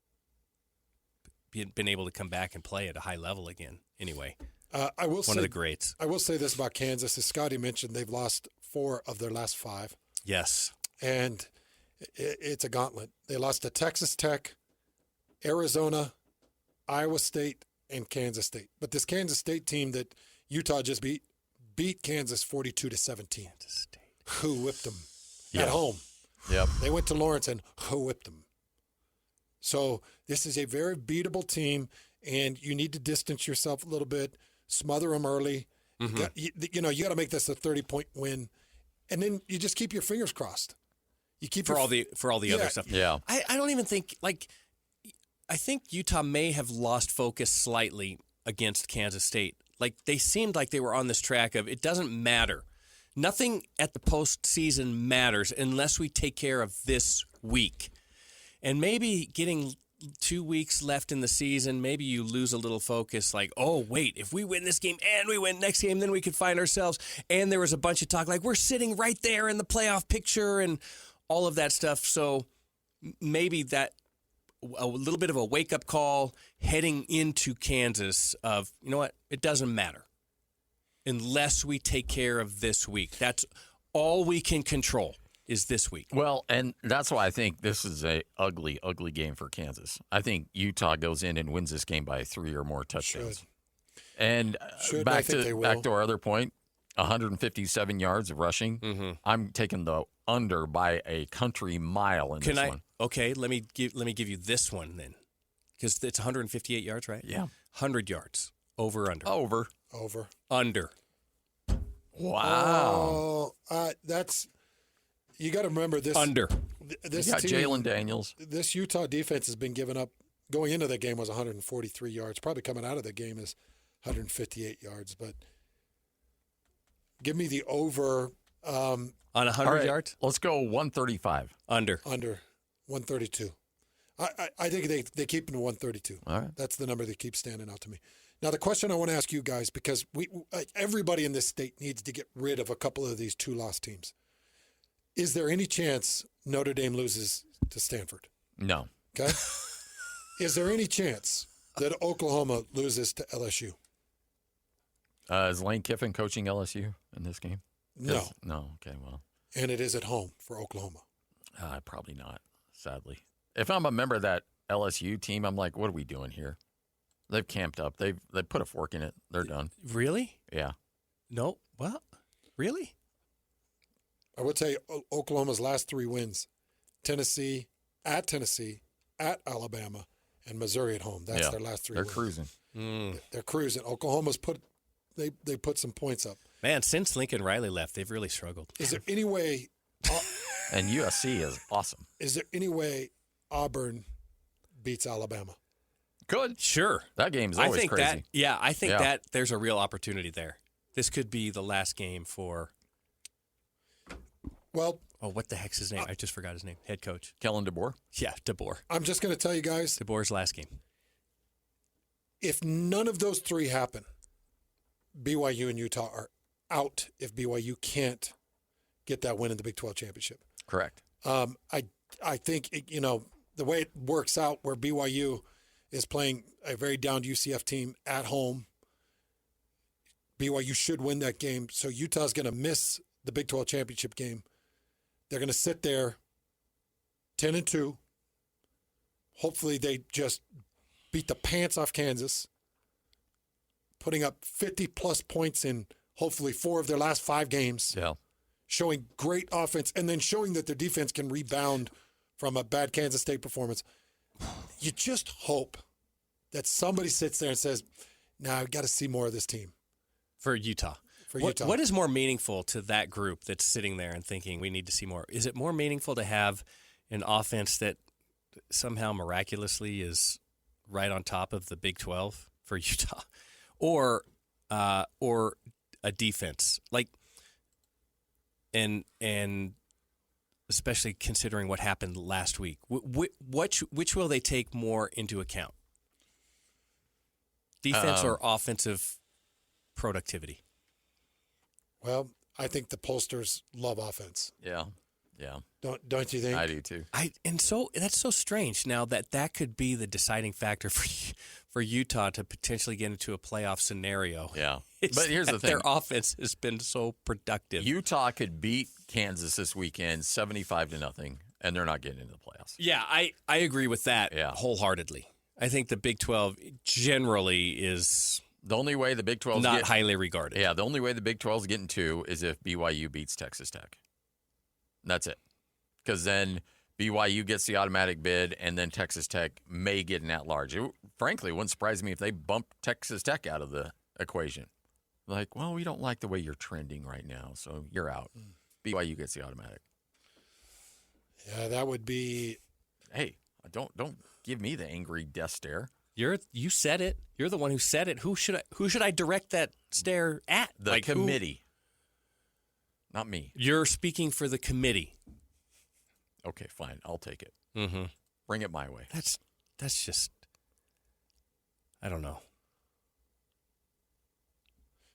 been able to come back and play at a high level again. Anyway, one of the greats. I will say this about Kansas. As Scotty mentioned, they've lost 4 of their last 5. Yes. And it's a gauntlet. They lost to Texas Tech, Arizona, Iowa State, and Kansas State. But this Kansas State team that Utah just beat Kansas 42-17. Kansas State. Who whipped them at home. Yep. They went to Lawrence and who whipped them. So this is a very beatable team, and you need to distance yourself a little bit, smother them early. Mm-hmm. You got to make this a 30-point win, and then you just keep your fingers crossed. You keep for all the other stuff. Yeah. I don't even think I think Utah may have lost focus slightly against Kansas State. Like they seemed like they were on this track of it doesn't matter. Nothing at the postseason matters unless we take care of this week. And maybe getting 2 weeks left in the season, maybe you lose a little focus like, oh, wait, if we win this game and we win next game, then we could find ourselves. And there was a bunch of talk like we're sitting right there in the playoff picture and all of that stuff. So maybe that a little bit of a wake-up call heading into Kansas of, you know what, it doesn't matter unless we take care of this week. That's all we can control is this week. Well, and that's why I think this is a ugly, ugly game for Kansas. I think Utah goes in and wins this game by 3 or more touchdowns. And back to our other point, 157 yards of rushing. Mm-hmm. I'm taking the under by a country mile in this one. Okay, let me give you this one then, because it's 158 yards, right? Yeah, 100 yards. Over, under. Over. Under. Wow. That's you got to remember this. Under. This you got team, Jalen Daniels. This Utah defense has been giving up. Going into that game was 143 yards. Probably coming out of the game is 158 yards. But give me the over. On 100 yards? Let's go 135. Under. 132. I think they keep him to 132. All right. That's the number that keeps standing out to me. Now, the question I want to ask you guys, because everybody in this state needs to get rid of a couple of these 2-loss teams. Is there any chance Notre Dame loses to Stanford? No. Okay. Is there any chance that Oklahoma loses to LSU? Is Lane Kiffin coaching LSU in this game? No. No. Okay, well. And it is at home for Oklahoma. Probably not, sadly. If I'm a member of that LSU team, I'm like, what are we doing here? They've camped up. They put a fork in it. They're done. Really? Yeah. No. Well, really? I would say Oklahoma's last 3 wins, Tennessee, at Alabama, and Missouri at home. That's their last 3 They're wins. cruising. They're cruising. Oklahoma's they put some points up. Man, since Lincoln Riley left, they've really struggled. Is there any way And USC is awesome. Is there any way Auburn beats Alabama? Good. Sure. That game's always crazy. I think that there's a real opportunity there. This could be the last game for. Well. Oh, what the heck's his name? I just forgot his name. Head coach. Kellen DeBoer? Yeah, DeBoer. I'm just going to tell you guys. DeBoer's last game. If none of those three happen, BYU and Utah are out if BYU can't get that win in the Big 12 championship. Correct. I think, the way it works out where BYU is playing a very downed UCF team at home, BYU should win that game. So Utah's going to miss the Big 12 championship game. They're going to sit there 10-2. Hopefully they just beat the pants off Kansas, putting up 50-plus points in hopefully 4 of their last 5 games. Yeah. Showing great offense, and then showing that their defense can rebound from a bad Kansas State performance. You just hope that somebody sits there and says, "Nah, I've got to see more of this team." For Utah. What is more meaningful to that group that's sitting there and thinking we need to see more? Is it more meaningful to have an offense that somehow miraculously is right on top of the Big 12 for Utah, or a defense and especially considering what happened last week? Which will they take more into account? Defense or offensive productivity? Well, I think the pollsters love offense. Yeah. Don't you think? I do too. And so that's so strange now that could be the deciding factor for Utah to potentially get into a playoff scenario. Yeah. But here's the thing. Their offense has been so productive. Utah could beat Kansas this weekend 75-0, and they're not getting into the playoffs. Yeah, I agree with that wholeheartedly. I think the Big 12 generally is the only way the Big 12 not highly regarded. Yeah, the only way the Big 12 is getting 2 is if BYU beats Texas Tech. That's it. Because then BYU gets the automatic bid, and then Texas Tech may get an at-large. It, frankly, wouldn't surprise me if they bumped Texas Tech out of the equation. Like, well, we don't like the way you're trending right now, so you're out. BYU gets the automatic. Yeah, that would be. Hey, don't give me the angry death stare. You said it. You're the one who said it. Who should I direct that stare at? The committee. Not me. You're speaking for the committee. Okay, fine. I'll take it. Mm-hmm. Bring it my way. That's just. I don't know.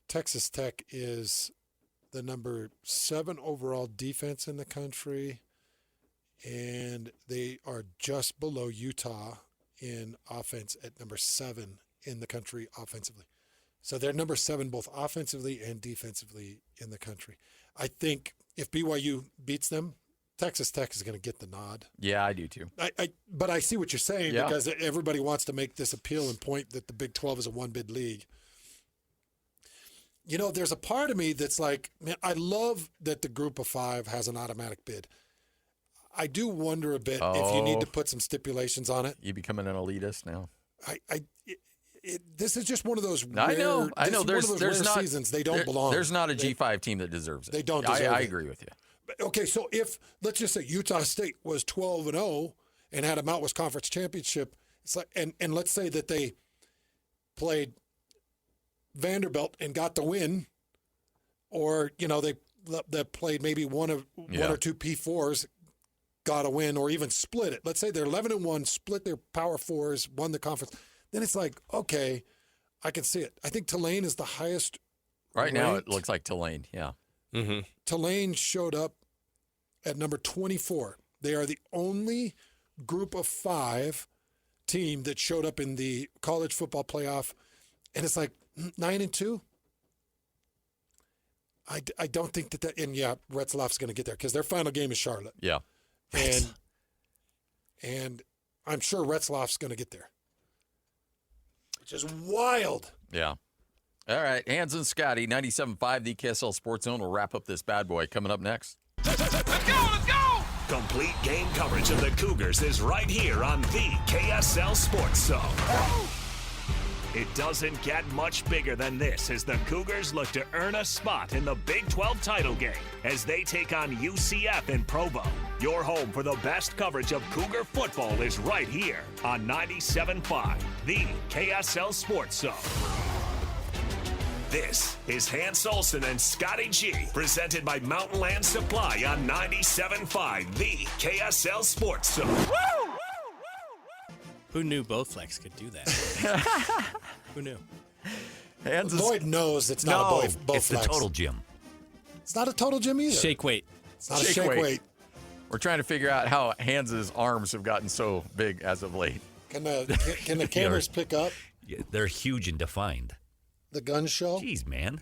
Texas Tech is the number 7 overall defense in the country, and they are just below Utah in offense at number 7 in the country offensively. So they're number 7 both offensively and defensively in the country. I think if BYU beats them, Texas Tech is going to get the nod. Yeah, I do too. But I see what you're saying because everybody wants to make this appeal and point that the Big 12 is a one-bid league. You know, there's a part of me that's like, man, I love that the group of 5 has an automatic bid. I do wonder a bit if you need to put some stipulations on it. You becoming an elitist now? This is just one of those rare, I know. There's not seasons they don't belong. There's not a G5 team that deserves it. They don't deserve it. I agree with you. Okay, so if, let's just say Utah State was 12-0 and had a Mountain West Conference championship, it's like, and let's say that they played Vanderbilt and got the win, or they played maybe one or two P4s, got a win, or even split it. Let's say they're 11-1, split their Power Fours, won the conference. Then it's like, okay, I can see it. I think Tulane is the highest. Right now, it looks like Tulane. Yeah. Mm-hmm. Tulane showed up at number 24. They are the only group of 5 team that showed up in the college football playoff, and it's like 9-2. I don't think that and Retzlaff's going to get there because their final game is Charlotte. Yeah, and I'm sure Retzlaff's going to get there, which is wild. Yeah. All right, Hans and Scotty, 97.5, the KSL Sports Zone will wrap up this bad boy. Coming up next. Let's go! Complete game coverage of the Cougars is right here on the KSL Sports Zone. It doesn't get much bigger than this as the Cougars look to earn a spot in the Big 12 title game as they take on UCF in Provo. Your home for the best coverage of Cougar football is right here on 97.5, the KSL Sports Zone. This is Hans Olsen and Scotty G, presented by Mountain Land Supply on 97.5, the KSL Sports Zone. Woo! Who knew Bowflex could do that? Who knew? Lloyd knows it's not a Bowflex. It's the total gym. It's not a total gym either. Shake weight. It's not a shake weight. We're trying to figure out how Hans's arms have gotten so big as of late. Can the cameras pick up Yeah, they're huge and defined. the gun show? Jeez, man.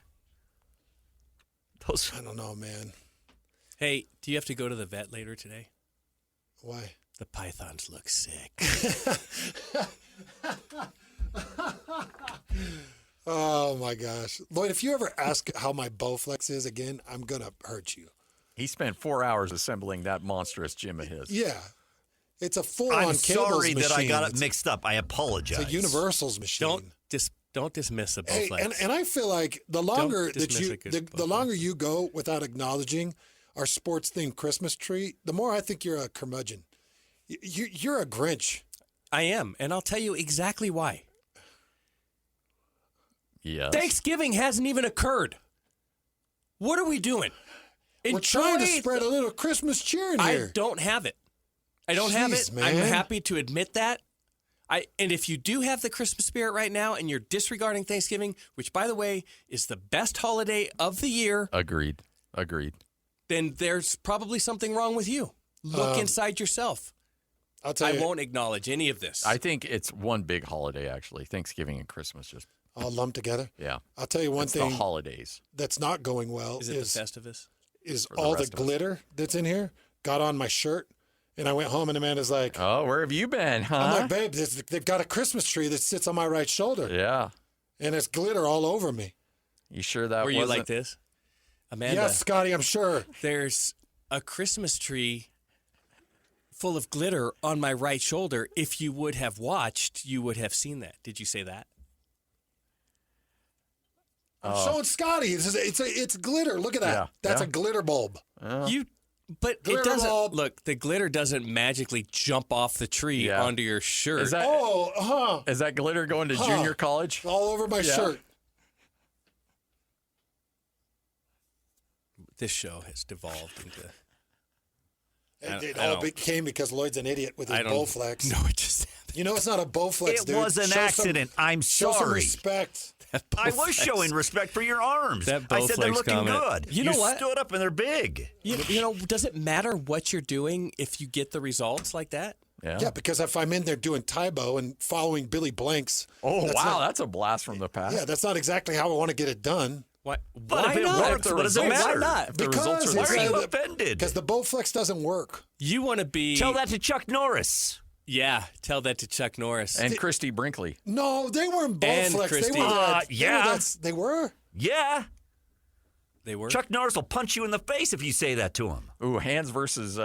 Those. I don't know, man. Hey, do you have to go to the vet later today? Why? The pythons look sick. Oh, my gosh. Lloyd, if you ever ask how my Bowflex is again, I'm going to hurt you. He spent 4 hours assembling that monstrous gym of his. Yeah. It's a full-on I'm cables sorry machine. that I got it mixed up. I apologize. It's a Universal's machine. Don't dismiss a Hey, Bowflex. and I feel like the longer Don't that dismiss you a good the Bowflex. longer you go without acknowledging our sports themed Christmas tree, the more I think you're a curmudgeon. You're a Grinch. I am, and I'll tell you exactly why. Yes. Thanksgiving hasn't even occurred. What are we doing? We're trying to Enjoy spread a little Christmas cheer in I here. don't have it. I don't have Jeez, it. man. I'm happy to admit that. And if you do have the Christmas spirit right now and you're disregarding Thanksgiving, which, by the way, is the best holiday of the year, Agreed. then there's probably something wrong with you. Look inside yourself. I'll tell I you, won't acknowledge any of this. I think it's one big holiday, actually. Thanksgiving and Christmas just, all lumped together. yeah. I'll tell you one It's thing the holidays. that's not going well Is it the Festivus? is the all the rest of us. glitter that's in here got on my shirt, and I went home and Amanda's like, Oh, where have you been, huh? I'm like, babe, they've got a Christmas tree that sits on my right shoulder, Yeah. and it's glitter all over me. You sure that Were wasn't? you like this? Amanda, Yes, Scotty, I'm sure. there's a Christmas tree full of glitter on my right shoulder. If you would have watched, you would have seen that. Did you say that? I'm showing Scotty. It's glitter. Look at that. Yeah, That's yeah. a glitter bulb. But Glitter it doesn't bulb. look. The glitter doesn't magically jump off the tree Yeah. onto your shirt. Is that is that glitter going to junior college? All over my shirt. This show has devolved into. It I all don't- became because Lloyd's an idiot with his I don't. Bowflex. No, it just. You know it's not a Bowflex, It dude. was an Show some- accident. I'm Show some sorry. respect. I was showing respect for your arms. That I said they're Bowflex looking comment. good. You know what? stood up and they're big. You know, does it matter what you're doing if you get the results like that? Yeah, because if I'm in there doing Tybo and following Billy Blanks. Oh, that's wow. not- That's a blast from the past. Yeah, that's not exactly how I want to get it done. Why? But Why if it not? works, what does it Why matter? not? If the results are Why the are same. you offended? Because the Bowflex doesn't work. You want to be? Tell that to Chuck Norris. Yeah, tell that to Chuck Norris. And Christy Brinkley. No, they weren't And Bowflex. They Christy. were. Yeah. They were. Yeah. They were. Chuck Norris will punch you in the face if you say that to him. Ooh, Hands versus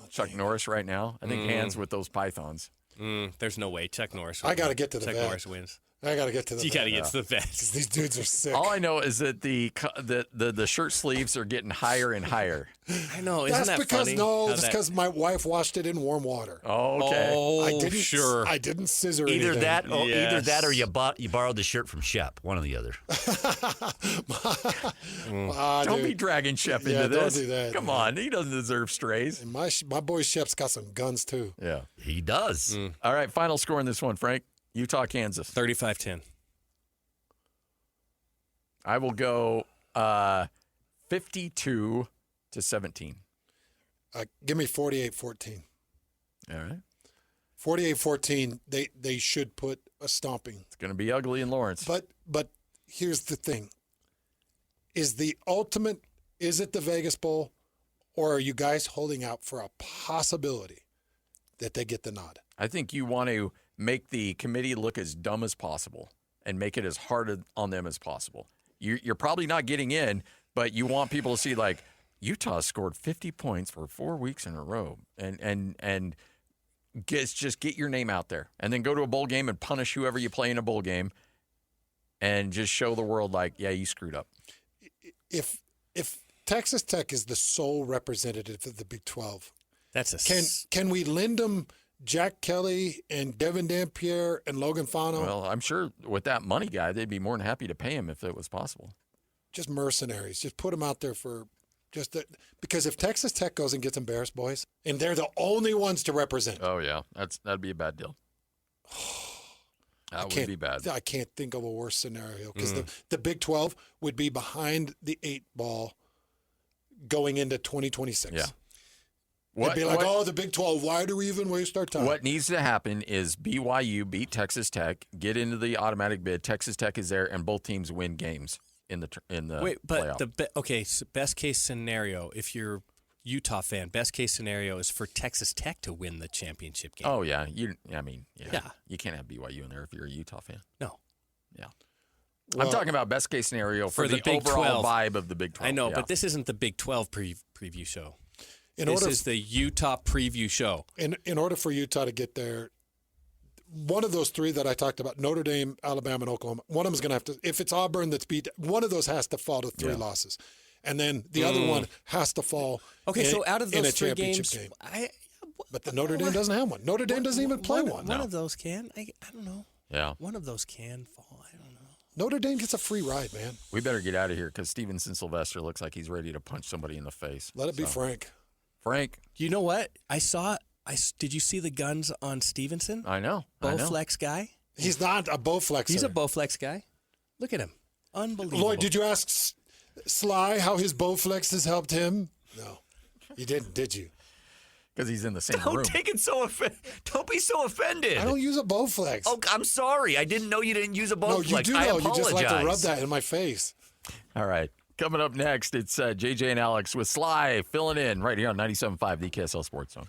Chuck Norris right now. I think Hands with those pythons. There's no way Chuck Norris. I got to get to the Chuck vet. Norris wins. I got to get to the You got to vet. get to the vet. 'Cause these dudes are sick. All I know is that the shirt sleeves are getting higher and higher. I know. Isn't That's that because funny? no, How that's that- because my wife washed it in warm water. Oh, okay. Oh, I didn't. sure. I didn't scissor Either anything. that, or either Yes. that, or you borrowed the shirt from Shep. One or the other. Don't be Dude. dragging Shep Yeah, into don't this. do that, Come man. on. He doesn't deserve strays. And my boy Shep's got some guns too. Yeah. He does. All right. Final score in this one, Frank. Utah, Kansas. 35-10. I will go 52-17. Give me 48-14. All right. 48-14. They should put a stomping. It's going to be ugly in Lawrence. But here's the thing. Is it the Vegas Bowl, or are you guys holding out for a possibility that they get the nod? I think you want to make the committee look as dumb as possible and make it as hard on them as possible. You're probably not getting in, but you want people to see, like, Utah scored 50 points for 4 weeks in a row, and just get your name out there, and then go to a bowl game and punish whoever you play in a bowl game, and just show the world, like, yeah, you screwed up. If Texas Tech is the sole representative of the Big 12, can we lend them Jack Kelly and Devin Dampierre and Logan Fano? Well, I'm sure with that money guy, they'd be more than happy to pay him if it was possible. Just mercenaries. Just put them out there for because if Texas Tech goes and gets embarrassed, boys, and they're the only ones to represent. Oh, yeah. That'd be a bad deal. That would be bad. I can't think of a worse scenario because the Big 12 would be behind the 8 ball going into 2026. Yeah. They'd be like, the Big 12, why do we even waste our time? What needs to happen is BYU beat Texas Tech, get into the automatic bid. Texas Tech is there, and both teams win games in the playoff. So best case scenario, if you're Utah fan, best case scenario is for Texas Tech to win the championship game. Oh, yeah. You can't have BYU in there if you're a Utah fan. No. Yeah. Well, I'm talking about best case scenario for the Big overall 12. vibe of the Big 12. I know, but this isn't the Big 12 preview show. This is the Utah preview show. In order for Utah to get there, one of those 3 that I talked about, Notre Dame, Alabama, and Oklahoma, one of them is going to have to, if it's Auburn that's beat, one of those has to fall to 3 losses. And then the other one has to fall so out of those in a 3 championship games, game. But the Notre Dame doesn't have one. Notre Dame doesn't even play one. One of those can. I don't know. Yeah. One of those can fall. I don't know. Notre Dame gets a free ride, man. We better get out of here because Stevenson Sylvester looks like he's ready to punch somebody in the face. Let it be Frank. Frank. You know what? Did you see the guns on Stevenson? I know. Bowflex guy? He's not a Bowflexer. He's a Bowflex guy. Look at him. Unbelievable. Lloyd, did you ask Sly how his Bowflex has helped him? No. You didn't, did you? Because he's in the same room. Don't be so offended. I don't use a Bowflex. Oh, I'm sorry. I didn't know you didn't use a Bowflex. No, you do know. I apologize. You just like to rub that in my face. All right. Coming up next, it's JJ and Alex with Sly filling in right here on 97.5, the KSL Sports Zone.